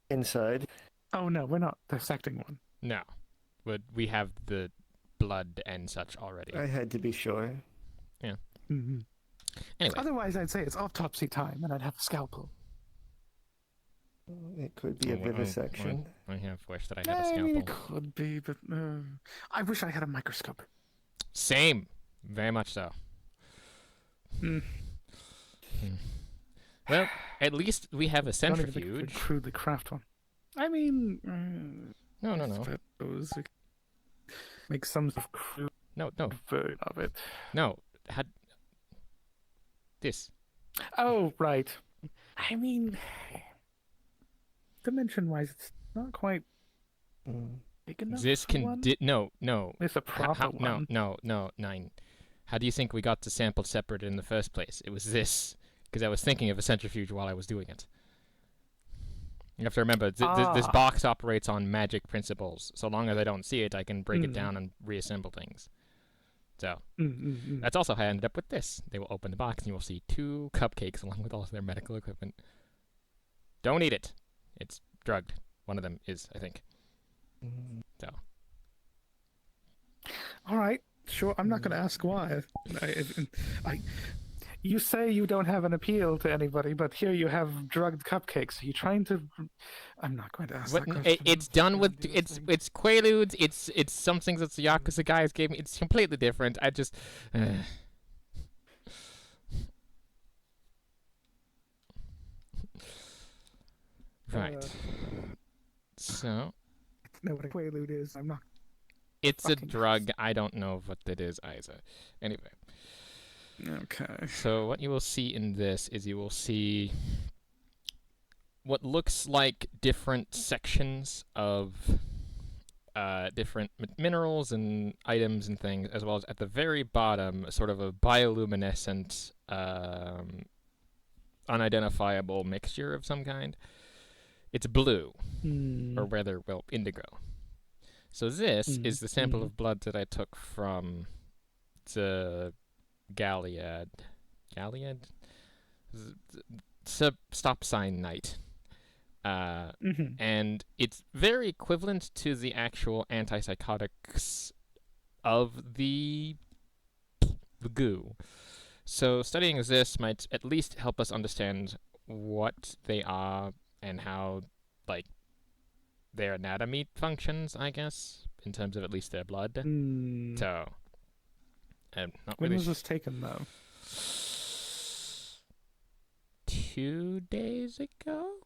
inside. Oh no, we're not dissecting one. No, but we have the blood and such already. I had to be sure. Yeah. Anyway. Otherwise, I'd say it's autopsy time, and I'd have a scalpel. It could be a vivisection. I have wished that I had a scalpel. I mean, it could be, but I wish I had a microscope. Same. Very much so. Well, at least we have a centrifuge. Crudely craft one. I mean, no. Suppose make some sort of crude version of it. No, this. Oh, right. I mean, dimension-wise, it's not quite big enough. This can no. It's a proper one. No, 9. How do you think we got the sample separate in the first place? It was this, because I was thinking of a centrifuge while I was doing it. You have to remember, this box operates on magic principles. So long as I don't see it, I can break it down and reassemble things. So, that's also how I ended up with this. They will open the box and you will see 2 cupcakes along with all of their medical equipment. Don't eat it. It's drugged. One of them is, I think. So. All right, sure. I'm not going to ask why. You say you don't have an appeal to anybody, but here you have drugged cupcakes. Are you trying to? I'm not going to ask that question. It's done with it's Quaaludes. It's some things that the Yakuza guys gave me. It's completely different. I just. Right. So. Know what a Quaalude is? I'm not. It's a drug. I don't know what that is either. Anyway. Okay. So what you will see in this is you will see what looks like different sections of different minerals and items and things, as well as at the very bottom, sort of a bioluminescent, unidentifiable mixture of some kind. It's blue, or rather, well, indigo. So this is the sample of blood that I took from the Galliad, stop sign night, and it's very equivalent to the actual antipsychotics of the goo. So studying this might at least help us understand what they are and how, like, their anatomy functions, I guess, in terms of at least their blood. So, I'm not When really was this taken, though? 2 days ago?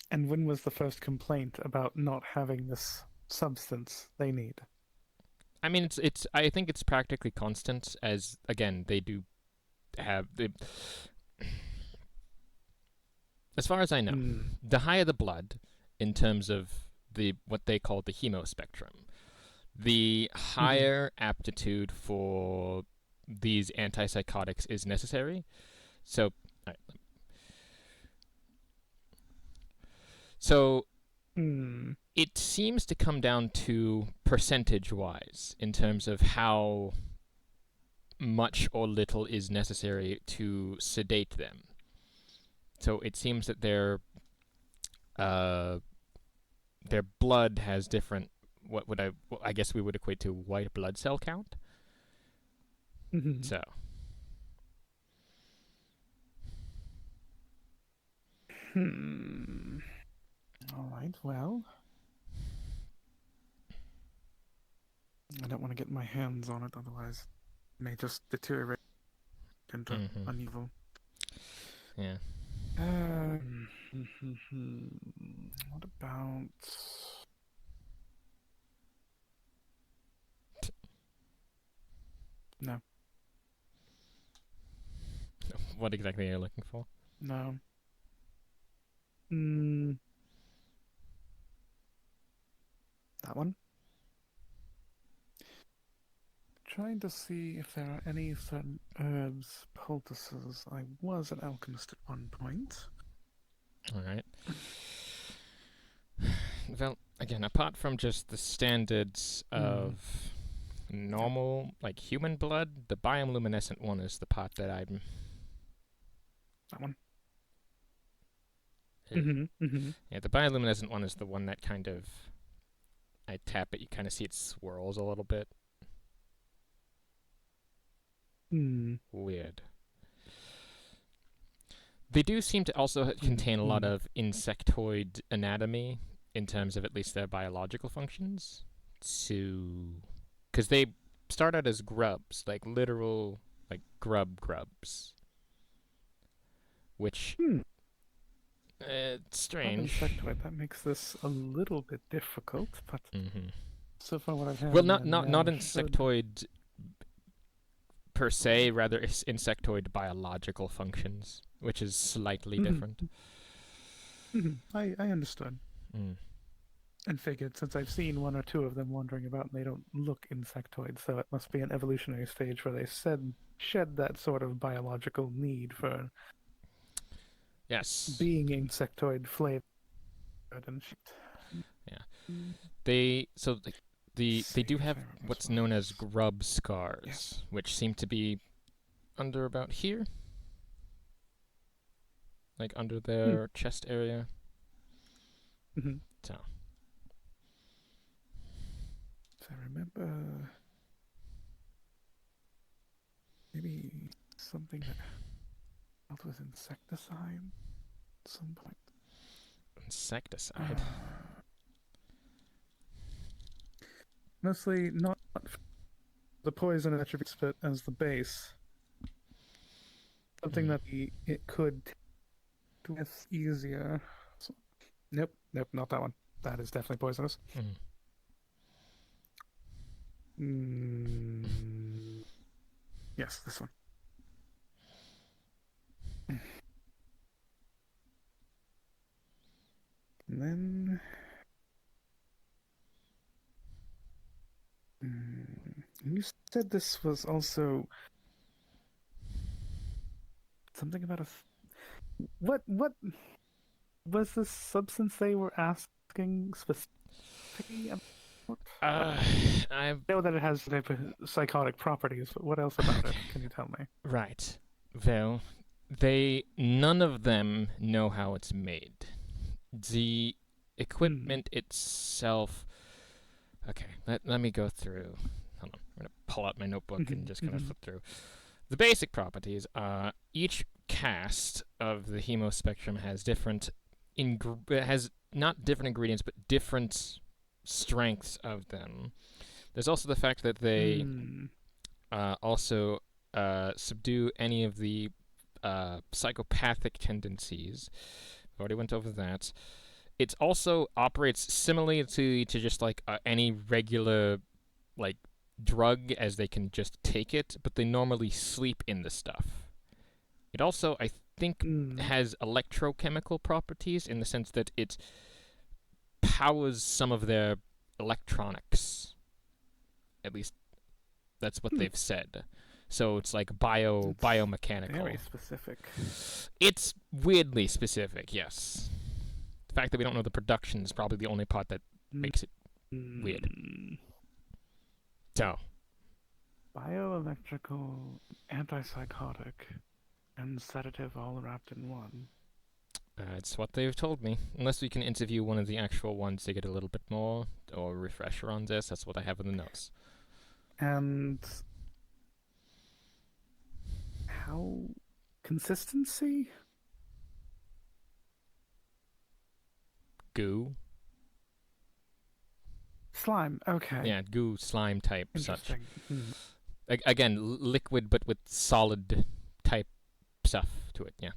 And when was the first complaint about not having this substance they need? I mean, it's. I think it's practically constant, as, again, they do have... As far as I know, the higher the blood, in terms of what they call the hemospectrum, the higher aptitude for these antipsychotics is necessary. So, it seems to come down to percentage-wise in terms of how much or little is necessary to sedate them. So it seems that their blood has different, I guess we would equate to white blood cell count. So. All right, well. I don't want to get my hands on it, otherwise it may just deteriorate into an evil. Yeah. What about... No. What exactly are you looking for? No. That one? Trying to see if there are any certain herbs, poultices. I was an alchemist at one point. Alright. Well, again, apart from just the standards of normal, like, human blood, the bioluminescent one is the part that I'm... That one? Yeah, the bioluminescent one is the one that kind of... I tap it, you kind of see it swirls a little bit. Weird. They do seem to also contain a lot of insectoid anatomy in terms of at least their biological functions. So, because they start out as grubs, like literal, like grubs. Which, it's strange. Insectoid, that makes this a little bit difficult, but so far what I've had... Well, not insectoid per se, rather insectoid biological functions, which is slightly different. I understood. And figured, since I've seen one or two of them wandering about and they don't look insectoid, so it must be an evolutionary stage where they shed that sort of biological need for being insectoid flavored and shit. Yeah. They do have what's known as grub scars, which seem to be under about here. Like under their chest area. So I remember maybe something that dealt with insecticide at some point. Insecticide? Mostly not the poison attributes, but as the base. Something that it could do with easier. So, nope, not that one. That is definitely poisonous. Yes, this one. And then... you said this was also... something about a... What was the substance they were asking specifically about? I know that it has psychotic properties, but what else about it can you tell me? Right. Well, none of them know how it's made. The equipment itself... Okay, let me go through. Hold on, I'm going to pull out my notebook and just kind of flip through. The basic properties are each cast of the hemo spectrum has not different ingredients, but different strengths of them. There's also the fact that they also subdue any of the psychopathic tendencies. I've already went over that. It also operates similarly to just like any regular like drug, as they can just take it, but they normally sleep in the stuff. It also, I think, has electrochemical properties in the sense that it powers some of their electronics. At least that's what they've said. So it's like biomechanical. Very specific. It's weirdly specific, yes. The fact that we don't know the production is probably the only part that makes it weird. So. Bioelectrical, antipsychotic, and sedative all wrapped in one. It's what they've told me. Unless we can interview one of the actual ones to get a little bit more or refresher on this, that's what I have in the notes. And how consistency? Goo. Slime, okay. Yeah, goo, slime type such. Hmm. Again, liquid but with solid type stuff to it, yeah.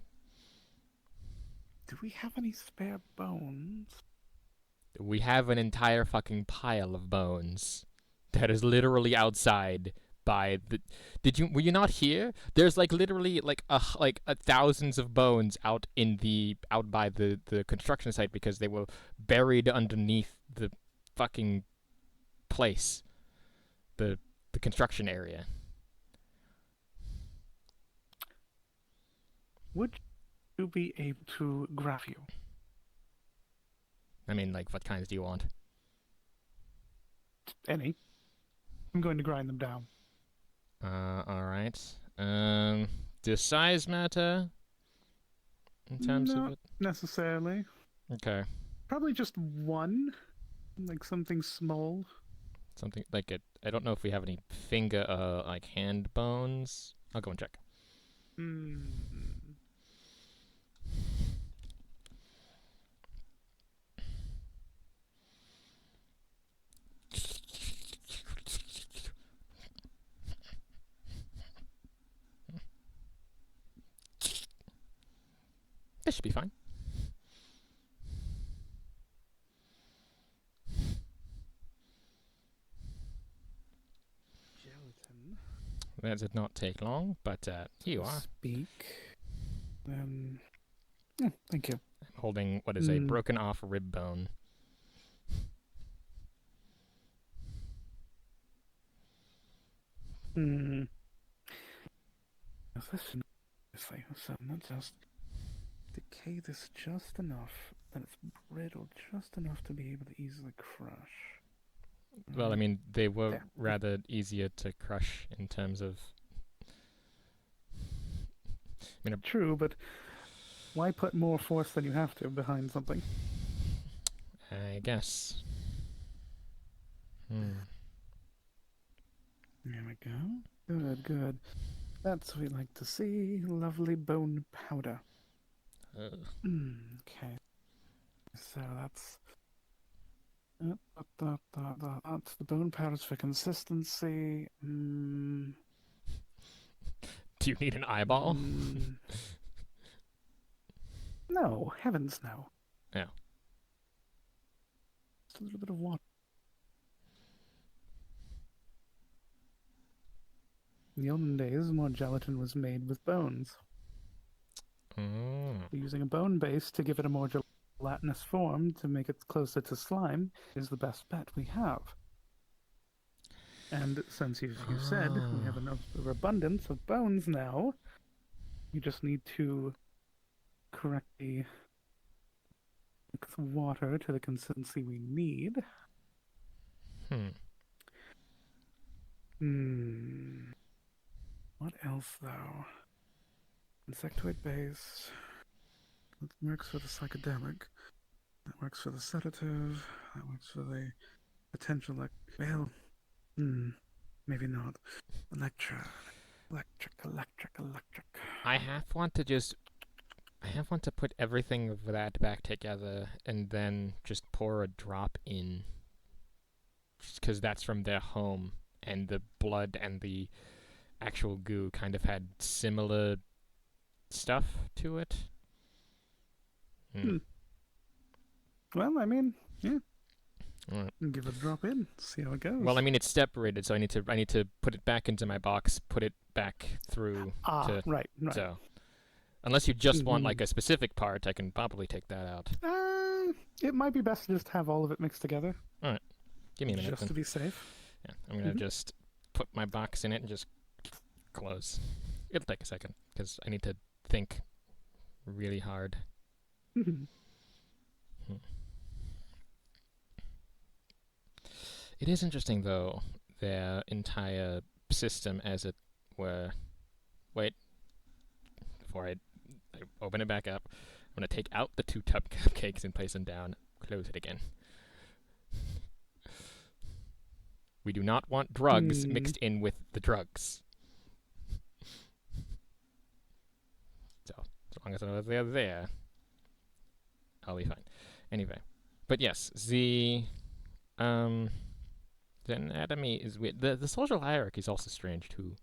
Do we have any spare bones? We have an entire fucking pile of bones that is literally outside by the... Were you not here? There's like literally like thousands of bones out by the construction site because they were buried underneath the fucking place, the construction area. Would you be able to graph you? I mean, like, what kinds do you want? Any. I'm going to grind them down. Alright. Does size matter in terms of it? Not necessarily. Okay. Probably just one. Like something small. Something like it. I don't know if we have any finger, like hand bones. I'll go and check. This should be fine. Gelatin. That did not take long, but here you are. Speak. Thank you. I'm holding what is a broken off rib bone. So not just decay this just enough that it's brittle just enough to be able to easily crush. Well, I mean, they were rather easier to crush in terms of... I mean, true, but why put more force than you have to behind something? I guess. There we go. Good, good. That's what we like to see. Lovely bone powder. Okay. So that's that's the bone powders for consistency. Do you need an eyeball? No, heavens no. Yeah. Just a little bit of water. In the olden days, more gelatin was made with bones. Using a bone base to give it a more gelatinous form to make it closer to slime is the best bet we have. And since you said we have an abundance of bones now, you just need to correctly mix water to the consistency we need. What else, though? Insectoid base. That works for the psychedelic. That works for the sedative. That works for the potential, well, maybe not. Electric. I have want to put everything of that back together and then just pour a drop in. Just because that's from their home, and the blood and the actual goo kind of had similar stuff to it. Well, I mean, yeah. Give it a drop in, see how it goes. Well, I mean, it's separated, so I need to put it back into my box, put it back through. Right. So, unless you just want like a specific part, I can probably take that out. It might be best to just have all of it mixed together. All right, give me a minute. Just then. to be safe. Yeah, I'm gonna just put my box in it and just close. It'll take a second because I need to think really hard. It is interesting, though, their entire system, as it were. Wait. Before I open it back up, I'm going to take out the 2 tub cupcakes and place them down, close it again. We do not want drugs mixed in with the drugs. So, as long as they're there, I'll be fine. Anyway. But yes, the anatomy is weird. The social hierarchy is also strange too.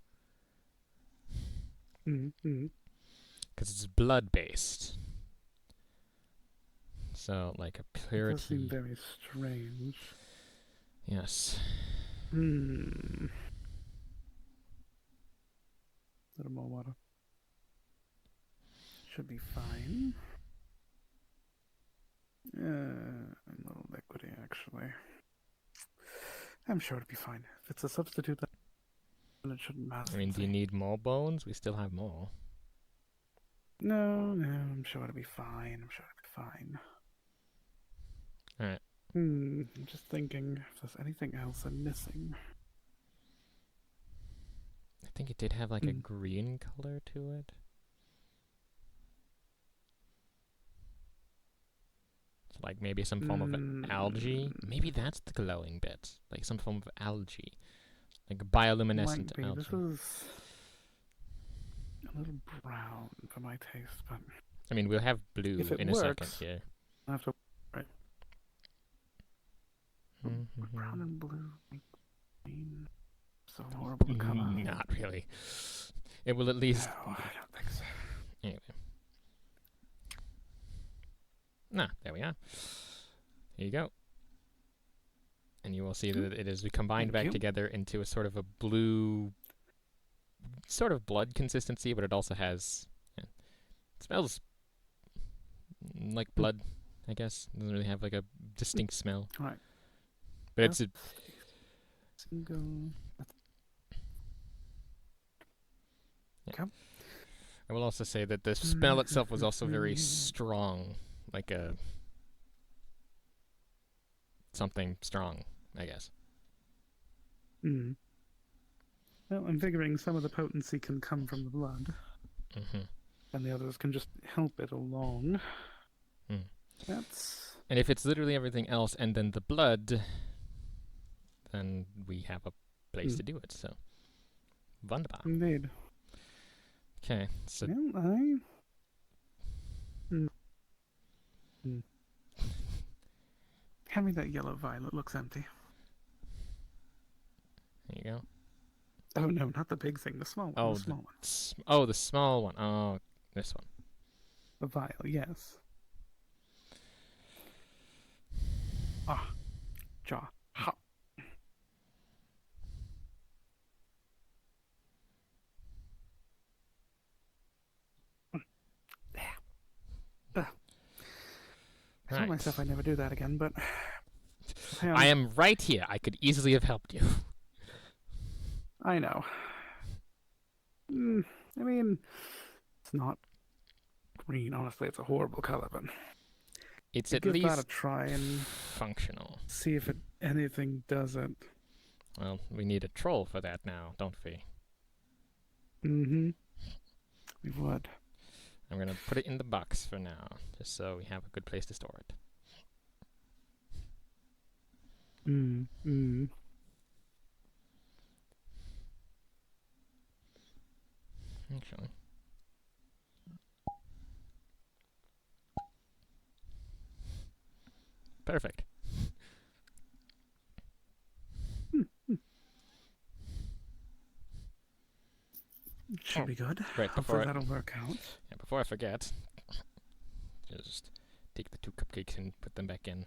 Because it's blood-based. So, like a purity. It does seem very strange. Yes. A little more water. Should be fine. A little liquidy, actually. I'm sure it'll be fine. If it's a substitute, then it shouldn't matter. I mean, do you need more bones? We still have more. No, I'm sure it'll be fine. Alright. I'm just thinking if there's anything else I'm missing. I think it did have like a green color to it. So like maybe some form of algae. Maybe that's the glowing bit. Like some form of algae. Like bioluminescent algae. This is a little brown for my taste, but I mean, we'll have blue in a second here. I have to right. Brown and blue, green. So horrible to color. Not really. It will at least. No, I don't think so. Anyway. There we are. Here you go. And you will see that it is combined back together into a sort of a blue, sort of blood consistency, but it also has, it smells like blood, I guess. It doesn't really have like a distinct smell. Right. But it's I will also say that the smell itself was also very strong, like a something strong, I guess. Well, I'm figuring some of the potency can come from the blood, and the others can just help it along. That's. And if it's literally everything else and then the blood, then we have a place to do it. So. Wunderbar. Indeed. Okay, so Well, Hand me that yellow vial. It looks empty. there you go. Oh no, not the big thing. The small one. Oh, the small one. Oh, the small one. Oh, this one. The vial, yes. Ah, jaw. Ha. I told myself I'd never do that again, but I am right here. I could easily have helped you. I know. I mean, it's not green. Honestly, it's a horrible color, but it's we'll at give least that a try and functional. See if anything does it. Well, we need a troll for that now, don't we? Mm-hmm. We would. I'm gonna put it in the box for now, just so we have a good place to store it. Actually. Perfect. Should be good. Right, Hopefully that'll work out. Yeah, before I forget, just take the 2 cupcakes and put them back in.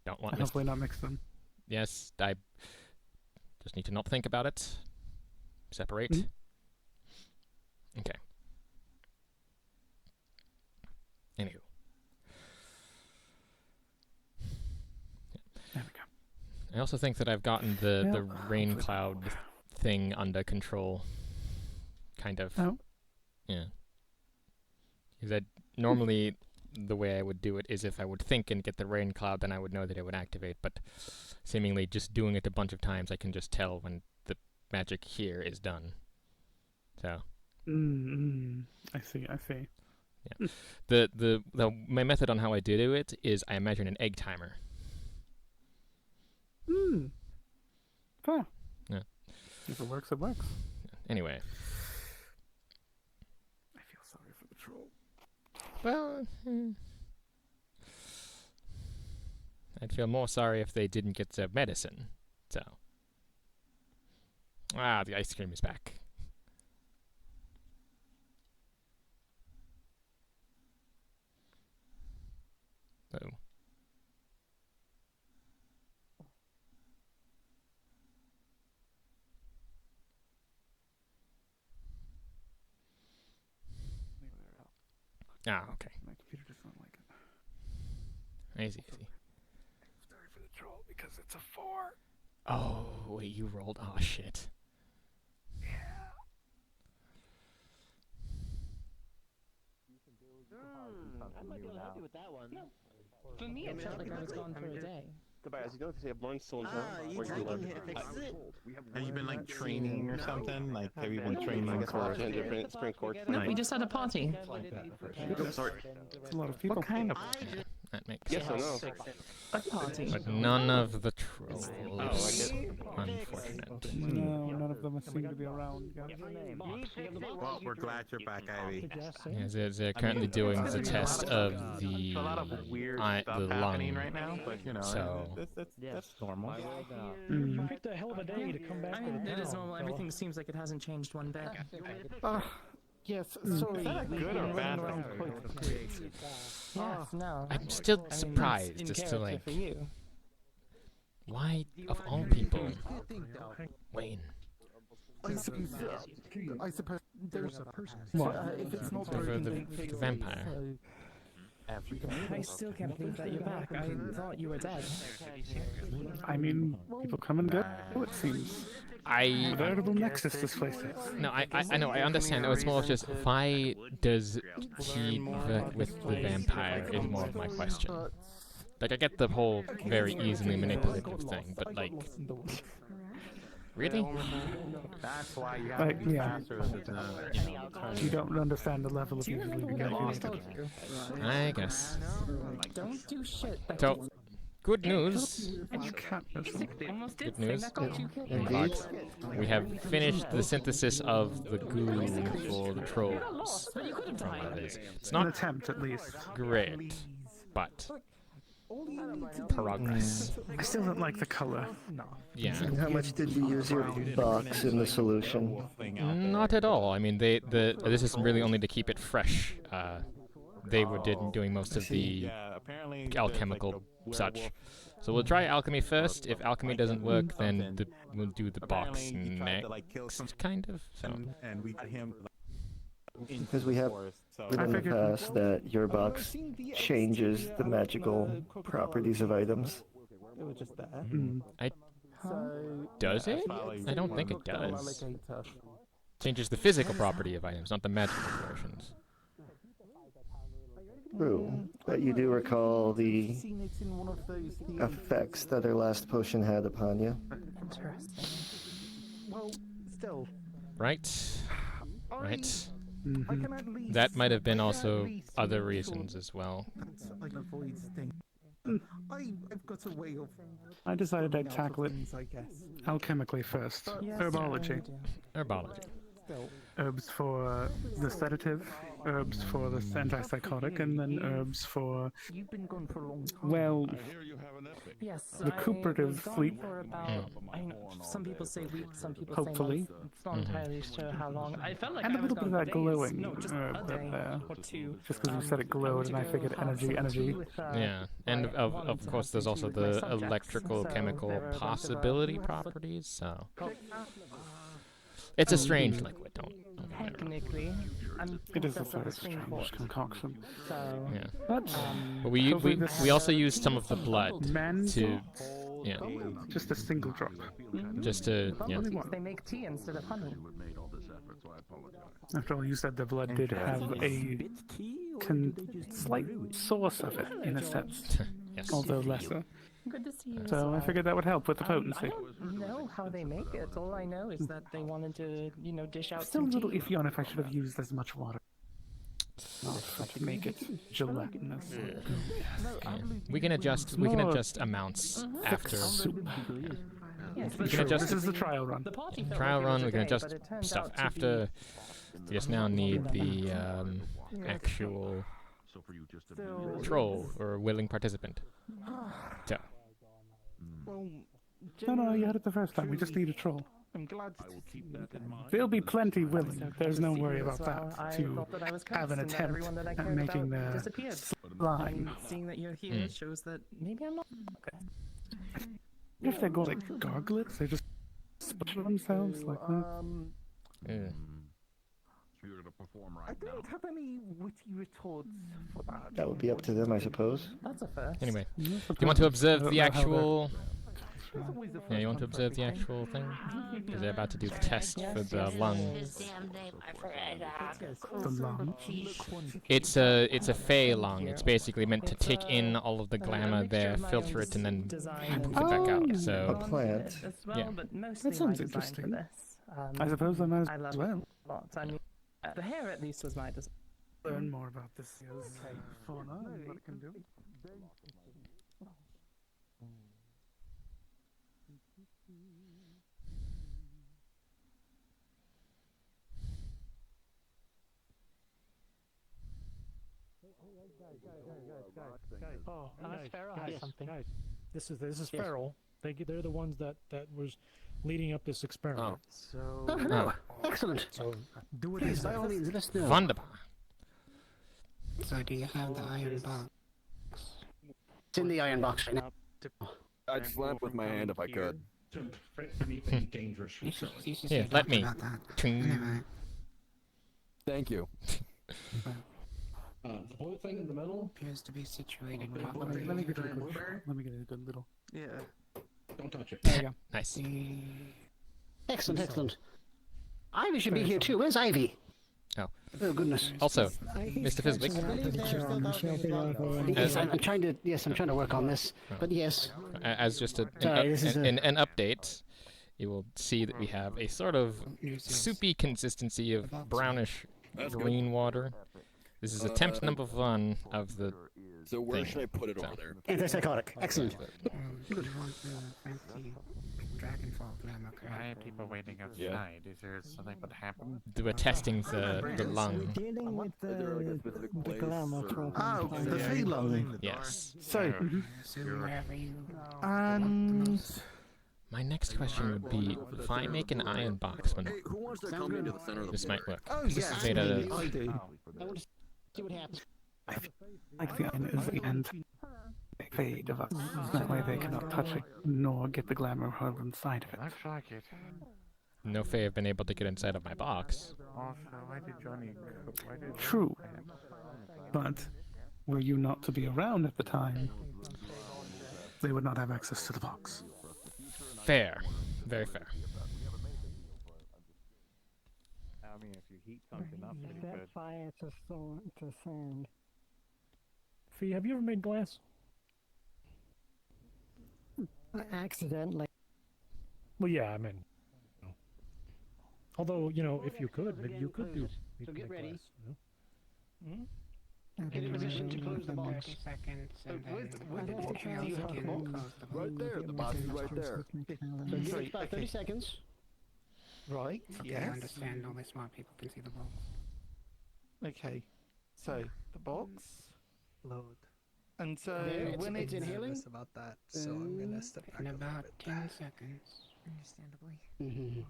Don't want. Hopefully not mix them. Yes, I just need to not think about it. Separate. Okay. Anywho. There we go. I also think that I've gotten the rain cloud thing under control. Kind of. Oh. Yeah. Because normally the way I would do it is if I would think and get the rain cloud, then I would know that it would activate. But seemingly just doing it a bunch of times, I can just tell when the magic here is done. So. I see. Yeah. My method on how I do it is I imagine an egg timer. Huh. Yeah. If it works, it works. Anyway. I feel sorry for the troll. Well, I'd feel more sorry if they didn't get their medicine. So. The ice cream is back. Oh. Okay. My computer does not like it. Easy. Sorry for the troll because it's a 4. Oh, wait, you rolled. Oh, shit. I might be able to help you with that one. For me, it felt like I was gone for a day. As you know, they have learned so you taking it fixes it? Have you been like training or something? Like, have you been training for different spring court? No, we just had a party. Sorry. It's a lot of people. What kind of that makes Yes or no? A party. But none of the trolls. Unfortunate. No, none of them seem to be around. Well, we're glad you're back, Ivy. Yeah, they're currently doing the test of the a lot of weird the stuff lung. happening right now, but you know, so that's normal. You picked a hell of a day to come back. I mean, it is normal. Everything seems like it hasn't changed one bit. Yes, sorry. Is that a good or bad thing? Yes, no. I'm still surprised as to like why of all people, Wayne. I suppose there's a person. What? If it's not the vampire. I still can't believe that you're back. I thought you were dead. I mean, people come and go, it seems. A veritable nexus, this place is. No, I know, I understand. No, it's more of just why does he with the vampire is more of my question. Like, I get the whole very easily manipulative thing, but like, really? That's why you have to be faster with You don't understand the level of easily beginning. I guess. Don't do shit. So, Good news. Almost did Good news. say that you can't Indeed. We have finished the synthesis of the goo for the trolls. It's An not attempt, at least. great, but progress. I still don't like the color. No. Yeah. And how much did you use your box in the solution? Not at all. I mean, this is really only to keep it fresh. They were doing most of the alchemical such. So we'll try alchemy first. If alchemy doesn't work, then we'll do the box next, kind of. So. And we got him. Because we have in the past that your box changes the magical properties of items. It was just there. Does it? I don't think it does. Changes the physical property of items, not the magical versions. True, but you do recall the effects that our last potion had upon you. Interesting. Well, still. Right. Right. Mm-hmm. That might have been also other reasons as well. I've got a way of. I decided I'd tackle it alchemically first. Herbology. Herbology. Herbs for the sedative, herbs for the antipsychotic, and then herbs for, You've been gone for a long time. well, Yes, recuperative sleep. Some people say weeks, some people Hopefully. say months. It's not entirely sure how long. I felt like And I a was little bit of gone that for days. glowing No, just herb a up day there. or two. Just because you said it glowed and I figured energy. Yeah, and of course there's also the electrical chemical possibility properties, so... It's a strange liquid, don't get me wrong. Technically, It is a that's not very strange strange concoction. So, Yeah. But But we also used some of the blood to... Yeah. just a single drop. Just to... Yeah. they make tea instead of honey. After all, you said the blood did have a slight source of it, in a sense, Yes. although lesser. Good to see you. So I figured that would help with the I potency. don't know how they make it. All I know is that they wanted to, dish out Still a some little tea. iffy on if I should have used as much water. Not if I could make it gelatinous. Okay. We can adjust amounts after. Yes, We can adjust This is the trial run. the party felt trial like it was run. We can okay, adjust but it turned stuff out to after. be- We just now need the actual troll or willing participant. So. No, you had it the first time. We just need a troll. I'm glad to keep that in mind. There'll be plenty willing. There's no worry about Well, that. I To thought that I was have an cursed and that attempt everyone that I at cared making about the disappeared. slime. And seeing that you're here shows that maybe I'm not. Okay. If they go like garglets, they just sputter themselves like that. Yeah. I don't have any witty retorts for that. That would be up to them, I suppose. That's a first. Anyway, do you want to observe the I don't know how actual? There's always a Yeah, you first want to one for observe the everything. actual thing? Because they're about to do the test for the lungs. The lung. It's a fey lung. It's basically meant to take in all of the glamour there, filter it, and then poof it back out. A So plant. As well, Yeah. but mostly That sounds my design for interesting. this. I suppose I might I as love well it a lot. I mean, the hair at least was my design. learn more about this fauna and what it can do. Oh, Unless Pharaoh has something. Guys, this is Feral. They're the ones that was leading up this experiment. Oh, hello. Excellent. So do it. Please, by all means, let us know. Wunderbar. So do you have the iron box? It's in the iron box right now. I'd slap with my hand if I could. dangerous. Here, let me. Anyway. Thank you. The blue thing in the middle. Appears to be situated Let me get a good little. Yeah. Don't touch it. There you go. Nice. Excellent, excellent. Ivy should be here too. Where's Ivy? Oh. Oh goodness. Also, Mr. Fizwick. Yes, I'm trying to. Yes, I'm trying to work on this. But yes. As just an update, you will see that we have a sort of soupy consistency of brownish green water. This is attempt number 1 of the So where thing. should I put it over there? Antipsychotic. Excellent. Why are people waiting outside? Is there something that happened? We're testing the lung. Dealing with the glamour from Oh, the fey lung. Yes. So, wherever you and My next question would be, if I make an iron box, when Who wants to come into the center of the this might work. Oh, 'Cause yes, this is made out of. I do. I want to see what happens. Like the iron is the end. Fade of us. That way they cannot touch it, nor get the glamour held inside of it. Looks like it. No Fae have been able to get inside of my box. Also, why did Johnny... Why did... True. But were you not to be around at the time, they would not have access to the box. Fair. Very fair. I mean, if you heat something up, you set could... fire to sand. Fee, have you ever made glass? Accidentally. Well, yeah, I mean. Although, you know, if you could, maybe you could do. You So could get make ready. glass, you know? Get in position to close the box. 30 seconds. Right there, the box is right there. So give it about 30 seconds. Right, Okay, I understand only smart people can see the box. Okay, so the box. Load. And so There, when it's it's inhaling. Nervous about that, so I'm gonna step back In a little about bit. 10 seconds. Understandably.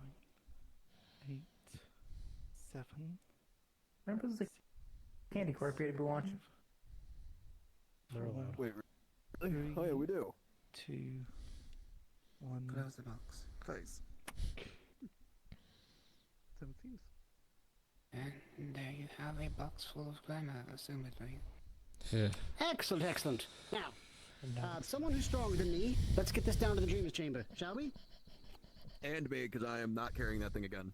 8, 7. Remember the candy corn period we watched? They're allowed. Wait, really? Oh yeah, we do. 2, 1. Close the box. Close. 17. And there you have a box full of glamour, assumedly. Excellent, excellent. Now, someone who's stronger than me, let's get this down to the Dreamer's Chamber, shall we? And me, because I am not carrying that thing again.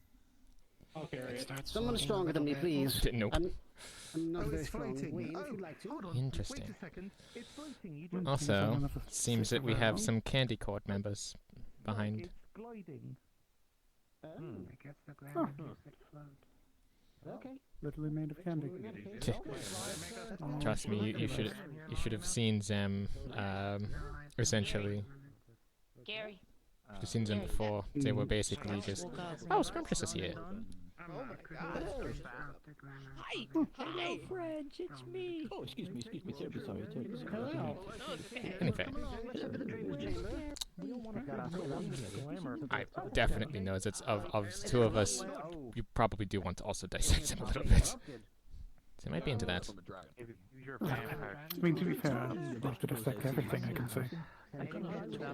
Okay, Someone stronger than me, please. Nope. I'm not Oh, very it's strong. floating. Wayne, Oh, if you'd like to. hold on. Interesting. Wait a second. It's floating. You just... Also, seems that we have some Candy Court members behind. It's gliding. I guess the glamour makes it float. Okay. Literally made of candy. Trust me, you should have seen them. Essentially, Gary. should have seen them before. They were basically just. Oh, Scrumptious is here. Oh my god. Hi! Hello, friends, it's me! Oh, excuse me, terribly sorry. Hello. Anyway, I definitely know that of the two of us, you probably do want to also dissect them a little bit. They might be into that. I mean, to be fair, they could affect everything, I can say.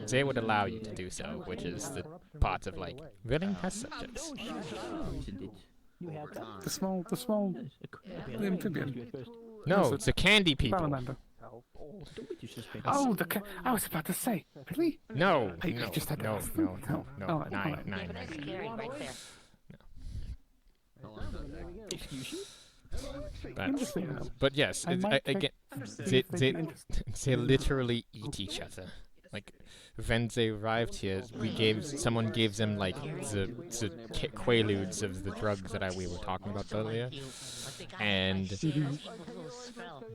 They would allow you to do so, which is the part of like willing test subjects. The small amphibian. No, it's the candy people. Salamander. Oh, I was about to say, really? No, I no, just had to no, ask. no, no, Oh, no, alright, alright. nine. Gary, right there. Excuse you? But yes, I might again, take they literally eat each other. Like when they arrived here, someone gave them like the quaaludes of the drugs that we were talking about earlier, and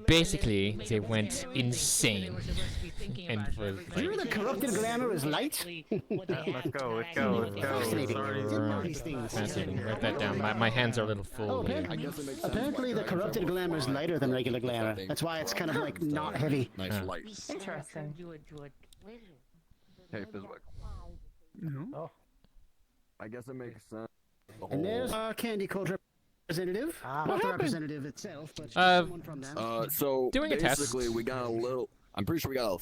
basically they went insane and were You know the corrupted glamour is light? Let's go. Fascinating. Didn't know these things. fascinating. Write that down. My hands are a little full. Oh, here. apparently the corrupted glamour is lighter than regular glamour. That's why it's kind of like not heavy. Nice light. Interesting. Hey, Fizzwick. No. I guess it makes sense. And there's our Candy Court representative. Not the representative itself, but someone from them. So Doing a test. basically, we got a little. I'm pretty sure we got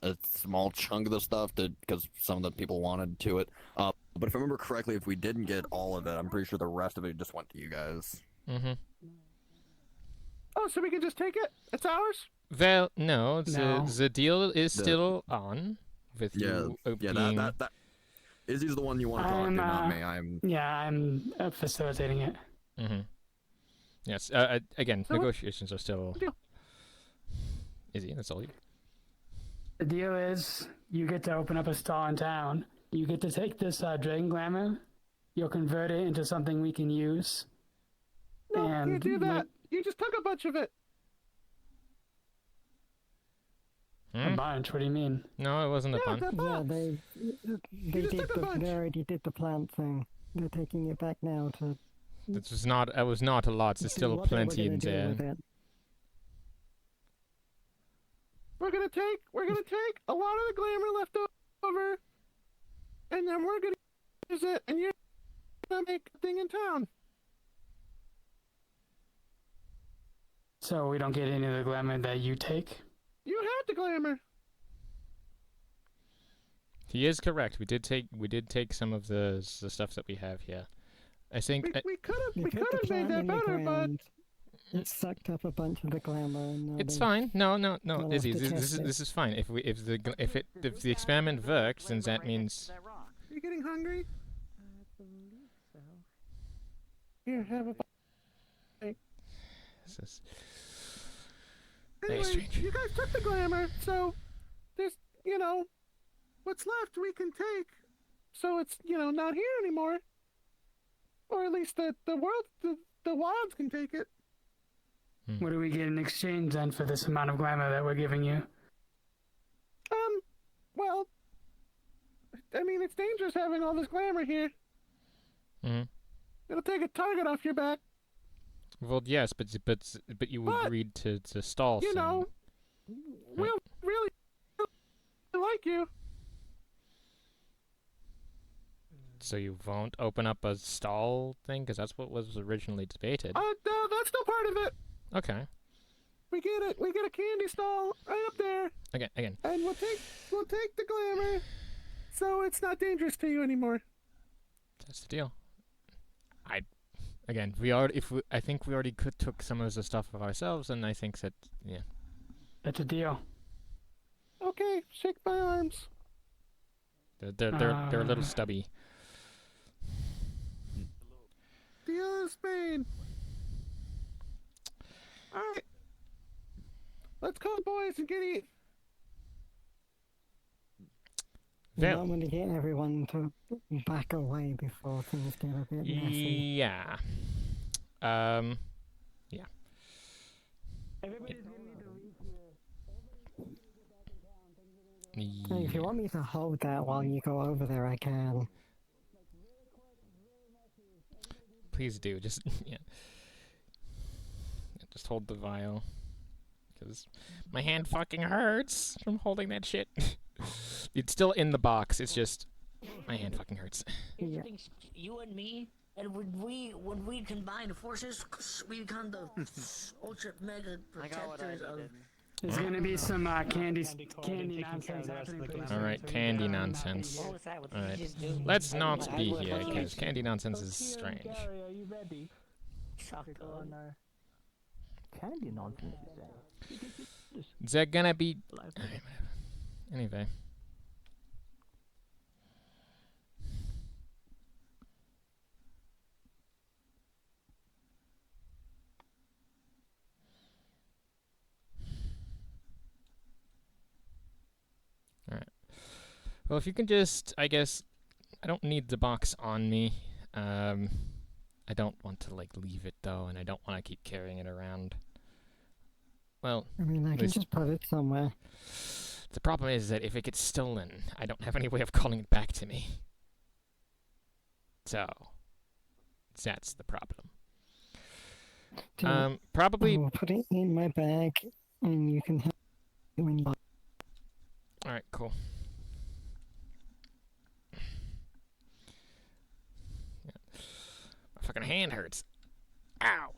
a small chunk of the stuff because some of the people wanted to it. But if I remember correctly, if we didn't get all of it, I'm pretty sure the rest of it just went to you guys. Mm-hmm. Oh, so we can just take it? It's ours? Well, no, the deal is still on with you being... that Izzy's the one you want to talk to, not me. I'm facilitating it. Mm-hmm. Yes. Again, negotiations are still. Izzy, that's all you. The deal is, you get to open up a stall in town. You get to take this Dragon Glamour. You'll convert it into something we can use. No, and you do that. You just took a bunch of it. A bunch? What do you mean? No, it wasn't a bunch. Yeah, they already did the plant thing. They're taking it back now to. It was not a lot. There's still plenty in there. We're gonna take a lot of the glamour left over, and then we're gonna use it, and you're gonna make a thing in town. So we don't get any of the glamour that you take? You had the glamour. He is correct. We did take some of the stuff that we have here. I think we could have made that better, but it sucked up a bunch of the glamour. And it's fine. No, Izzy, this is fine. If the experiment works, then that means. Are you getting hungry? I believe so. Here, have a. This is anyway, very strange. You guys took the glamour, so there's what's left we can take. So it's not here anymore. Or at least the wilds can take it. What do we get in exchange then for this amount of glamour that we're giving you? Well, I mean, it's dangerous having all this glamour here. It'll take a target off your back. Well, yes, but you agreed to stall. We'll really like you. So you won't open up a stall thing? Because that's what was originally debated. No, that's still part of it. Okay. We get it. We get a candy stall right up there. Again. And we'll take the glamour, so it's not dangerous to you anymore. That's the deal. I think we already took some of the stuff of ourselves, and I think that That's a deal. Okay, shake my arms. They're a little stubby. Deal of Spain. All right, let's call the boys and get eat. I'm going to get everyone to back away before things get a bit messy. Yeah. Yeah. Hey, if you want me to hold that while you go over there, I can. Please do. Just just hold the vial, because my hand fucking hurts from holding that shit. It's still in the box. It's just my hand fucking hurts. Yeah. You and me, and when we combine forces, we become the ultra mega protectors of. There's gonna be some candy nonsense happening. All right, candy nonsense. All right, let's not be here because candy nonsense is strange. Gary, are you ready? Candy nonsense. They're gonna be. Anyway. Alright. Well, if you can just, I guess, I don't need the box on me. I don't want to, leave it, though, and I don't want to keep carrying it around. Well, I mean, I can just put it somewhere. The problem is that if it gets stolen, I don't have any way of calling it back to me. So, that's the problem. Probably. I'll put it in my bag, and you can have it when you. Alright, cool. Yeah. My fucking hand hurts. Ow!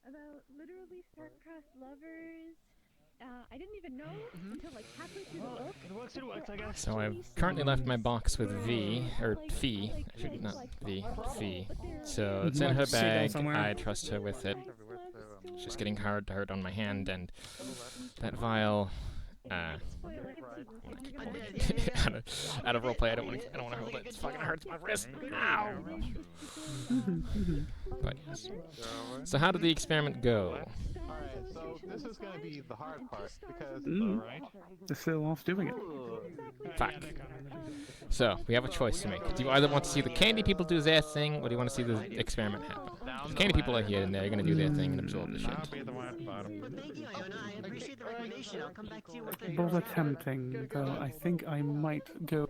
About literally star-crossed lovers. I didn't even know until halfway through the book. It works, I guess. So I've currently left my box with V, or Fee. I should not V, Fee. So it's in her bag. I trust her with it. It's just getting hard to hurt on my hand, and that vial. Out of roleplay, I don't want to hold it. It fucking hurts my wrist. Ow! But yes. So how did the experiment go? Alright, so this is gonna be the hard part because They're still off doing it. Fuck. So, we have a choice to make. Do you either want to see the candy people do their thing, or do you want to see the experiment happen? The candy people are here and they're gonna do their thing and absorb the shit. But thank you, Iona. I appreciate the recommendation. I'll come back to you with it. Both are tempting, though I think I might go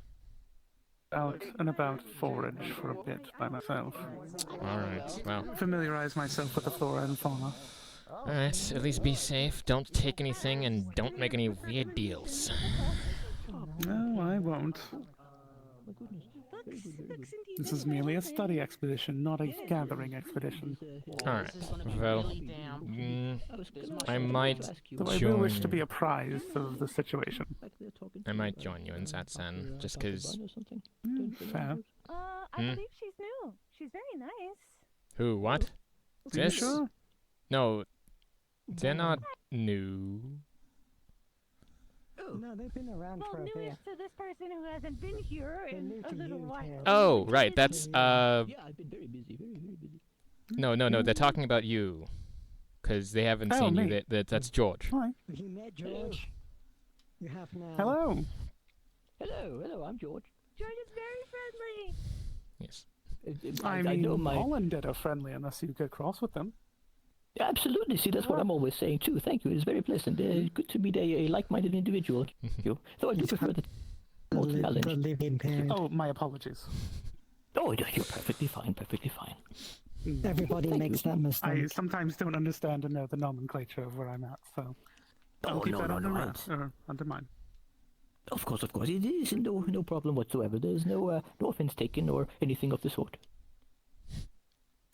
out and about forage for a bit by myself. Alright, well. Familiarize myself with the flora and fauna. Alright, at least be safe, don't take anything, and don't make any weird deals. No, I won't. This is merely a study expedition, not a gathering expedition. Alright, well, I might Though I do wish to be apprised of the situation. I might join you in Zatsen, just because... Fair. I believe she's new. She's very nice. Who, what? Are you sure? No, they're not new. No, they've been around for a bit. Newish to this person who hasn't been here in a little while. Oh, right, that's, Yeah, I've been very busy, very busy. No, they're talking about you. Because they haven't seen you, that's George. Hi. You met George? You have now. Hello. Hello, I'm George. George is very friendly. Yes. I mean, know my... all undead are friendly unless you get cross with them. Yeah, absolutely. See, that's what I'm always saying too. Thank you. It's very pleasant. Good to meet a like-minded individual. Thank you. Though I do prefer the challenge. Oh, my apologies. Oh, you're perfectly fine. Perfectly fine. Everybody makes that mistake. I sometimes don't understand and know the nomenclature of where I'm at, so I'll keep that under mine. Of course. It is no problem whatsoever. There's no offense taken or anything of the sort.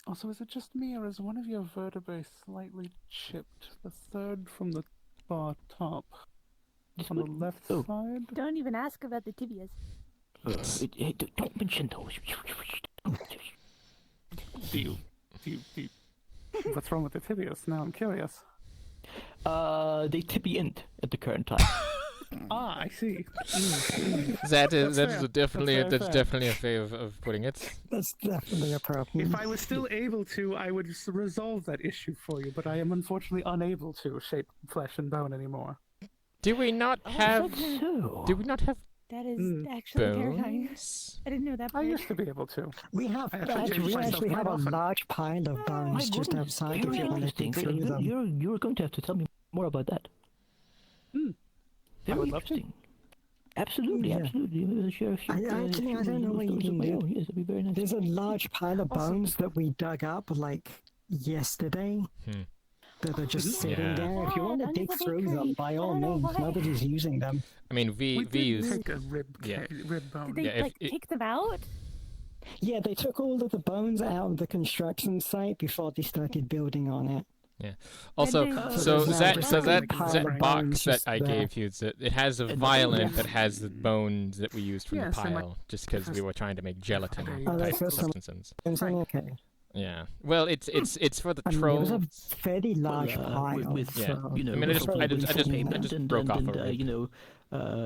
Also, is it just me, or is one of your vertebrae slightly chipped? The third from the far top. On the left side? Don't even ask about the tibias. Don't mention those. What's wrong with the tibias? Now I'm curious. They tibiant at the current time. Ah, I see. That's definitely a way of putting it. That's definitely a problem. If I was still able to, I would resolve that issue for you, but I am unfortunately unable to shape flesh and bone anymore. Do we not have? Do we not have? That is actually terrifying. I didn't know that part. I used to be able to. We have a large pile of bones just outside if you want to dig through them. You're going to have to tell me more about that. I would love to. Absolutely. Sure. I don't know what you can do. Yes, that'd be very nice. There's a large pile of bones that we dug up like yesterday. That are just sitting there. If you want to dig through them, by all means, nobody's using them. I mean, we use. Take a rib bone. Did they take them out? Yeah, they took all of the bones out of the construction site before they started building on it. Yeah. Also, so that box that I gave you, it has a violin that has the bones that we used from the pile, just because we were trying to make gelatin type substances. Okay. Yeah. Well, it's for the trolls. It was a fairly large pile. You know, I mean, I just broke off over it.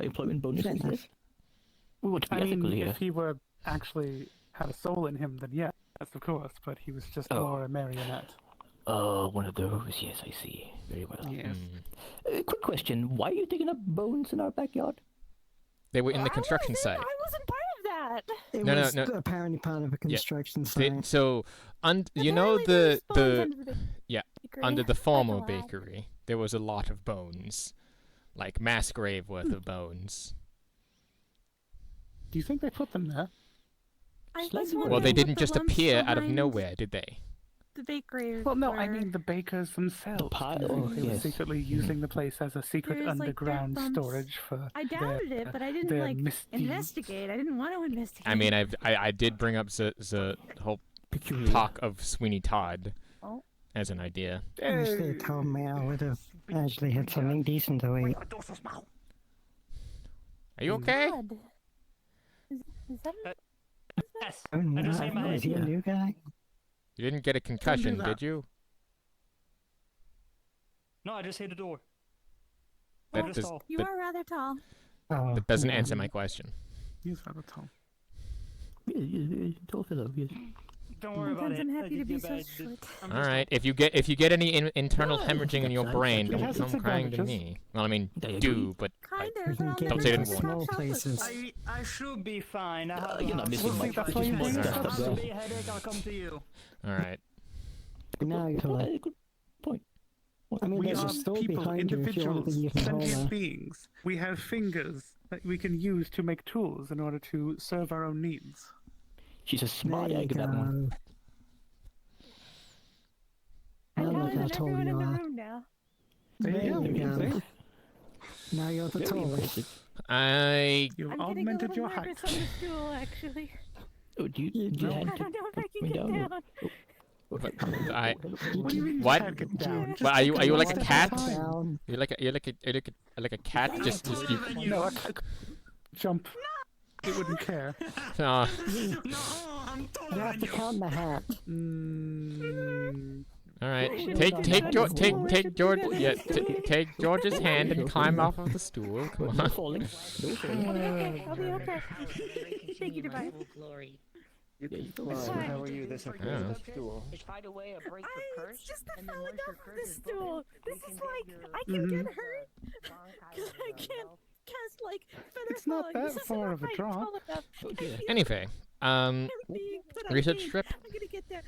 Employment bonuses. We want to be I ethical mean, here. if he were actually had a soul in him, then yes, of course. But he was just more a marionette. Oh, one of those. Yes, I see. Very well. Yes. Quick question: why are you digging up bones in our backyard? They were in the construction site. I wasn't part of that. It was apparently part of a construction site. So, you know under the former bakery, there was a lot of bones, like mass grave worth of bones. Do you think they put them there? Well, they didn't just appear out of nowhere, did they? The bakery. Well, no, I mean the bakers themselves. The pile, they were secretly using the place as a secret underground storage for. I doubted it, but I didn't investigate. I didn't want to investigate. I mean, I did bring up the whole talk of Sweeney Todd as an idea. I wish they told me. I would have actually had something decent to eat. Are you okay? Is that? Yes. Oh, no, is he a new guy? You didn't get a concussion, did you? No, I just hit the door. You are rather tall. That doesn't answer my question. He's rather tall. Yeah, tall fellow. Yes. Don't worry about it. I'm happy to be so short. All right. If you get any internal hemorrhaging in your brain, don't come crying to me. Well, I mean, do, but don't say it in small places. I should be fine. I have you're not missing much. that's why you're doing Stuff stuff. there. Be a headache, I'll come to you. All right. Now you're like, Good point. I mean, We there's are a store people, behind you if you want to individuals, be even sentient taller. beings. We have fingers that we can use to make tools in order to serve our own needs. She's a smart There you egg, that one. Now I'm look taller how than tall everyone you in the are. room now. There you go. See? Now you're the tallest. You've I'm getting a augmented little your height. nervous on the stool, actually. Oh, do you I have don't to know if I put can me get down? down. What do you mean you What? can't get down? Just What, are you take like a one step cat? at a time. You're like a cat. Just you. No, I can't jump. It wouldn't care. No. You have to count the hat. All right. Take George's hand and climb off of the stool. Come on. Okay, I'll be okay. Thank you, Divine. You can fly. How are you this after Yeah. the stool? Find a way to break the curse. It's just the and then falling once your off of curse the is broken, stool. we This can is get like, your I can get hurt. Because I can't cast, like, feather It's not falling. that This is far not of a height drop. tall enough. Anyway, I'm being put on research game. strip. I'm gonna get there.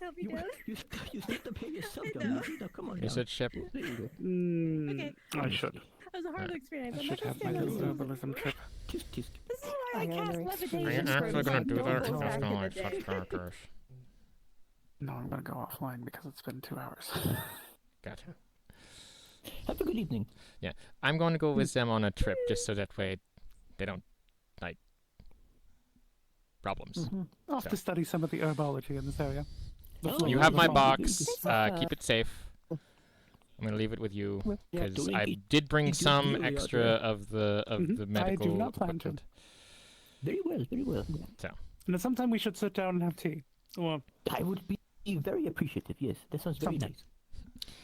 Tell me down. You still to pay yourself, I don't know. you? Now, come on Research ship. There you go. Okay. I should. That was a horrible experience. I I'm should not have gonna my stand on little the herbalism trip. Tisk, tisk. This is why I cast Are you levitation. actually gonna do that? back That's in gonna the like day. such characters. No, I'm gonna go offline because it's been 2 hours. Gotcha. Have a good evening. Yeah, I'm going to go with them on a trip just so that way they don't like problems. Off to study some of the herbology in this area. The You flora have of the my fauna. box. Keep it safe. I'm gonna leave it with you Yeah, because do I indeed. did bring Indeed, some really extra are. of the I medical do not plan to. equipment. Very well, very well. So And then sometime we should sit down and have tea. Well, I would be very appreciative, yes. That sounds very Sometime.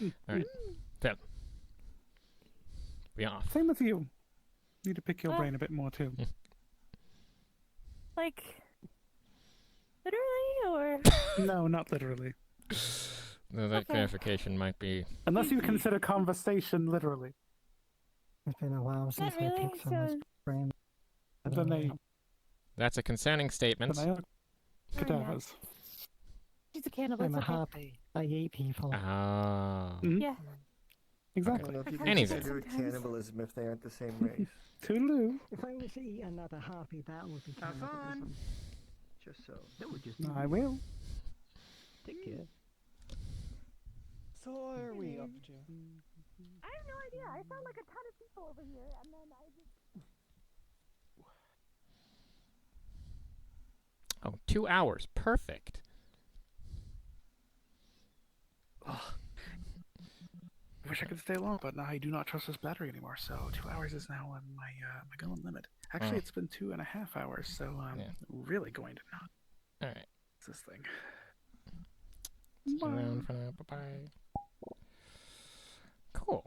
nice. all right, Phil, we off. same with you. Need to pick your brain a bit more too. Like, literally, or? No, not literally. No, that clarification might be. Unless you consider conversation literally. It's been a while since Not I really, picked someone's brain. Then they That's a concerning statement. then I are cadavers. She's a cannibal. I'm a It's okay. harpy. I eat people. Ah. Yeah. Exactly. Well, if you Anyway. consider cannibalism if they aren't the same race. Toodaloo. If I was to eat another harpy, that would be Have cannibalism. Just so. That would just I will. take care. So what are we up to? I have no idea. I found like a ton of people over here, and then I just. Oh, 2 hours. Perfect. I wish I could stay long, but now I do not trust this battery anymore. So 2 hours is now on my my going limit. Actually, it's been 2.5 hours, so I'm really going to not. All right. What's this thing? See you around for now. Bye bye. Cool.